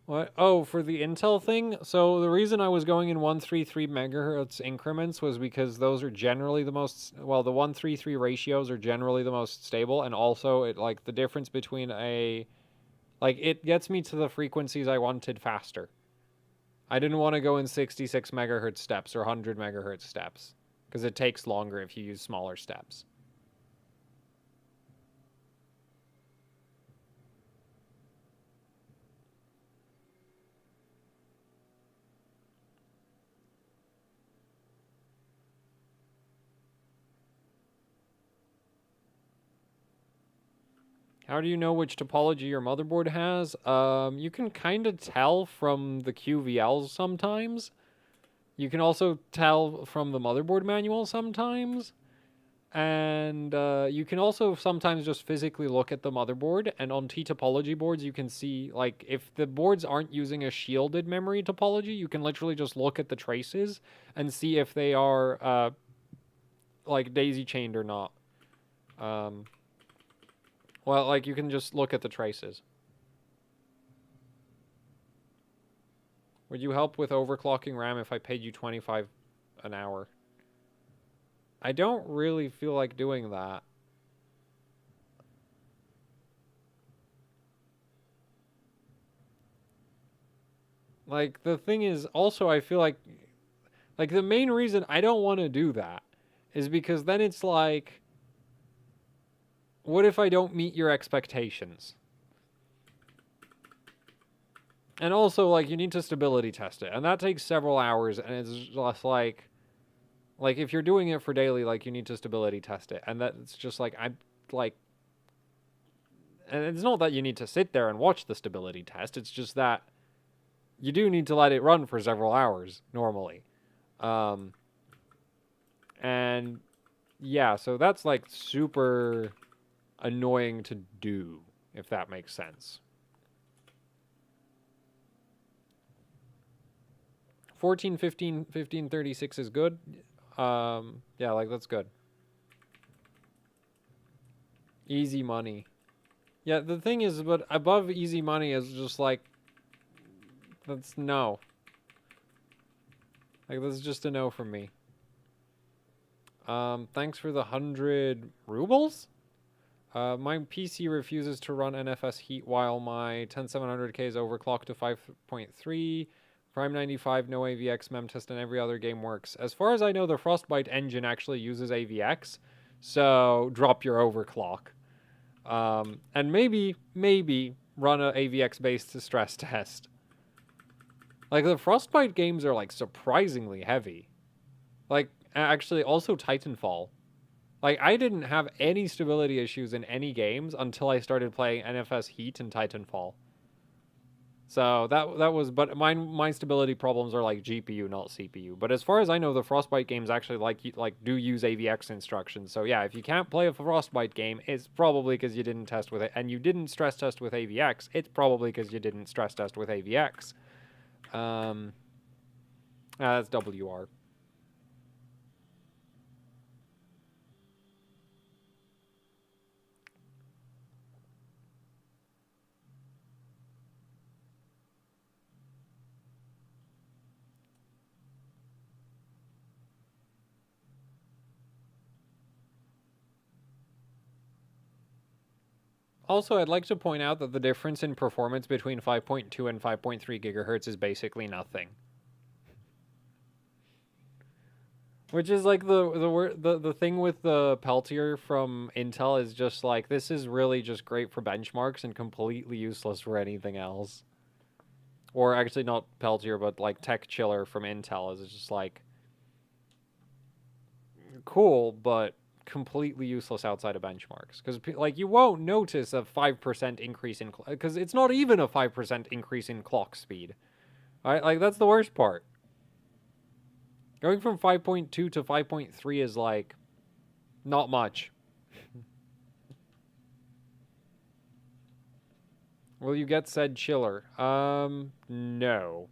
What? Oh, for the Intel thing? So the reason I was going in 133 megahertz increments was because those are generally the most, well, the 133 ratios are generally the most stable, and also it, like, the difference between like, it gets me to the frequencies I wanted faster. I didn't want to go in 66 megahertz steps or 100 megahertz steps, because it takes longer if you use smaller steps. How do you know which topology your motherboard has? You can kind of tell from the QVLs sometimes. You can also tell from the motherboard manual sometimes. And you can also sometimes just physically look at the motherboard. And on T-topology boards, you can see, like, if the boards aren't using a shielded memory topology, you can literally just look at the traces and see if they are, like, daisy-chained or not. Well, like, you can just look at the traces. Would you help with overclocking RAM if I paid you 25 an hour? I don't really feel like doing that. Like, the thing is, also, I feel like the main reason I don't want to do that is because then it's like, what if I don't meet your expectations? And also, like, you need to stability test it, and that takes several hours, and it's just like if you're doing it for daily, like, you need to stability test it, and that's just like, I'm like, and it's not that you need to sit there and watch the stability test, it's just that you do need to let it run for several hours normally. And yeah, so that's like super annoying to do, if that makes sense. 14, 15, 15, 36 is good. Yeah, like, that's good. Easy money. Yeah, the thing is, but above easy money is just like, that's no. Like, that's just a no from me. Thanks for the 100 rubles? My PC refuses to run NFS heat while my 10700K is overclocked to 5.3. Prime 95, no AVX, memtest, and every other game works. As far as I know, the Frostbite engine actually uses AVX, so drop your overclock. And maybe run a AVX-based stress test. Like, the Frostbite games are, like, surprisingly heavy. Like, actually, also Titanfall. Like, I didn't have any stability issues in any games until I started playing NFS Heat and Titanfall. So that was, but my stability problems are like GPU, not CPU. But as far as I know, the Frostbite games actually do use AVX instructions. So yeah, if you can't play a Frostbite game, it's probably because you didn't test with it, and you didn't stress test with AVX. It's probably because you didn't stress test with AVX. That's WR. Also, I'd like to point out that the difference in performance between 5.2 and 5.3 gigahertz is basically nothing. Which is like the thing with the Peltier from Intel is just like, this is really just great for benchmarks and completely useless for anything else. Or actually not Peltier, but like Tech Chiller from Intel is just like, cool, but completely useless outside of benchmarks. Because, like, you won't notice a 5% increase in... Because it's not even a 5% increase in clock speed. Right? Like, that's the worst part. Going from 5.2 to 5.3 is, like, not much. Will you get said chiller? No.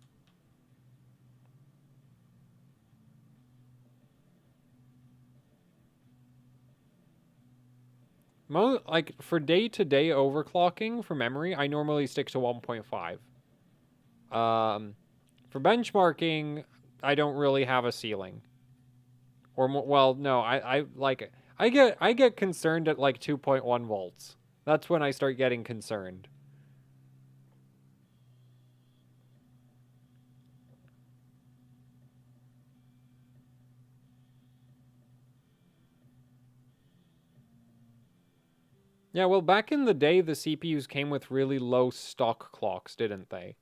Like, for day-to-day overclocking for memory, I normally stick to 1.5. For benchmarking, I don't really have a ceiling. Or, well, no, I like it. I get concerned at, like, 2.1 volts. That's when I start getting concerned. Yeah, well, back in the day, the CPUs came with really low stock clocks, didn't they?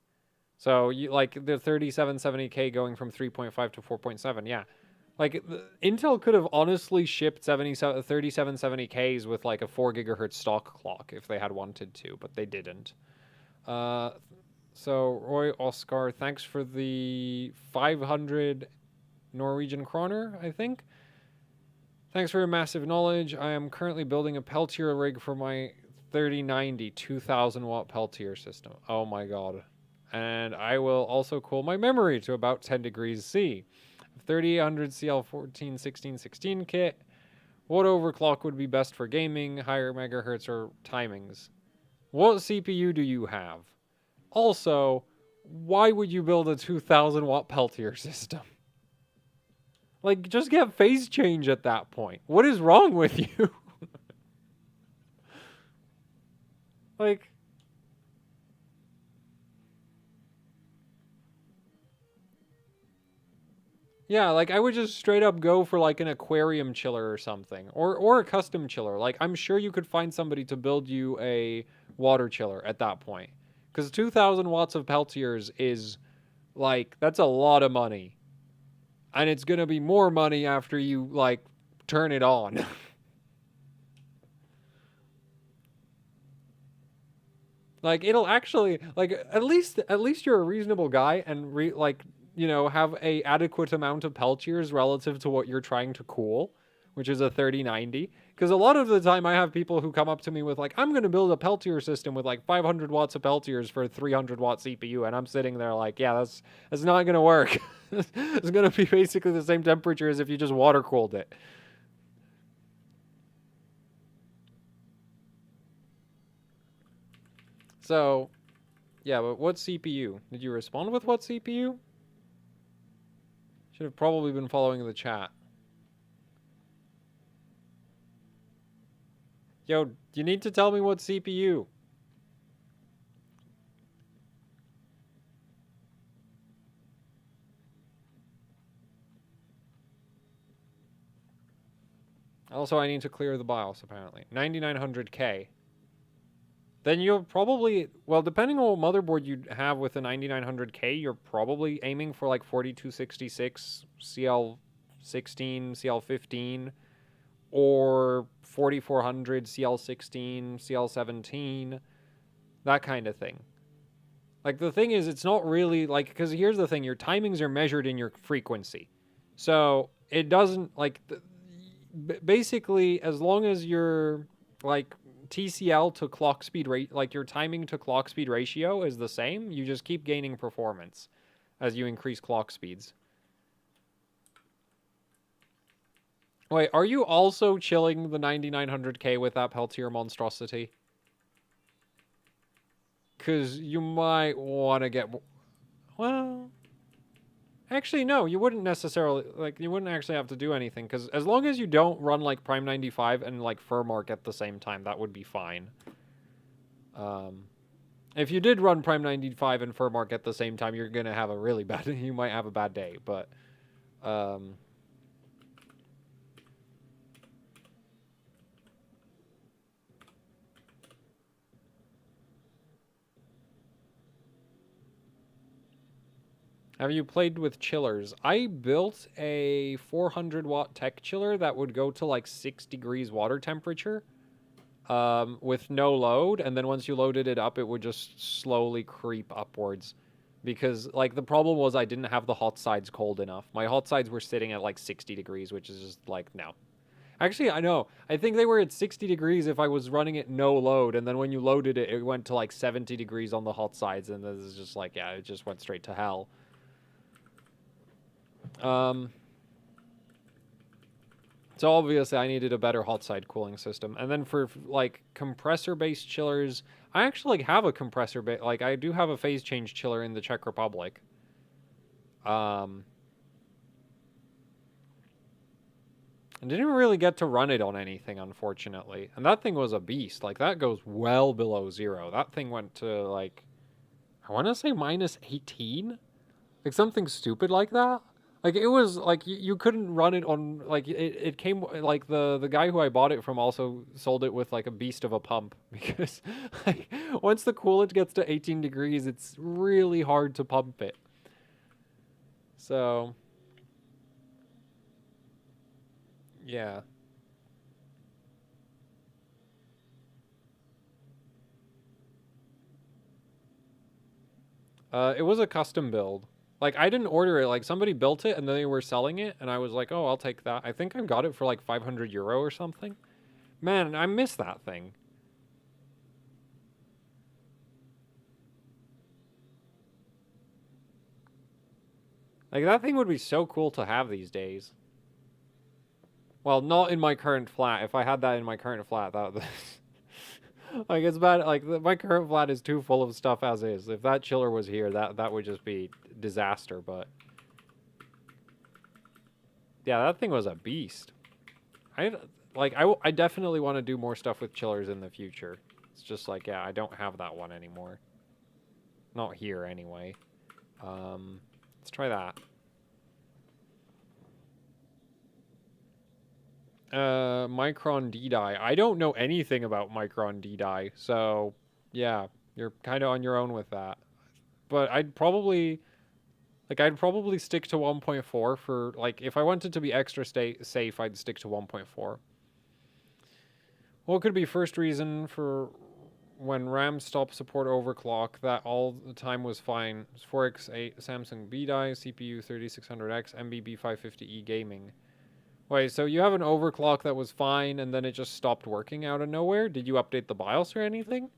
So, you like the 3770K going from 3.5 to 4.7, yeah. Like, Intel could have honestly shipped 3770Ks with, like, a 4 gigahertz stock clock if they had wanted to, but they didn't. So, Roy Oscar, thanks for the 500 Norwegian kroner, I think. Thanks for your massive knowledge. I am currently building a Peltier rig for my 3090 2000 watt Peltier system. Oh my god. And I will also cool my memory to about 10 degrees C. 3800 CL14 kit. What overclock would be best for gaming, higher megahertz, or timings? What CPU do you have? Also, why would you build a 2000 watt Peltier system? Like, just get phase change at that point. What is wrong with you? Like... Yeah, like, I would just straight up go for, like, an aquarium chiller or something. Or a custom chiller. Like, I'm sure you could find somebody to build you a water chiller at that point. Because 2,000 watts of Peltiers is, like, that's a lot of money. And it's gonna be more money after you, like, turn it on. Like, it'll actually, like, at least you're a reasonable guy and, like, you know, have a adequate amount of Peltiers relative to what you're trying to cool, which is a 3090. Because a lot of the time I have people who come up to me with, like, I'm going to build a Peltier system with, like, 500 watts of Peltiers for a 300 watt CPU. And I'm sitting there like, yeah, that's not going to work. It's going to be basically the same temperature as if you just water cooled it. So, yeah, but what CPU? Did you respond with what CPU? Should have probably been following the chat. Yo, you need to tell me what CPU. Also, I need to clear the BIOS, apparently. 9900K. Then you'll probably... Well, depending on what motherboard you have with the 9900K, you're probably aiming for, like, 4266, CL16, CL15, or 4400, CL16, CL17, that kind of thing. Like, the thing is, it's not really, like... Because here's the thing, your timings are measured in your frequency. So, it doesn't, like... Basically, as long as you're, like... TCL to clock speed rate, like your timing to clock speed ratio is the same. You just keep gaining performance as you increase clock speeds. Wait, are you also chilling the 9900K with that Peltier monstrosity? Because you might want to get... Well... Actually, no, you wouldn't necessarily... Like, you wouldn't actually have to do anything, because as long as you don't run, like, Prime 95 and, like, Furmark at the same time, that would be fine. If you did run Prime 95 and Furmark at the same time, you're going to have a really bad... You might have a bad day, but... Have you played with chillers? I built a 400 watt tech chiller that would go to like 6 degrees water temperature with no load. And then once you loaded it up, it would just slowly creep upwards. Because like the problem was I didn't have the hot sides cold enough. My hot sides were sitting at like 60 degrees, which is just like, no. Actually, I know. I think they were at 60 degrees if I was running it no load. And then when you loaded it, it went to like 70 degrees on the hot sides. And this is just like, yeah, it just went straight to hell. So obviously I needed a better hot side cooling system. And then for like compressor-based chillers, I actually have a like I do have a phase change chiller in the Czech Republic. I didn't really get to run it on anything, unfortunately. And that thing was a beast. Like, that goes well below 0. That thing went to, like, I want to say minus 18? Like, something stupid like that. Like, it was, like, you couldn't run it on, like, it came, like, the guy who I bought it from also sold it with, like, a beast of a pump. Because, like, once the coolant gets to 18 degrees, it's really hard to pump it. So, yeah. It was a custom build. Like, I didn't order it. Like, somebody built it, and then they were selling it, and I was like, oh, I'll take that. I think I got it for, like, 500 euro or something. Man, I miss that thing. Like, that thing would be so cool to have these days. Well, not in my current flat. If I had that in my current flat, that... like, it's bad. Like, my current flat is too full of stuff as is. If that chiller was here, that would just be disaster, but... yeah, that thing was a beast. I definitely want to do more stuff with chillers in the future. It's just like, yeah, I don't have that one anymore. Not here, anyway. Let's try that. Micron D-die. I don't know anything about Micron D-die, so yeah, you're kind of on your own with that. But I'd probably stick to 1.4 for, like, if I wanted to be extra safe, I'd stick to 1.4. What could be first reason for when RAM stopped support overclock that all the time was fine? 4x8 Samsung B-die, CPU 3600X, MSI B550 gaming. Wait, so you have an overclock that was fine and then it just stopped working out of nowhere? Did you update the BIOS or anything?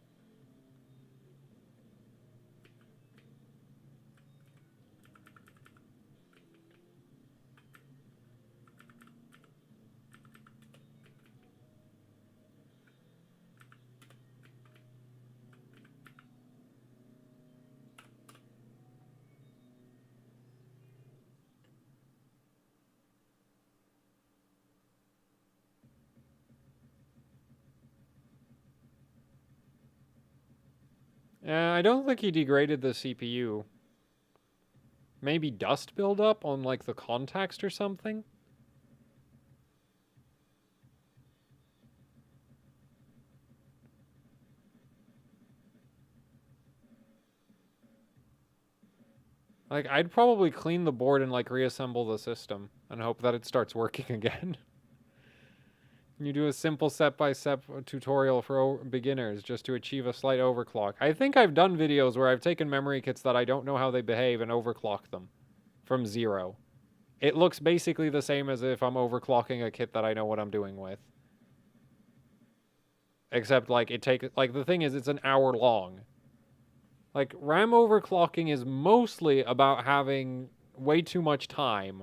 I don't think he degraded the CPU. Maybe dust buildup on, like, the context or something? Like, I'd probably clean the board and, like, reassemble the system and hope that it starts working again. You do a simple step-by-step tutorial for beginners just to achieve a slight overclock. I think I've done videos where I've taken memory kits that I don't know how they behave and overclocked them from 0. It looks basically the same as if I'm overclocking a kit that I know what I'm doing with. Except, like, the thing is, it's an hour long. Like, RAM overclocking is mostly about having way too much time.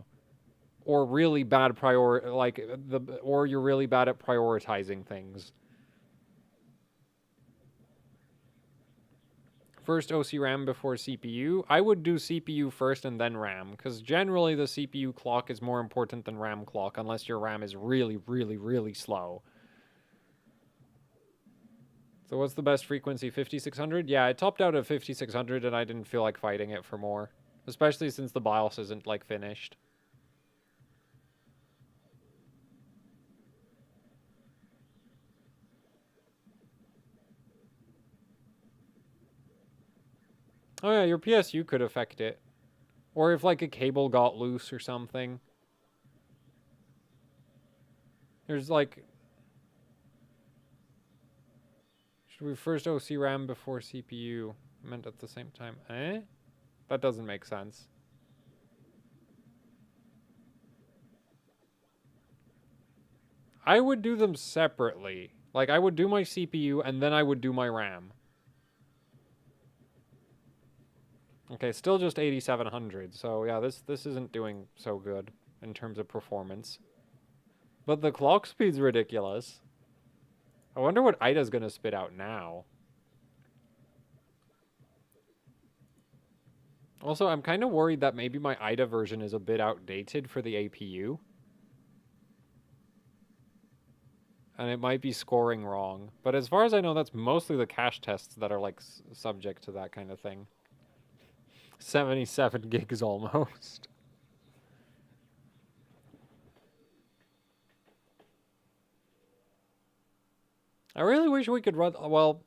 Or really bad or you're really bad at prioritizing things. First OC RAM before CPU. I would do CPU first and then RAM, because generally the CPU clock is more important than RAM clock, unless your RAM is really, really, really slow. So what's the best frequency? 5600? Yeah, it topped out at 5600 and I didn't feel like fighting it for more. Especially since the BIOS isn't, like, finished. Oh yeah, your PSU could affect it. Or if like a cable got loose or something. There's like... Should we first OC RAM before CPU? Meant at the same time. Eh? That doesn't make sense. I would do them separately. Like, I would do my CPU, and then I would do my RAM. Okay, still just 8700, so yeah, this isn't doing so good in terms of performance. But the clock speed's ridiculous. I wonder what IDA's gonna spit out now. Also, I'm kind of worried that maybe my IDA version is a bit outdated for the APU. And it might be scoring wrong. But as far as I know, that's mostly the cache tests that are, like, subject to that kind of thing. 77 gigs almost. I really wish we could run... Well,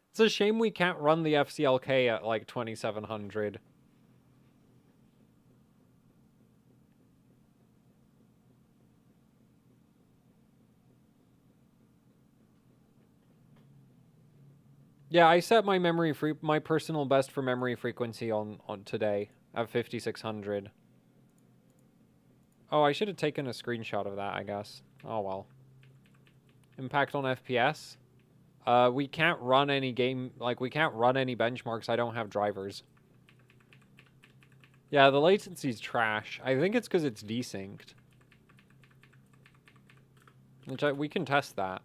it's a shame we can't run the FCLK at, like, 2700. Yeah, I set my my personal best for memory frequency on today at 5600. Oh, I should have taken a screenshot of that, I guess. Oh well. Impact on FPS? We can't run any we can't run any benchmarks. I don't have drivers. Yeah, the latency's trash. I think it's because it's desynced. Which we can test that.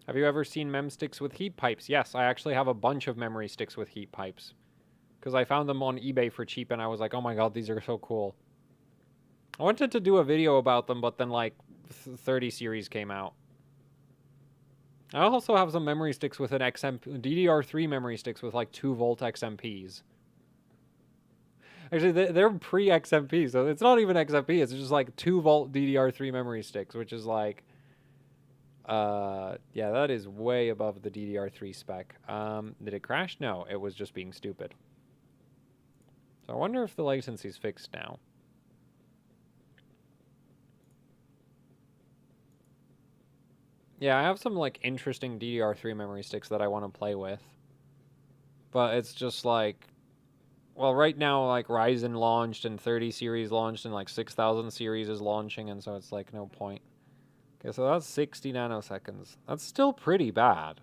Have you ever seen mem sticks with heat pipes? Yes, I actually have a bunch of memory sticks with heat pipes. Because I found them on eBay for cheap and I was like, oh my god, these are so cool. I wanted to do a video about them, but then like 30 series came out. I also have some memory sticks with an DDR3 memory sticks with like 2-volt XMPs. Actually, they're pre-XMP, so it's not even XMP, it's just like 2-volt DDR3 memory sticks, which is like... yeah, that is way above the DDR3 spec. Did it crash? No, it was just being stupid. So I wonder if the latency's fixed now. Yeah, I have some, like, interesting DDR3 memory sticks that I want to play with. But it's just, like... Well, right now, like, Ryzen launched and 30 series launched and, like, 6000 series is launching, and so it's, like, no point. Okay, so that's 60 nanoseconds. That's still pretty bad.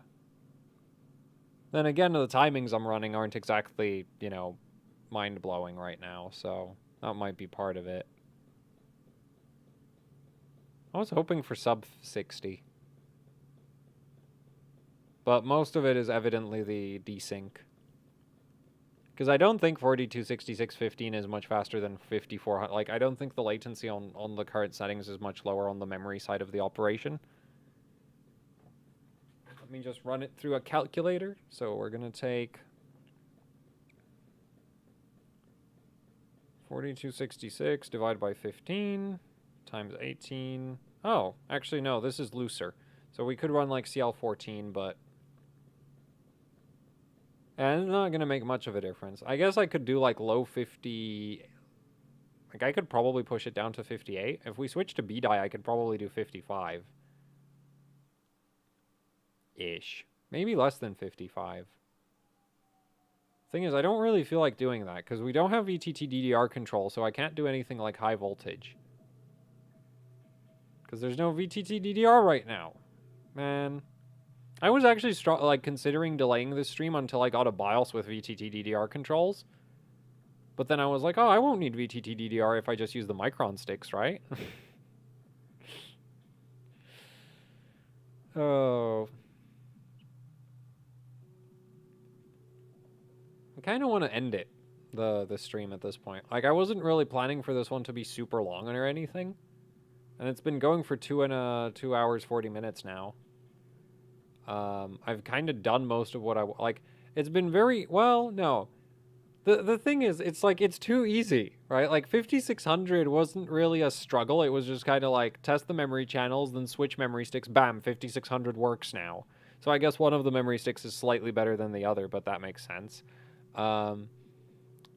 Then again, the timings I'm running aren't exactly, you know, mind-blowing right now, so that might be part of it. I was hoping for sub 60. But most of it is evidently the desync. Because I don't think 426615 is much faster than 5400. Like, I don't think the latency on the current settings is much lower on the memory side of the operation. Let me just run it through a calculator. So we're going to take 4266 divided by 15 times 18. Oh, actually, no, this is looser. So we could run like CL14, but... And it's not going to make much of a difference. I guess I could do like low 50... Like I could probably push it down to 58. If we switch to B-die, I could probably do 55. Ish. Maybe less than 55. Thing is, I don't really feel like doing that, because we don't have VTT DDR control, so I can't do anything like high voltage. Because there's no VTT DDR right now. Man... I was actually considering delaying this stream until I got a BIOS with VTT DDR controls. But then I was like, oh, I won't need VTT DDR if I just use the Micron sticks, right? Oh. I kind of want to end it, the stream at this point. Like, I wasn't really planning for this one to be super long or anything. And it's been going for 2 hours, 40 minutes now. I've kind of done most of what like, it's been very, well, no. The thing is, it's like, it's too easy, right? Like, 5600 wasn't really a struggle. It was just kind of like, test the memory channels, then switch memory sticks, bam, 5600 works now. So I guess one of the memory sticks is slightly better than the other, but that makes sense. And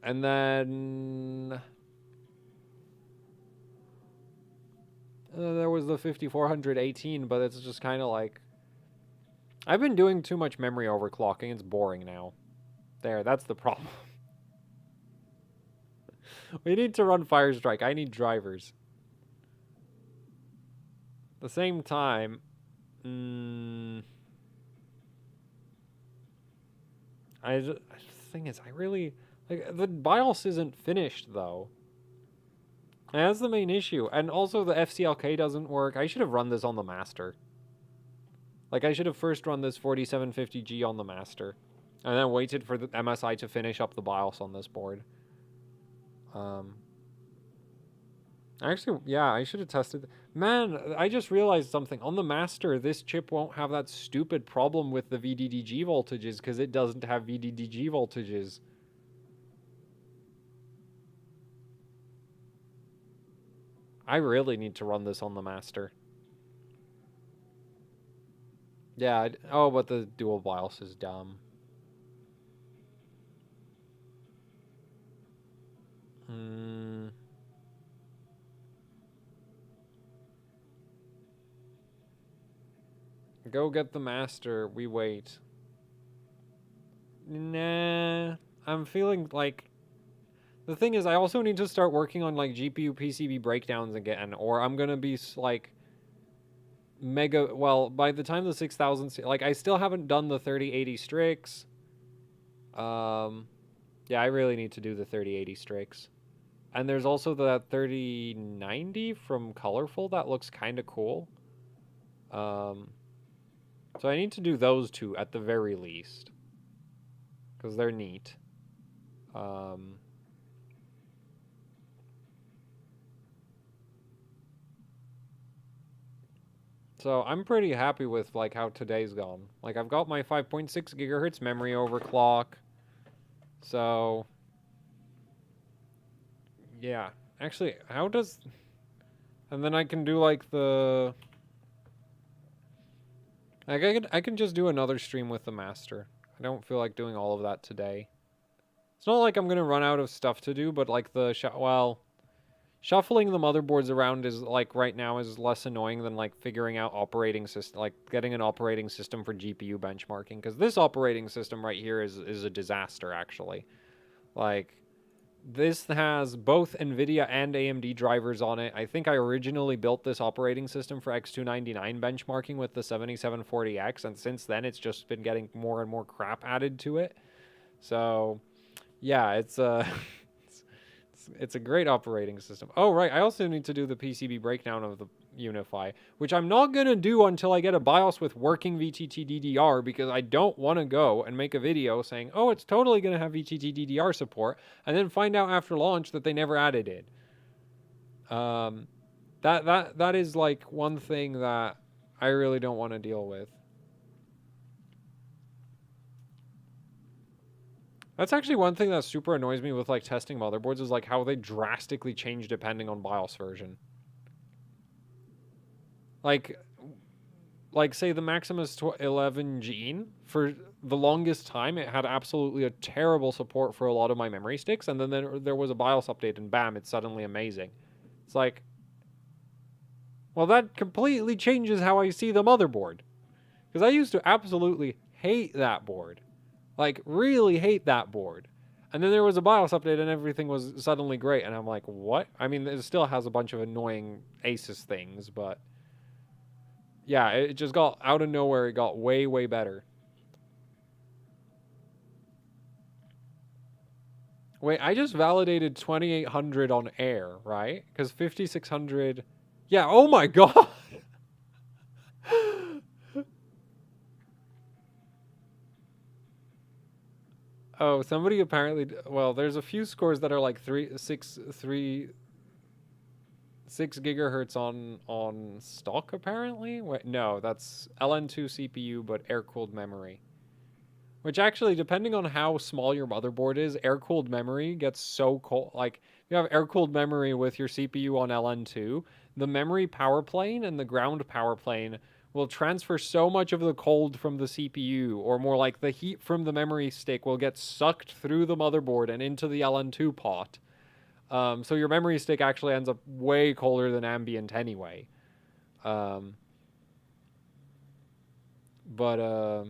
then there was the 5418, but it's just kind of like, I've been doing too much memory overclocking. It's boring now. There, that's the problem. We need to run Firestrike. I need drivers. At the same time, the thing is, I really, like, the BIOS isn't finished, though. And that's the main issue. And also, the FCLK doesn't work. I should have run this on the master. Like, I should have first run this 4750G on the master. And then waited for the MSI to finish up the BIOS on this board. Actually, yeah, I should have tested. Man, I just realized something. On the master, this chip won't have that stupid problem with the VDDG voltages because it doesn't have VDDG voltages. I really need to run this on the master. Yeah, oh, but the dual BIOS is dumb. Go get the master. We wait. Nah. I'm feeling like... The thing is, I also need to start working on, like, GPU PCB breakdowns again, or I'm gonna be, like, mega... Well, by the time the 6000... Like, I still haven't done the 3080 Strix. Yeah, I really need to do the 3080 Strix. And there's also the 3090 from Colorful that looks kind of cool. So I need to do those two at the very least. Because they're neat. So I'm pretty happy with, like, how today's gone. Like, I've got my 5.6 gigahertz memory overclock. So... Yeah. Actually, how does... And then I can do, like, the... Like, I can just do another stream with the master. I don't feel like doing all of that today. It's not like I'm gonna run out of stuff to do, but, like, the... Shuffling the motherboards around is, like, right now is less annoying than, like, figuring out operating system... Like, getting an operating system for GPU benchmarking. Because this operating system right here is a disaster, actually. Like... This has both NVIDIA and AMD drivers on it. I think I originally built this operating system for X299 benchmarking with the 7740X, and since then it's just been getting more and more crap added to it. So, yeah, it's it's a great operating system. Oh, right, I also need to do the PCB breakdown of the Unify, which I'm not going to do until I get a BIOS with working VTT DDR, because I don't want to go and make a video saying, oh, it's totally going to have VTT DDR support, and then find out after launch that they never added it. That is, like, one thing that I really don't want to deal with. That's actually one thing that super annoys me with, like, testing motherboards is, like, how they drastically change depending on BIOS version. Like say the Maximus 11 Gene, for the longest time, it had absolutely a terrible support for a lot of my memory sticks, and then there was a BIOS update, and bam, it's suddenly amazing. It's like, well, that completely changes how I see the motherboard. Because I used to absolutely hate that board. Like, really hate that board. And then there was a BIOS update, and everything was suddenly great, and I'm like, what? I mean, it still has a bunch of annoying Asus things, but... Yeah, it just got, out of nowhere, it got way, way better. Wait, I just validated 2800 on air, right? Because 5600... Yeah, oh my god! Oh, somebody apparently. Well, there's a few scores that are like 6 gigahertz on stock apparently. Wait, no, that's LN2 CPU, but air-cooled memory. Which actually, depending on how small your motherboard is, air-cooled memory gets so cold. Like, if you have air-cooled memory with your CPU on LN2, the memory power plane and the ground power plane will transfer so much of the cold from the CPU, or more like the heat from the memory stick will get sucked through the motherboard and into the LN2 pot. So your memory stick actually ends up way colder than ambient anyway. Um, but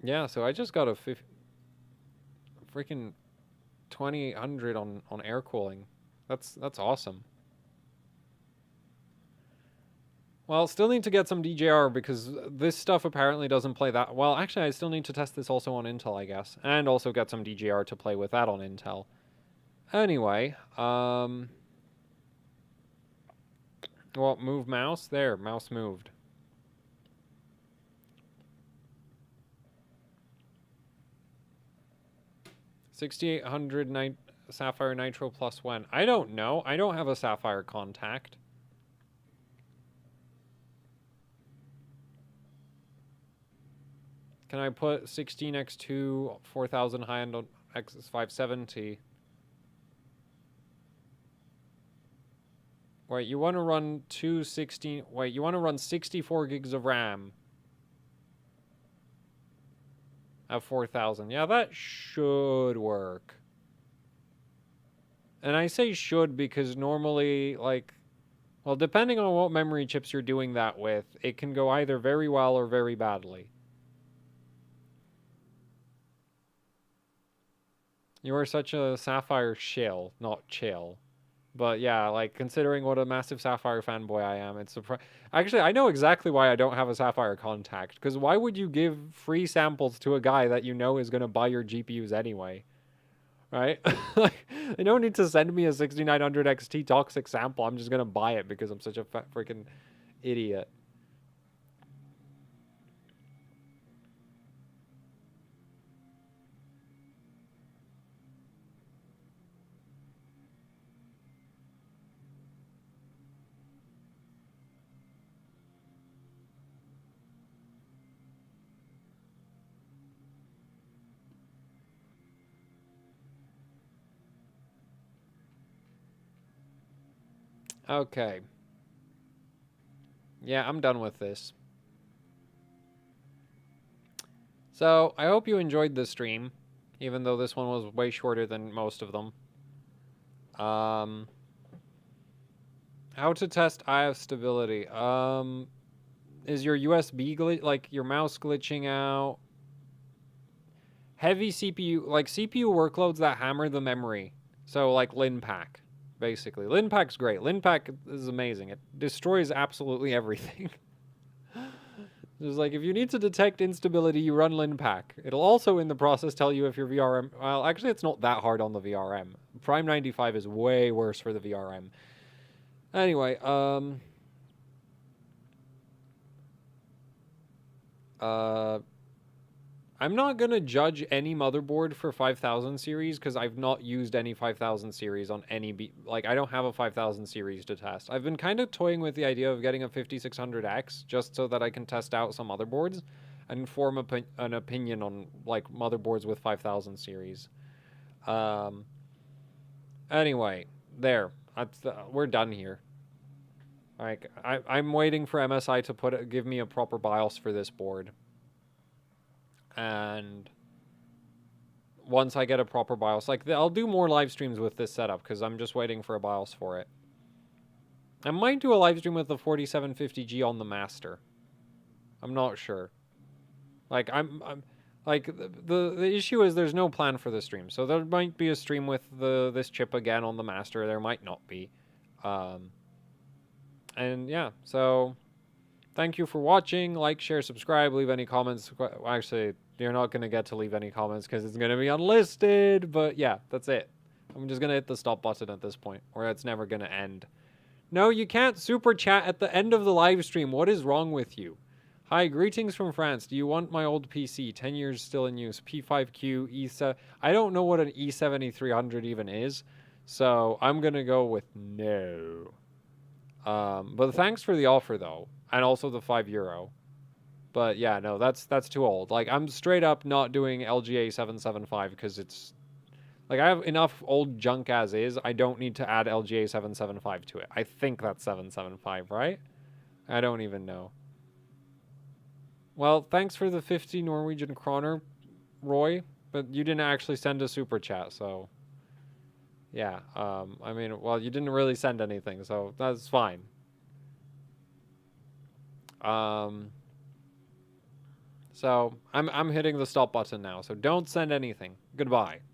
yeah, so I just got a freaking 2800 on air cooling. That's awesome. Well, still need to get some DJR because this stuff apparently doesn't play that well. Actually, I still need to test this also on Intel, I guess, and also get some DJR to play with that on Intel. Anyway, well, move mouse. There, mouse moved. $6,800 Sapphire Nitro plus when? I don't know. I don't have a Sapphire contact. Can I put 16x2 4000 high-end on X570? Wait, you want to run Wait, you want to run 64 gigs of RAM at 4000. Yeah, that should work. And I say should because normally, like, well, depending on what memory chips you're doing that with, it can go either very well or very badly. You are such a Sapphire shill, not chill. But yeah, like, considering what a massive Sapphire fanboy I am, it's surprising. Actually, I know exactly why I don't have a Sapphire contact. Because why would you give free samples to a guy that you know is going to buy your GPUs anyway? Right? Like, they don't need to send me a 6900 XT toxic sample. I'm just going to buy it because I'm such a freaking idiot. Okay. Yeah, I'm done with this. So, I hope you enjoyed this stream, even though this one was way shorter than most of them. How to test IF stability. Is your USB like your mouse glitching out? Heavy CPU, like CPU workloads that hammer the memory. So like LinPack, basically. LinPack's great. LinPack is amazing. It destroys absolutely everything. Just like if you need to detect instability, you run LinPack. It'll also in the process tell you if your VRM, well, actually it's not that hard on the VRM. Prime 95 is way worse for the VRM. Anyway, I'm not going to judge any motherboard for 5000 series because I've not used any 5000 series on any... Like, I don't have a 5000 series to test. I've been kind of toying with the idea of getting a 5600X just so that I can test out some motherboards and form an opinion on, like, motherboards with 5000 series. Anyway, there. We're done here. Like, I'm waiting for MSI to give me a proper BIOS for this board. And once I get a proper BIOS, like, I'll do more live streams with this setup because I'm just waiting for a BIOS for it. I might do a live stream with the 4750G on the master. I'm not sure. Like, like, the issue is there's no plan for the stream. So there might be a stream with this chip again on the master. There might not be. And yeah, so thank you for watching. Like, share, subscribe, leave any comments. Actually, you're not going to get to leave any comments because it's going to be unlisted. But yeah, that's it. I'm just going to hit the stop button at this point, or it's never going to end. No, you can't super chat at the end of the live stream. What is wrong with you? Hi, greetings from France. Do you want my old PC? 10 years still in use. P5Q, E7. I don't know what an E7300 even is, so I'm gonna go with no. But thanks for the offer though, and also the €5. But yeah, no, that's too old. Like I'm straight up not doing LGA 775 because it's like I have enough old junk as is. I don't need to add LGA 775 to it. I think that's 775, right? I don't even know. Well, thanks for the 50 Norwegian kroner, Roy, but you didn't actually send a super chat, so yeah. I mean, well, you didn't really send anything, so that's fine. Um, so I'm hitting the stop button now, so don't send anything. Goodbye.